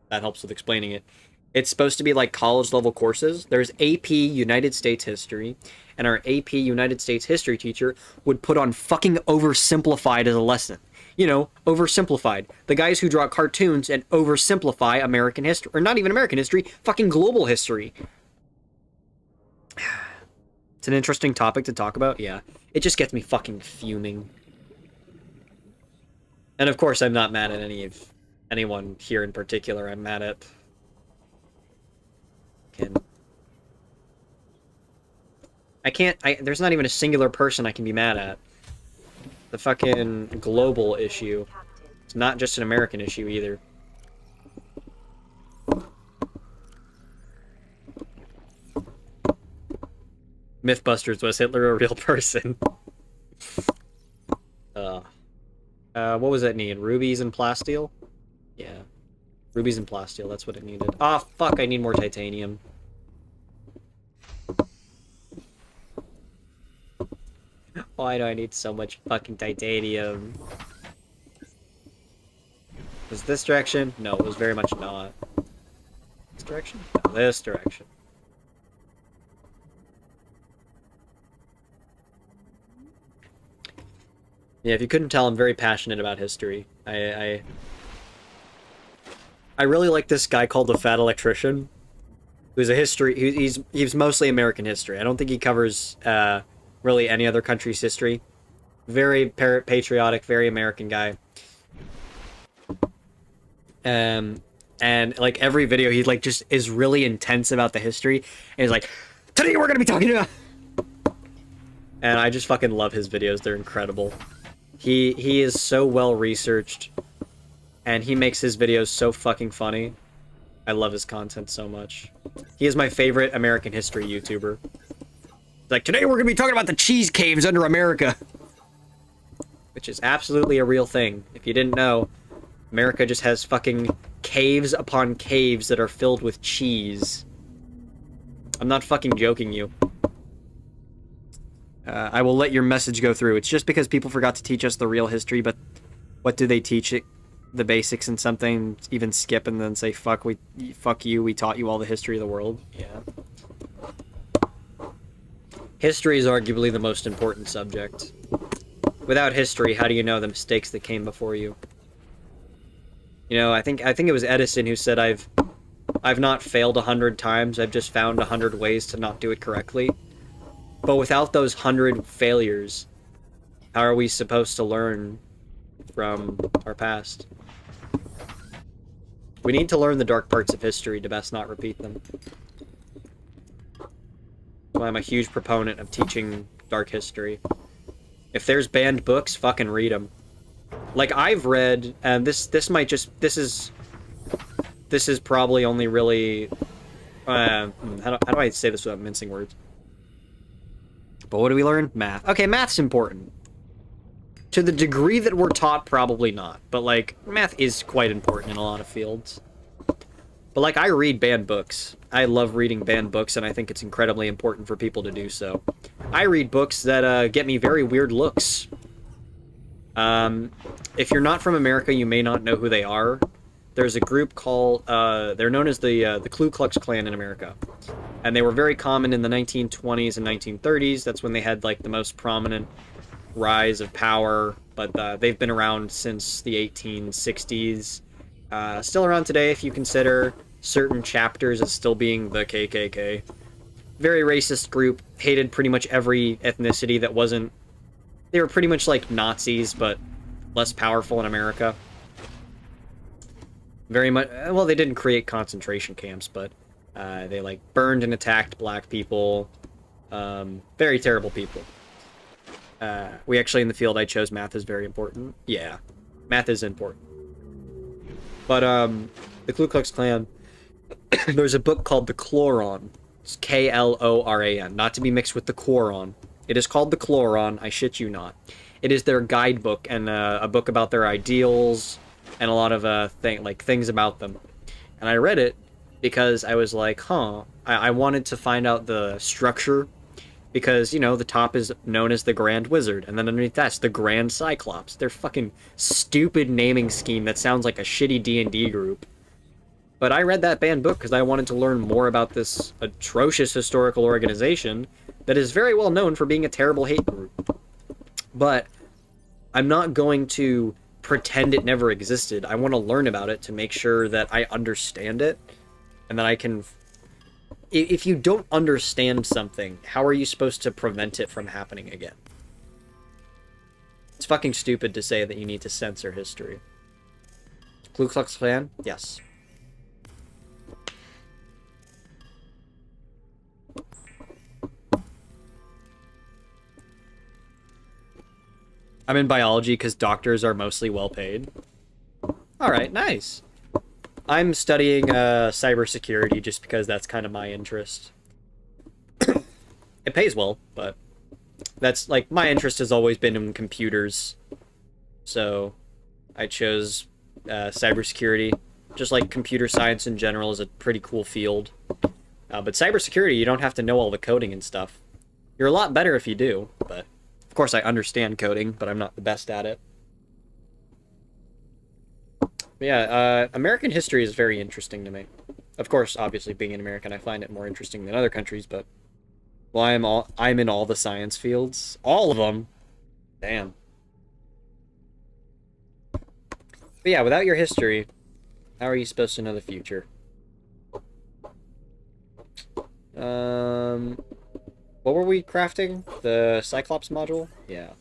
that helps with explaining it. It's supposed to be like college-level courses. There's AP United States History, and our AP United States History teacher would put on fucking oversimplified as a lesson. You know, oversimplified. The guys who draw cartoons and oversimplify American history. Or not even American history, fucking global history. It's an interesting topic to talk about, yeah. It just gets me fucking fuming. And of course, I'm not mad at anyone here in particular. I'm mad at... there's not even a singular person I can be mad at. The fucking global issue. It's not just an American issue either. Mythbusters, was Hitler a real person? What was that need? Rubies and plasteel? Yeah. Rubies and plasteel, that's what it needed. Ah, fuck, I need more titanium. Why do I need so much fucking titanium? Was this direction? No, it was very much not. This direction? No, this direction. Yeah, if you couldn't tell, I'm very passionate about history. I really like this guy called the Fat Electrician, who's a history. He's mostly American history. I don't think he covers really any other country's history. Very patriotic, very American guy. And like every video, he like just is really intense about the history. And he's like, today we're gonna be talking about. And I just fucking love his videos. They're incredible. He is so well researched, and he makes his videos so fucking funny. I love his content so much. He is my favorite American history YouTuber. Like, today we're gonna be talking about the cheese caves under America. Which is absolutely a real thing. If you didn't know, America just has fucking caves upon caves that are filled with cheese. I'm not fucking joking you. I will let your message go through. It's just because people forgot to teach us the real history, but what do they teach it? The basics in something, even skip and then say, fuck you, we taught you all the history of the world. Yeah. History is arguably the most important subject. Without history, how do you know the mistakes that came before you? You know, I think it was Edison who said, I've not failed 100 times, I've just found 100 ways to not do it correctly. But without those 100 failures, how are we supposed to learn from our past? We need to learn the dark parts of history to best not repeat them. That's why I'm a huge proponent of teaching dark history. If there's banned books, fucking read them. Like, I've read, and this is probably only really, how do I say this without mincing words? But what do we learn? Math. Okay, math's important. To the degree that we're taught, probably not. But, like, math is quite important in a lot of fields. But, like, I read banned books. I love reading banned books, and I think it's incredibly important for people to do so. I read books that get me very weird looks. If you're not from America, you may not know who they are. There's a group called, they're known as the Ku Klux Klan in America. And they were very common in the 1920s and 1930s. That's when they had, like, the most prominent rise of power, but they've been around since the 1860s. Still around today if you consider certain chapters as still being the KKK. Very racist group, hated pretty much every ethnicity that wasn't... They were pretty much like Nazis, but less powerful in America. Very much... Well, they didn't create concentration camps, but they, like, burned and attacked black people. Very terrible people. We actually, in the field I chose, math is very important. Yeah, math is important. But, the Ku Klux Klan, there's a book called The Chloron. It's K-L-O-R-A-N, not to be mixed with the Quoron. It is called The Chloron, I shit you not. It is their guidebook and a book about their ideals and a lot of things about them. And I read it because I was like, huh, I wanted to find out the structure because, you know, the top is known as the Grand Wizard, and then underneath that's the Grand Cyclops. Their fucking stupid naming scheme that sounds like a shitty D&D group. But I read that banned book because I wanted to learn more about this atrocious historical organization that is very well known for being a terrible hate group. But I'm not going to pretend it never existed. I want to learn about it to make sure that I understand it, and that I can... If you don't understand something, how are you supposed to prevent it from happening again? It's fucking stupid to say that you need to censor history. Ku Klux Klan? Yes. I'm in biology because doctors are mostly well paid. Alright, nice. I'm studying cybersecurity just because that's kind of my interest. It pays well, but that's, like, my interest has always been in computers. So I chose cybersecurity. Just like computer science in general is a pretty cool field. But cybersecurity, you don't have to know all the coding and stuff. You're a lot better if you do, but of course I understand coding, but I'm not the best at it. But yeah, American history is very interesting to me. Of course, obviously, being an American, I find it more interesting than other countries, but... Well, I'm in all the science fields. All of them! Damn. But yeah, without your history, how are you supposed to know the future? What were we crafting? The Cyclops module? Yeah.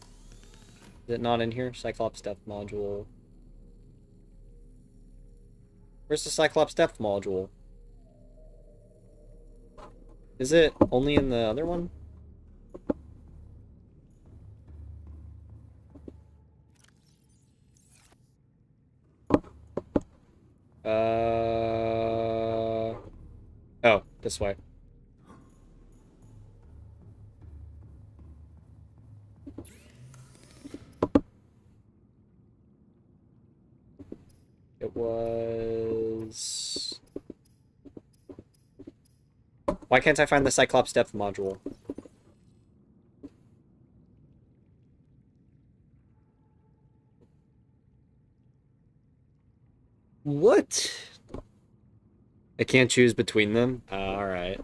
Is it not in here? Cyclops depth module. Where's the Cyclops depth module? Is it only in the other one? Oh, this way. It was... Why can't I find the Cyclops depth module? What? I can't choose between them? Alright.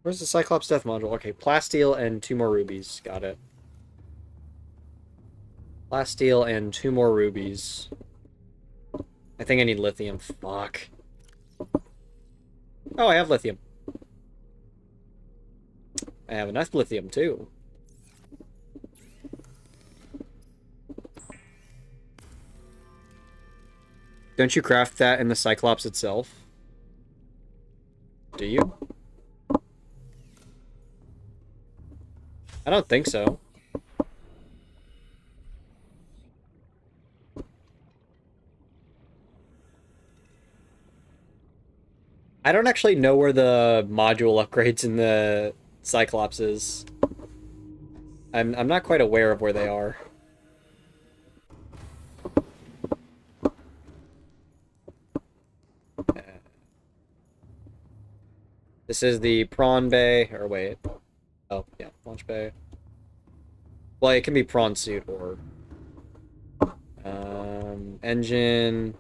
Where's the Cyclops Death module? Okay, plasteel and 2 more rubies. Got it. Plasteel and 2 more rubies. I think I need lithium. Fuck. Oh, I have lithium. I have enough lithium, too. Don't you craft that in the Cyclops itself? Do you? I don't think so. I don't actually know where the module upgrades in the Cyclops is. I'm not quite aware of where they are. This is the prawn bay, or wait. Oh, yeah, launch bay. Well, it can be prawn suit or... Engine.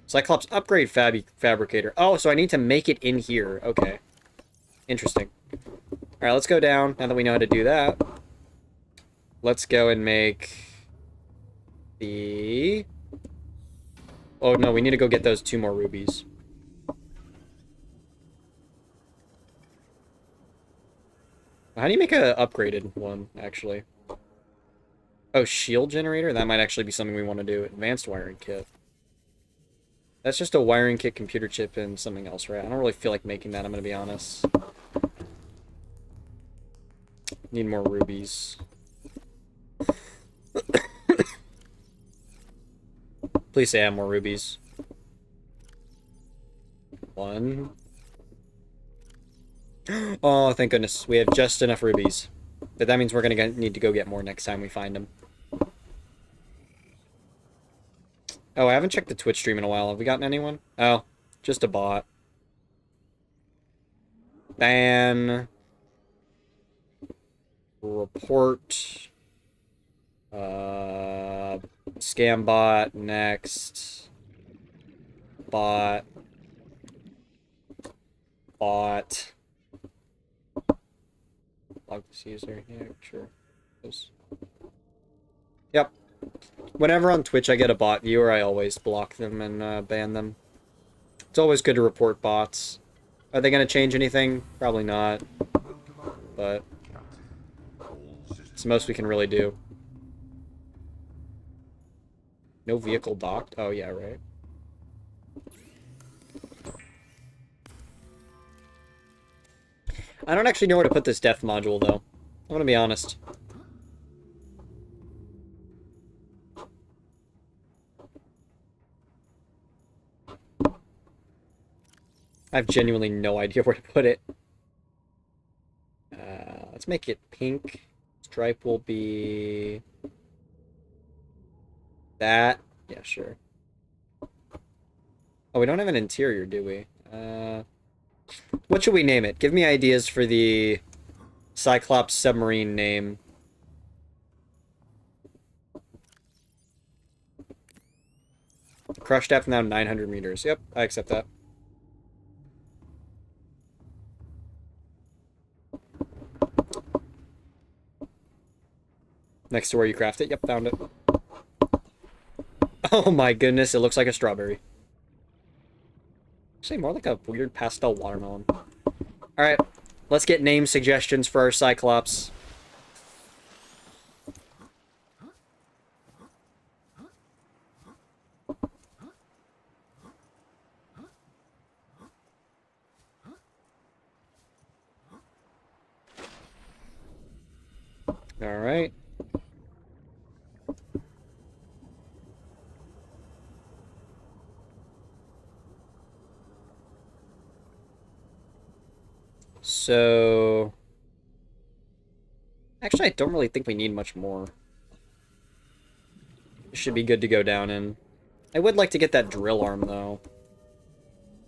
Cyclops upgrade fabricator. Oh, so I need to make it in here. Okay. Interesting. Alright, let's go down, now that we know how to do that. Let's go and make the... Oh, no, we need to go get those 2 more rubies. How do you make a upgraded one, actually? Oh, shield generator? That might actually be something we want to do. Advanced wiring kit. That's just a wiring kit, computer chip, and something else, right? I don't really feel like making that, I'm going to be honest. Need more rubies. Please say I have more rubies. 1. Oh, thank goodness. We have just enough rubies. But that means we're going to need to go get more next time we find them. Oh, I haven't checked the Twitch stream in a while. Have we gotten anyone? Oh, just a bot. Ban. Report. Scam bot. Next. Bot. Bot. Log this user. Yeah, sure. Yep. Whenever on Twitch I get a bot viewer, I always block them and ban them. It's always good to report bots. Are they going to change anything? Probably not. But it's the most we can really do. No vehicle docked? Oh, yeah, right. I don't actually know where to put this death module, though. I'm going to be honest. I have genuinely no idea where to put it. Let's make it pink. Stripe will be... that. Yeah, sure. Oh, we don't have an interior, do we? What should we name it? Give me ideas for the Cyclops submarine name. Crush depth now 900 meters. Yep, I accept that. Next to where you craft it. Yep, found it. Oh my goodness, it looks like a strawberry. Say more like a weird pastel watermelon. Alright, let's get name suggestions for our Cyclops. Alright. So... actually, I don't really think we need much more. It should be good to go down in. I would like to get that drill arm, though.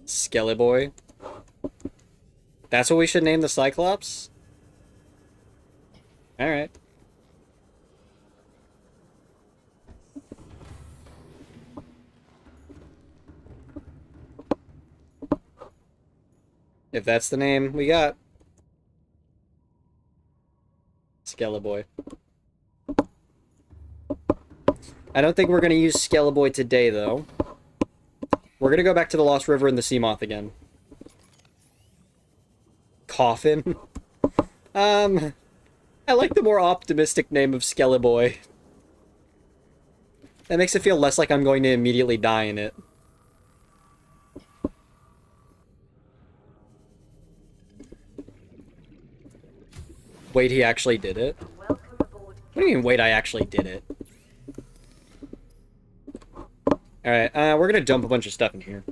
Skelly Boy. That's what we should name the Cyclops? Alright. If that's the name we got. Skeleboy. I don't think we're going to use Skeleboy today, though. We're going to go back to the Lost River and the Seamoth again. Coffin? I like the more optimistic name of Skeleboy. That makes it feel less like I'm going to immediately die in it. Wait, he actually did it? Welcome aboard. What do you mean, wait, I actually did it? Alright, we're gonna dump a bunch of stuff in here.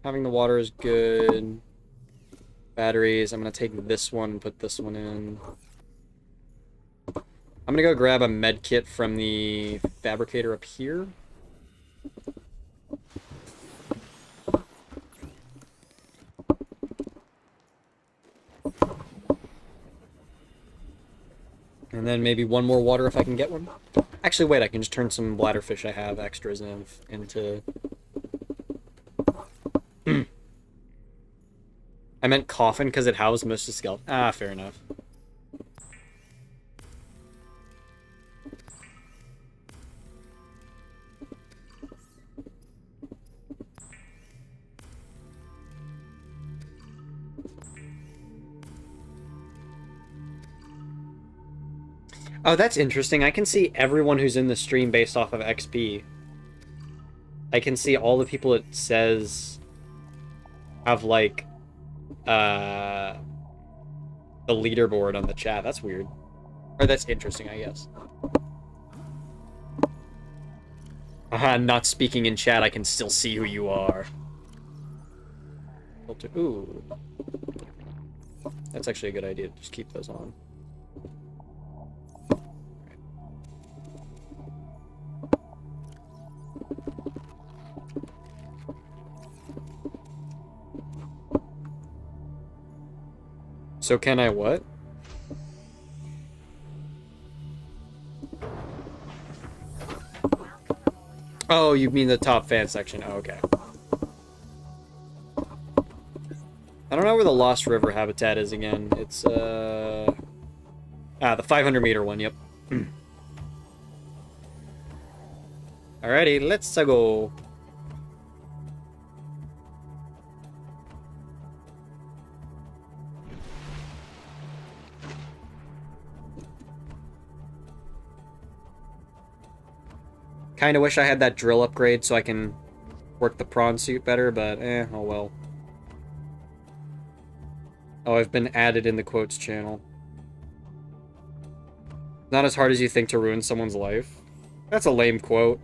Having the water is good. Batteries, I'm gonna take this one and put this one in. I'm gonna go grab a med kit from the fabricator up here. then maybe one more water if I can get one. Actually, wait, I can just turn some bladderfish I have extras into... I meant coffin because it housed most of the skeleton. Ah, fair enough. Oh, that's interesting. I can see everyone who's in the stream based off of XP. I can see all the people it says have, like, the leaderboard on the chat. That's weird. Or that's interesting, I guess. Not speaking in chat, I can still see who you are. Filter. Ooh. That's actually a good idea. Just keep those on. So can I what? Oh, you mean the top fan section. Oh, okay. I don't know where the Lost River habitat is again. It's, the 500-meter one, yep. Alrighty, let's go. Kinda wish I had that drill upgrade so I can work the prawn suit better, but oh well. Oh, I've been added in the quotes channel. Not as hard as you think to ruin someone's life. That's a lame quote.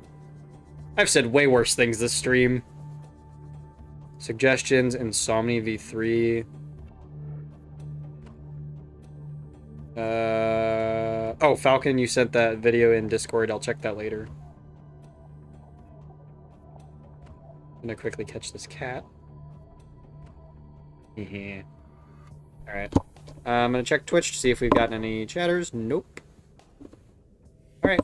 I've said way worse things this stream. Suggestions, Insomnia V3. Oh, Falcon, you sent that video in Discord. I'll check that later. I'm gonna quickly catch this cat. Yeah. Alright. I'm gonna check Twitch to see if we've gotten any chatters. Nope. Alright.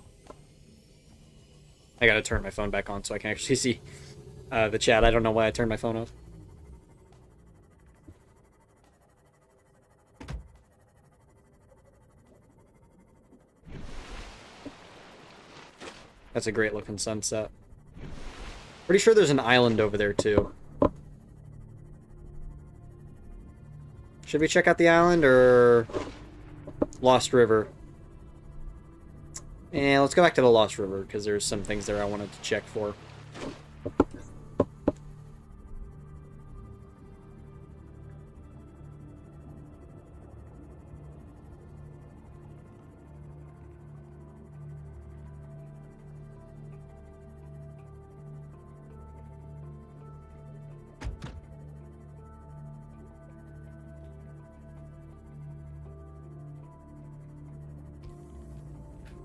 I gotta turn my phone back on so I can actually see the chat. I don't know why I turned my phone off. That's a great looking sunset. Pretty sure there's an island over there too. Should we check out the island or Lost River? Yeah, let's go back to the Lost River because there's some things there I wanted to check for.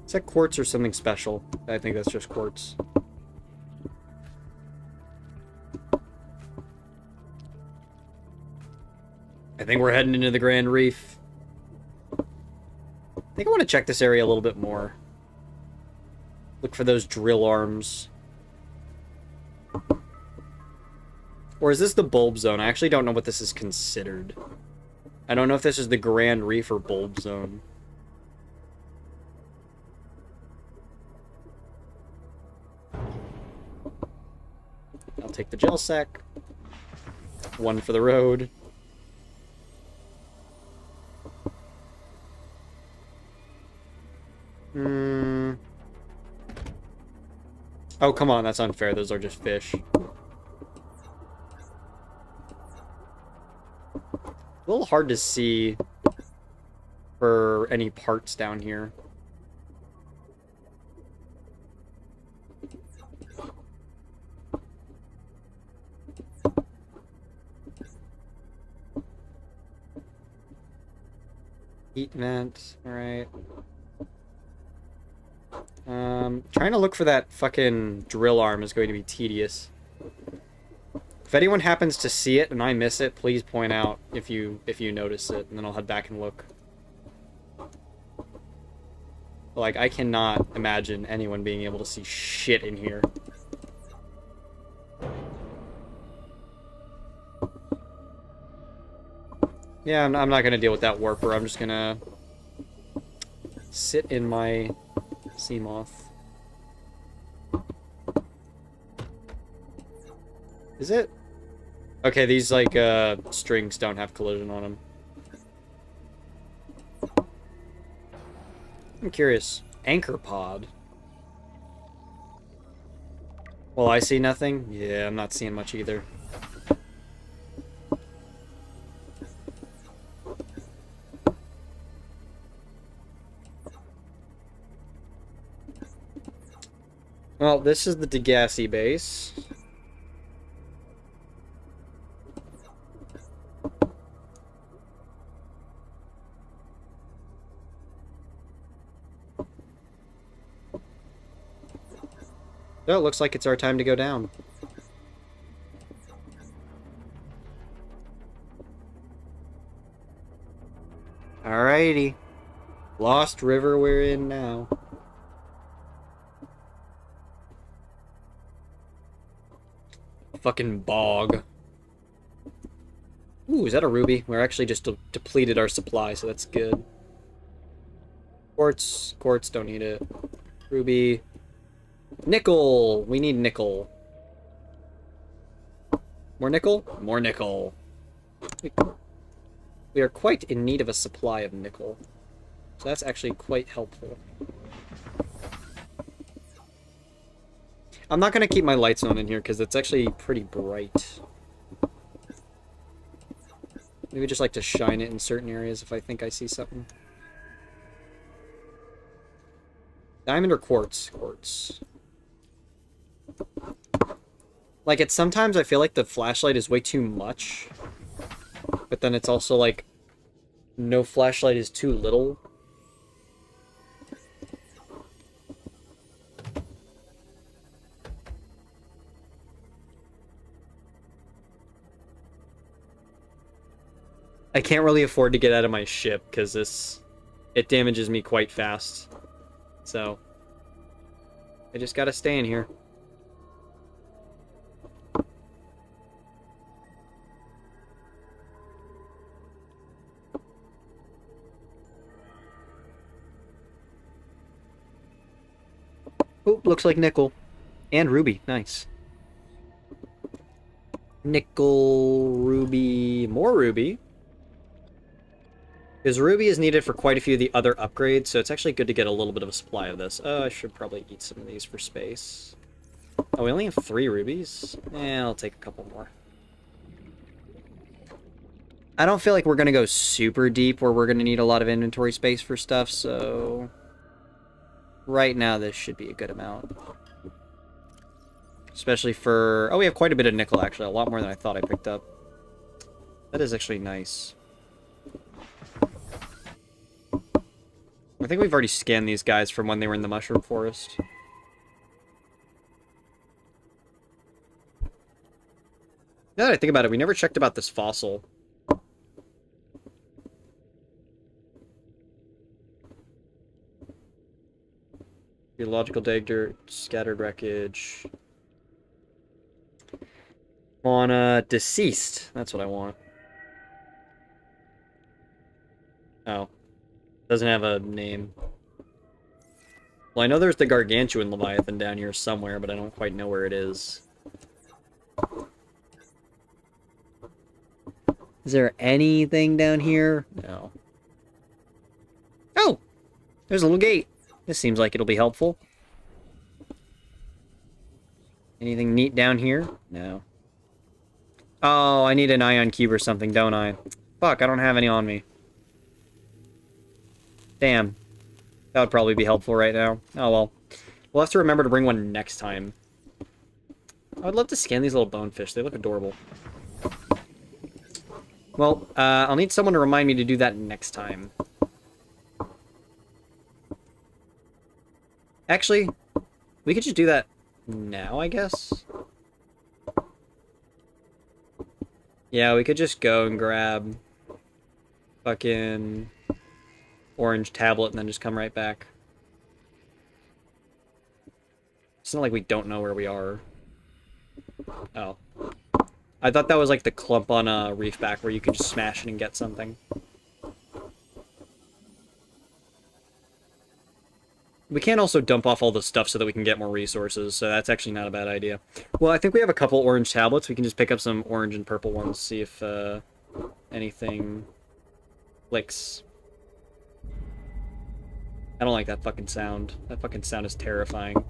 Is that quartz or something special? I think that's just quartz. I think we're heading into the Grand Reef. I think I want to check this area a little bit more. Look for those drill arms. Or is this the bulb zone? I actually don't know what this is considered. I don't know if this is the Grand Reef or bulb zone. I'll take the gel sack. One for the road. Oh, come on, that's unfair. Those are just fish. A little hard to see for any parts down here. Heat vent, alright. Trying to look for that fucking drill arm is going to be tedious. If anyone happens to see it and I miss it, please point out if you notice it, and then I'll head back and look. Like, I cannot imagine anyone being able to see shit in here. Yeah, I'm not gonna deal with that warper. I'm just gonna sit in my sea moth. Is it? Okay, these, like, strings don't have collision on them. I'm curious. Anchor pod. Well, I see nothing. Yeah, I'm not seeing much either. Well, this is the Degassi base. Oh, it looks like it's our time to go down. Alrighty. Lost River we're in now. Fucking bog. Ooh, is that a ruby? We're actually just depleted our supply, so that's good. Quartz. Quartz, don't need it. Ruby. Nickel! We need nickel. More nickel? More nickel. We are quite in need of a supply of nickel. So that's actually quite helpful. I'm not going to keep my lights on in here because it's actually pretty bright. Maybe just like to shine it in certain areas if I think I see something. Diamond or quartz? Quartz. Like, it's sometimes I feel like the flashlight is way too much. But then it's also like, no flashlight is too little. I can't really afford to get out of my ship because it damages me quite fast. So I just gotta stay in here. Oh, looks like nickel. And ruby. Nice. Nickel, ruby, more ruby. Because ruby is needed for quite a few of the other upgrades, so it's actually good to get a little bit of a supply of this. Oh, I should probably eat some of these for space. Oh, we only have 3 rubies? Eh, I'll take a couple more. I don't feel like we're going to go super deep where we're going to need a lot of inventory space for stuff, so... Right now, this should be a good amount. Especially for... Oh, we have quite a bit of nickel, actually. A lot more than I thought I picked up. That is actually nice. I think we've already scanned these guys from when they were in the mushroom forest. Now that I think about it, we never checked about this fossil. Geological dig dirt, scattered wreckage. Want deceased. That's what I want. Oh. Doesn't have a name. Well, I know there's the gargantuan leviathan down here somewhere, but I don't quite know where it is. Is there anything down here? No. Oh! There's a little gate. This seems like it'll be helpful. Anything neat down here? No. Oh, I need an ion cube or something, don't I? Fuck, I don't have any on me. Damn. That would probably be helpful right now. Oh well. We'll have to remember to bring one next time. I would love to scan these little bonefish. They look adorable. Well, I'll need someone to remind me to do that next time. Actually, we could just do that now, I guess. Yeah, we could just go and grab fucking orange tablet and then just come right back. It's not like we don't know where we are. Oh. I thought that was like the clump on a reef back where you could just smash it and get something. We can also dump off all the stuff so that we can get more resources, so that's actually not a bad idea. Well, I think we have a couple orange tablets. We can just pick up some orange and purple ones, see if anything clicks. I don't like that fucking sound. That fucking sound is terrifying.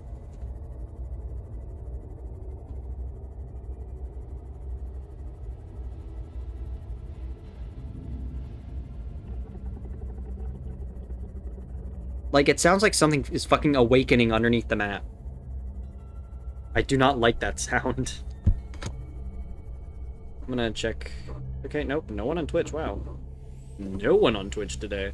Like, it sounds like something is fucking awakening underneath the map. I do not like that sound. I'm gonna check. Okay, nope, no one on Twitch, wow. No one on Twitch today.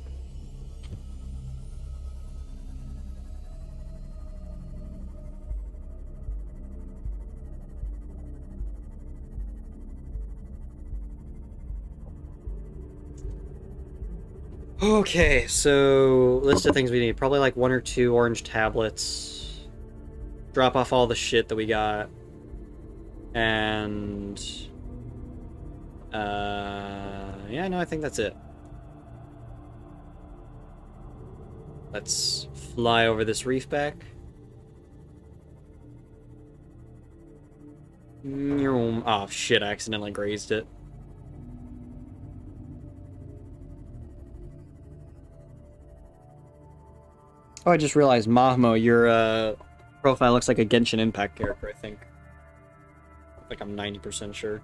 Okay, so list of things we need. Probably like 1 or 2 orange tablets. Drop off all the shit that we got. And yeah, no, I think that's it. Let's fly over this reef back. Oh shit, I accidentally grazed it. Oh, I just realized, Mahmo, your profile looks like a Genshin Impact character, I think. Like, I'm 90% sure.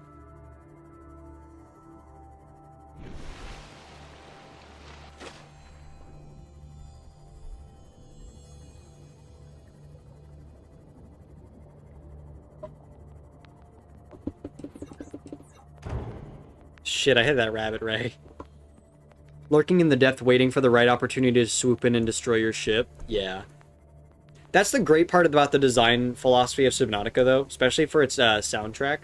Shit, I hit that rabbit ray. Lurking in the depth, waiting for the right opportunity to swoop in and destroy your ship. Yeah. That's the great part about the design philosophy of Subnautica, though, especially for its soundtrack.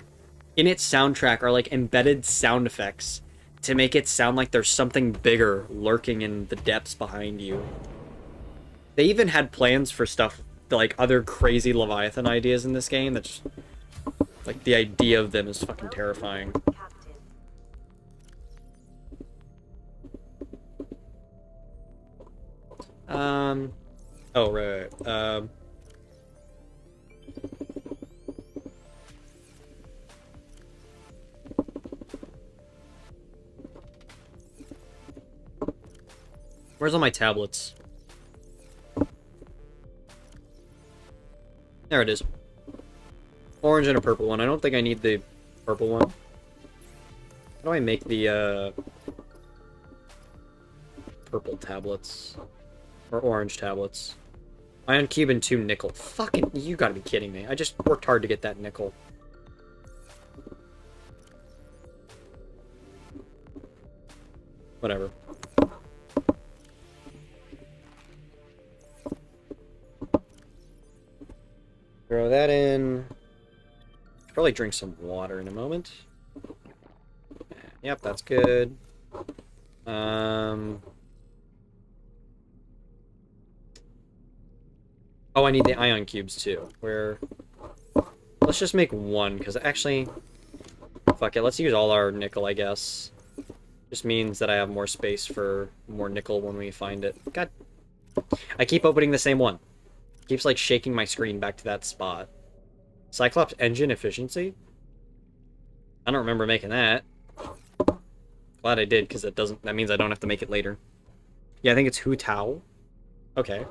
In its soundtrack are, like, embedded sound effects to make it sound like there's something bigger lurking in the depths behind you. They even had plans for stuff, like, other crazy Leviathan ideas in this game. That's just, like, the idea of them is fucking terrifying. Oh, right. Where's all my tablets? There it is. Orange and a purple one. I don't think I need the purple one. How do I make the, purple tablets? Or orange tablets? Ion cube and 2 nickel. Fucking, you gotta be kidding me. I just worked hard to get that nickel. Whatever. Throw that in. Probably drink some water in a moment. Yep, that's good. Oh, I need the ion cubes too. Let's just make 1, because actually... Fuck it, let's use all our nickel, I guess. Just means that I have more space for more nickel when we find it. God. I keep opening the same one. It keeps, like, shaking my screen back to that spot. Cyclops engine efficiency? I don't remember making that. Glad I did, because that means I don't have to make it later. Yeah, I think it's Hu Tao. Okay.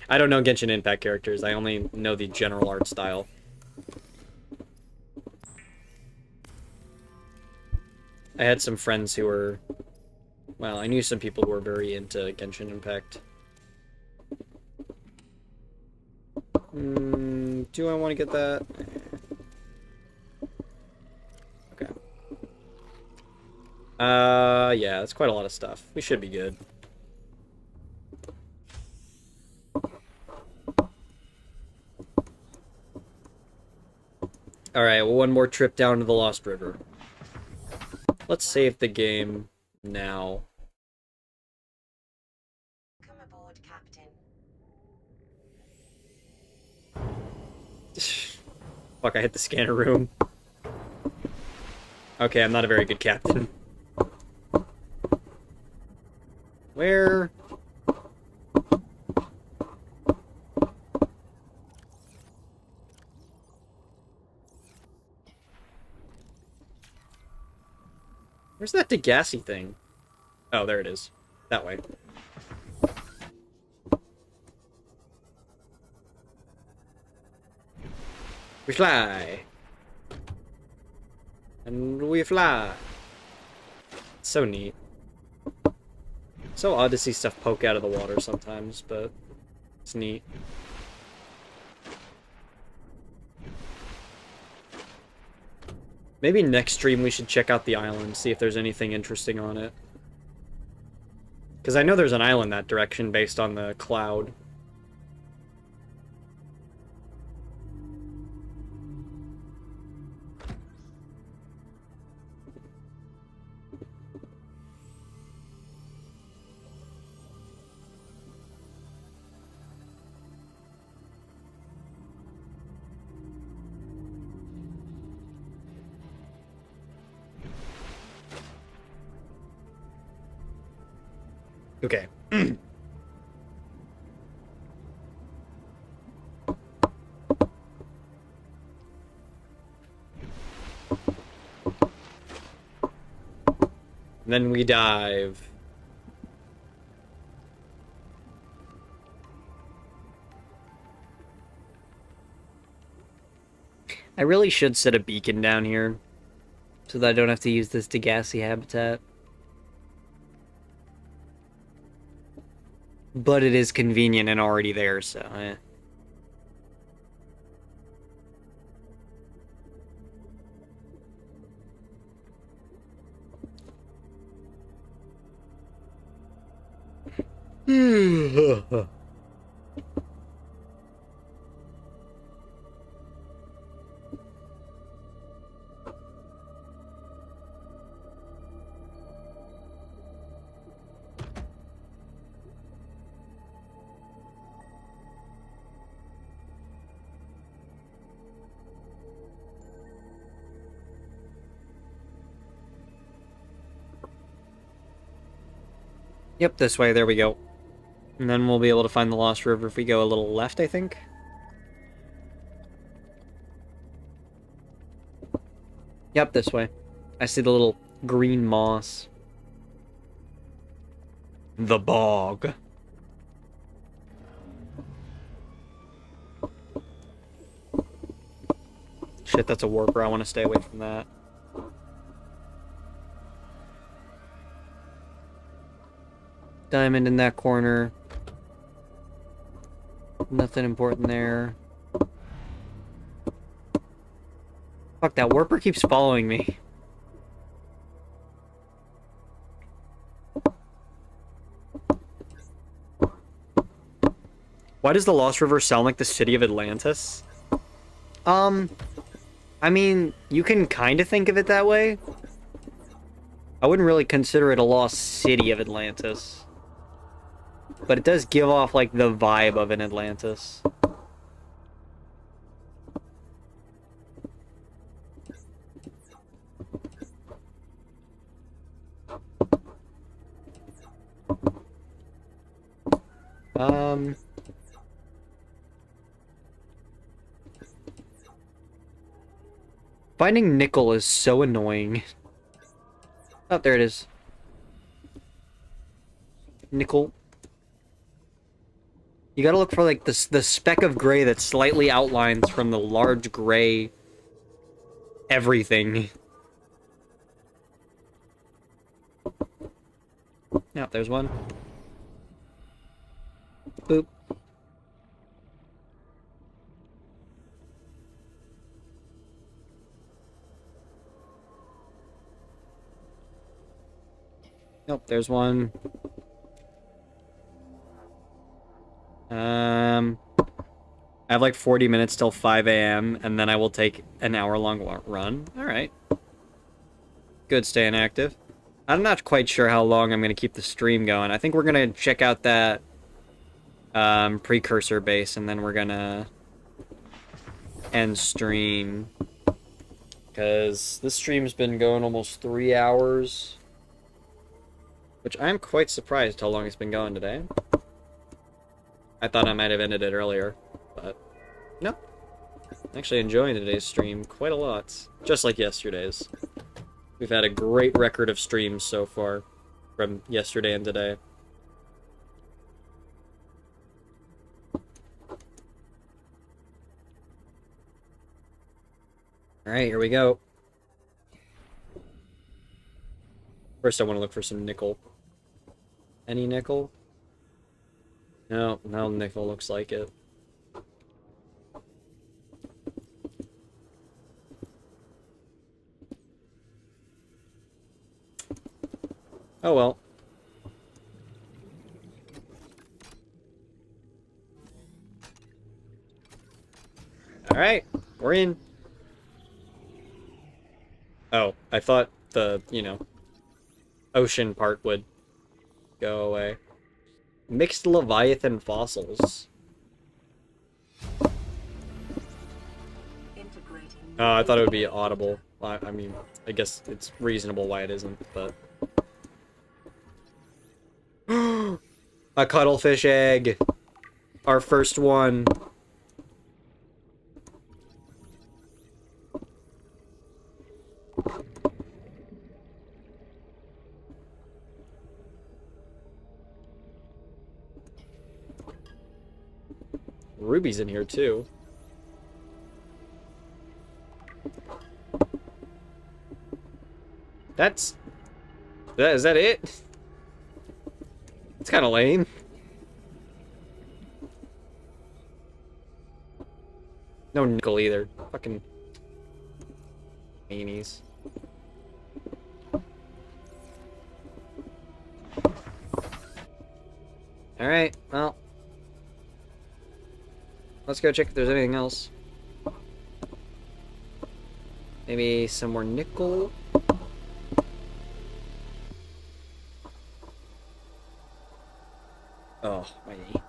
I don't know Genshin Impact characters. I only know the general art style. I had some friends who were... Well, I knew some people who were very into Genshin Impact. Do I want to get that? Okay. Yeah, that's quite a lot of stuff. We should be good. Alright, well, one more trip down to the Lost River. Let's save the game now. Welcome aboard, Captain. Fuck, I hit the scanner room. Okay, I'm not a very good captain. Where? Where's that Degassi thing? Oh, there it is. That way. We fly. And we fly. So neat. So odd to see stuff poke out of the water sometimes, but it's neat. Maybe next stream we should check out the island, see if there's anything interesting on it. Because I know there's an island that direction based on the cloud. Okay. Then we dive. I really should set a beacon down here so that I don't have to use this Degassi habitat. But it is convenient and already there, so eh. Yep, this way, there we go. And then we'll be able to find the Lost River if we go a little left, I think. Yep, this way. I see the little green moss. The bog. Shit, that's a warper. I want to stay away from that. Diamond in that corner. Nothing important there. Fuck, that warper keeps following me. Why does the Lost River sound like the city of Atlantis? I mean, you can kind of think of it that way. I wouldn't really consider it a lost city of Atlantis. But it does give off, like, the vibe of an Atlantis. Finding nickel is so annoying. Oh, there it is. Nickel. You gotta look for, like, the speck of gray that slightly outlines from the large gray everything. Yep, there's one. Boop. Nope, there's one. I have like 40 minutes till 5 a.m. and then I will take an hour-long run. Alright. Good staying active. I'm not quite sure how long I'm going to keep the stream going. I think we're going to check out that precursor base and then we're going to end stream. Because this stream's been going almost 3 hours. Which I'm quite surprised how long it's been going today. I thought I might have ended it earlier, but no. Actually enjoying today's stream quite a lot. Just like yesterday's. We've had a great record of streams so far from yesterday and today. Alright, here we go. First I want to look for some nickel. Any nickel? No, no nickel looks like it. Oh well. Alright, we're in. Oh, I thought the, you know, ocean part would go away. Mixed Leviathan fossils. Oh, I thought it would be audible. I mean, I guess it's reasonable why it isn't, but... A cuttlefish egg! Our first one! Ruby's in here too. Is that it? It's kind of lame. No nickel either. Fucking meanies. Alright, well. Let's go check if there's anything else. Maybe some more nickel? Oh, my knee.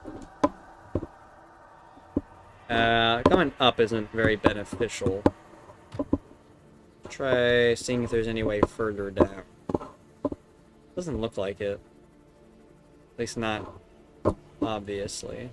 Coming up isn't very beneficial. Try seeing if there's any way further down. Doesn't look like it. At least not obviously.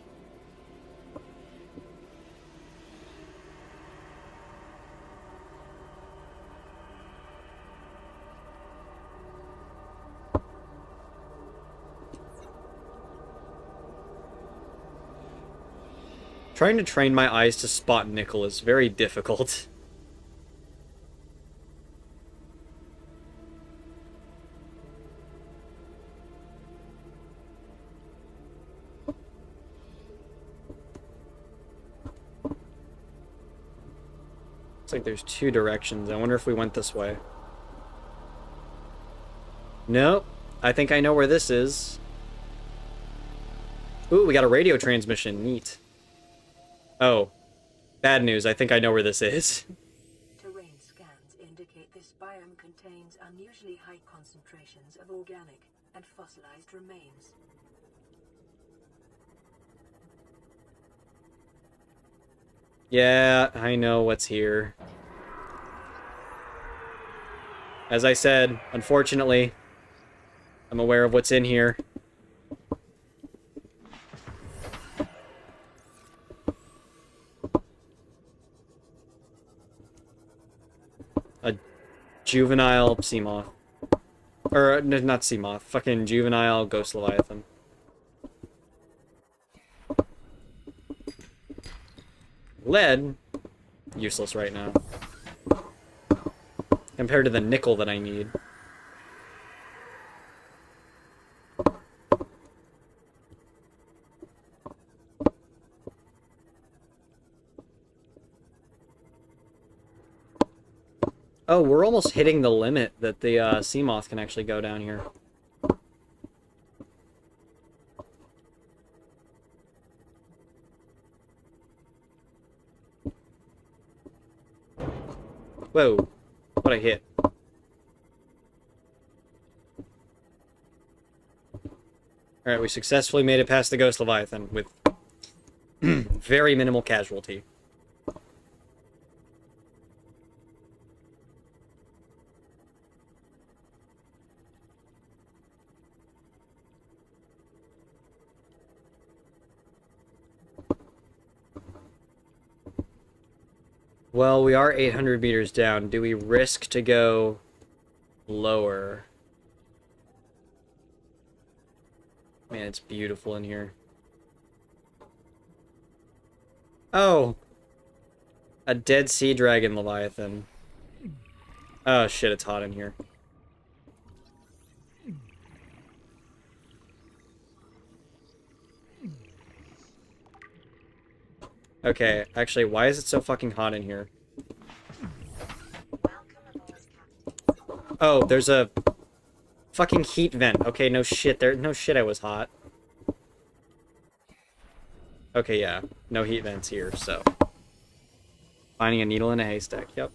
Trying to train my eyes to spot nickel is very difficult. Looks like there's two directions. I wonder if we went this way. Nope. I think I know where this is. Ooh, we got a radio transmission. Neat. Oh. Bad news. I think I know where this is. Terrain scans indicate this biome contains unusually high concentrations of organic and fossilized remains. Yeah, I know what's here. As I said, unfortunately, I'm aware of what's in here. A juvenile sea moth. Or, no, not sea moth. Fucking juvenile ghost leviathan. Lead? Useless right now. Compared to the nickel that I need. Oh, we're almost hitting the limit that the sea moth can actually go down here. Whoa, what a hit. Alright, we successfully made it past the Ghost Leviathan with very minimal casualty. Well, we are 800 meters down. Do we risk to go lower? Man, it's beautiful in here. Oh! A dead sea dragon leviathan. Oh shit, it's hot in here. Okay, actually, why is it so fucking hot in here? Oh, there's a fucking heat vent. Okay, no shit, no shit I was hot. Okay, yeah, no heat vents here, so. Finding a needle in a haystack, yep.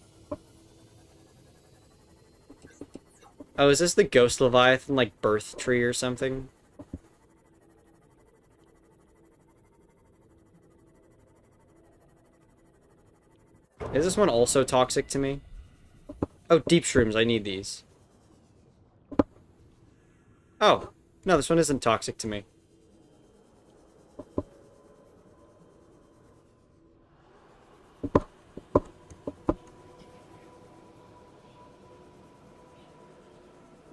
Oh, is this the ghost leviathan, like, birth tree or something? Is this one also toxic to me? Oh, deep shrooms, I need these. Oh, no, this one isn't toxic to me.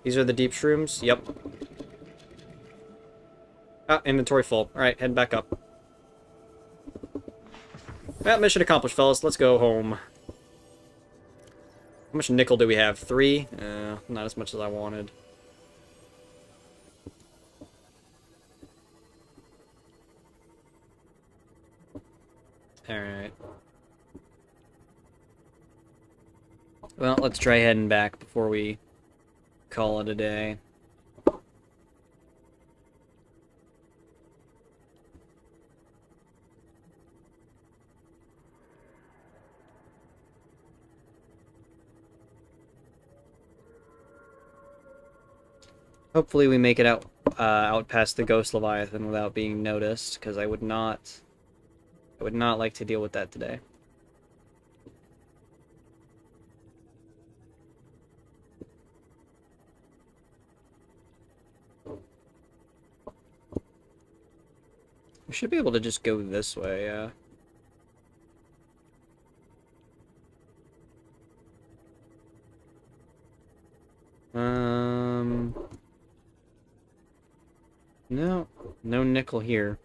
These are the deep shrooms? Yep. Ah, inventory full. Alright, head back up. Well, mission accomplished, fellas. Let's go home. How much nickel do we have? 3? Not as much as I wanted. Alright. Well, let's try heading back before we call it a day. Hopefully we make it out past the Ghost Leviathan without being noticed, because I would not like to deal with that today. We should be able to just go this way, yeah. No nickel here.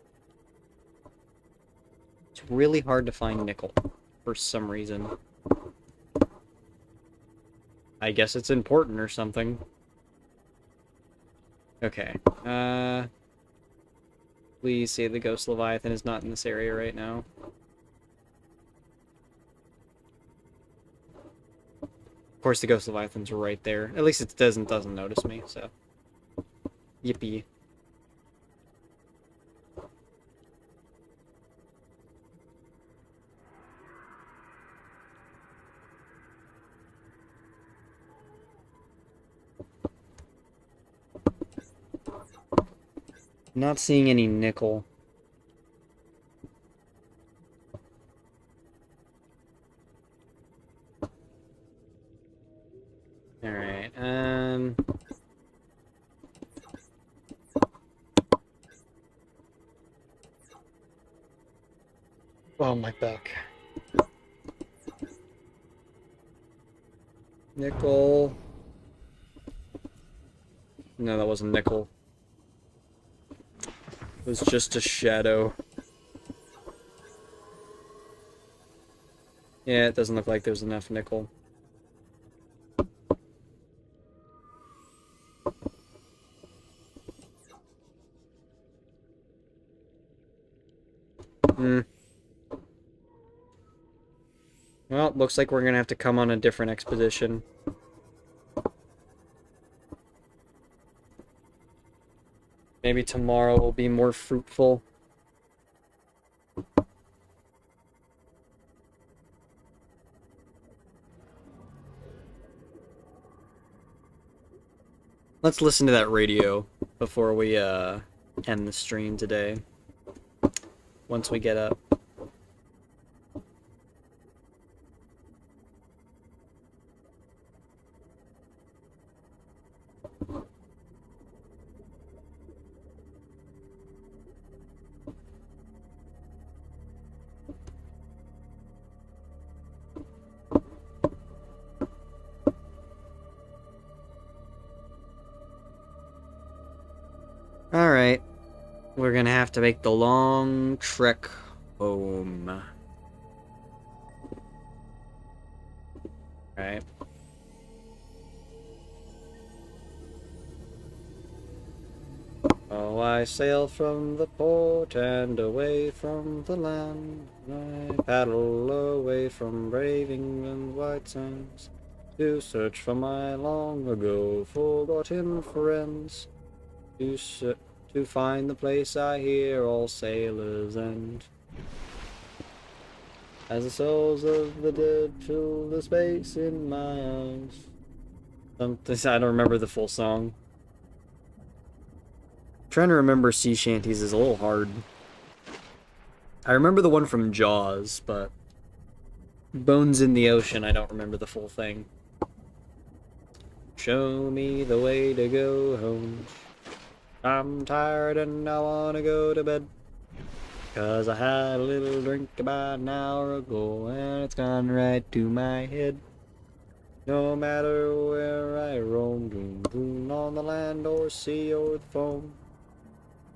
It's really hard to find nickel for some reason. I guess it's important or something. Okay. Please say the Ghost Leviathan is not in this area right now. Of course, the Ghost Leviathan's right there. At least it doesn't notice me, so. Yippee. Not seeing any nickel. Alright, oh, my back. Nickel. No, that wasn't nickel. It was just a shadow. Yeah, it doesn't look like there's enough nickel. Well, looks like we're gonna have to come on a different expedition. Maybe tomorrow will be more fruitful. Let's listen to that radio before we end the stream today. Once we get up. we're gonna have to make the long trek home. Right. Oh, I sail from the port and away from the land. I paddle away from brave England's white sands to search for my long ago forgotten friends. To find the place I hear all sailors end. As the souls of the dead fill the space in my eyes. Something, I don't remember the full song. Trying to remember sea shanties is a little hard. I remember the one from Jaws, but Bones in the Ocean, I don't remember the full thing. Show me the way to go home. I'm tired and I wanna go to bed. 'Cause I had a little drink about an hour ago and it's gone right to my head. No matter where I roam, boom, boom, on the land or sea or the foam,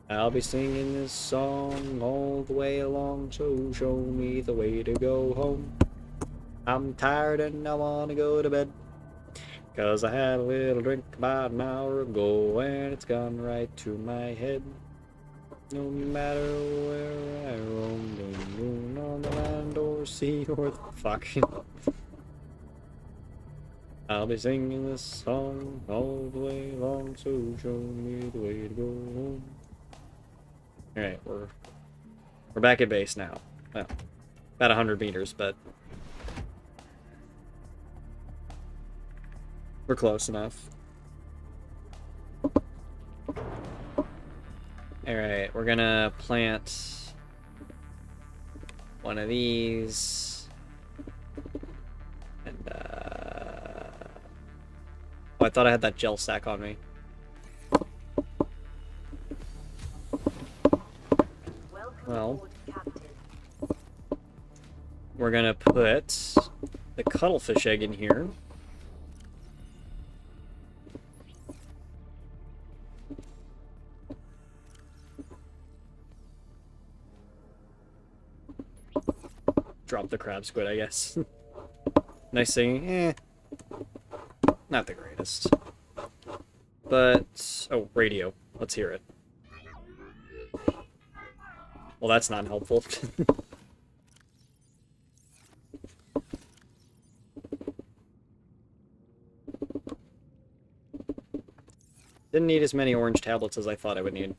I'll be singing this song all the way along, so show me the way to go home. I'm tired and I wanna go to bed. 'Cause I had a little drink about an hour ago and it's gone right to my head. No matter where I roam, boom, boom, on the land or sea or the fuck. I'll be singing this song all the way along, so show me the way to go home. Alright, we're back at base now. Well, about 100 meters, but we're close enough. Alright, we're gonna plant one of these. And, oh, I thought I had that gel sack on me. Welcome Well, aboard, Captain. we're gonna put the cuttlefish egg in here. Drop the crab squid, I guess. Nice thing, not the greatest. But, oh, radio. Let's hear it. Well, that's not helpful. Didn't need as many orange tablets as I thought I would need.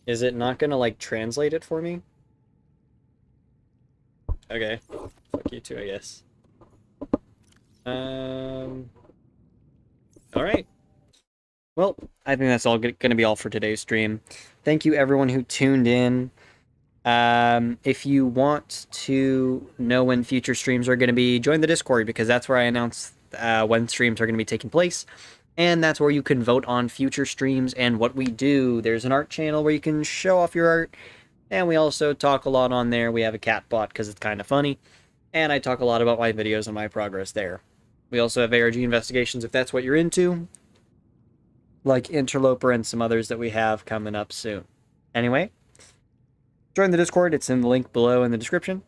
Is it not gonna, like, translate it for me? Okay. Fuck you too, I guess. Alright. Well, I think that's all gonna be all for today's stream. Thank you everyone who tuned in. If you want to know when future streams are gonna be, join the Discord, because that's where I announce when streams are gonna be taking place. And that's where you can vote on future streams and what we do. There's an art channel where you can show off your art. And we also talk a lot on there. We have a cat bot because it's kind of funny. And I talk a lot about my videos and my progress there. We also have ARG investigations if that's what you're into. Like Interloper and some others that we have coming up soon. Anyway, join the Discord. It's in the link below in the description.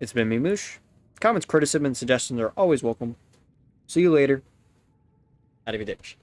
It's been me, Moosh. Comments, criticism, and suggestions are always welcome. See you later. Arrivederci.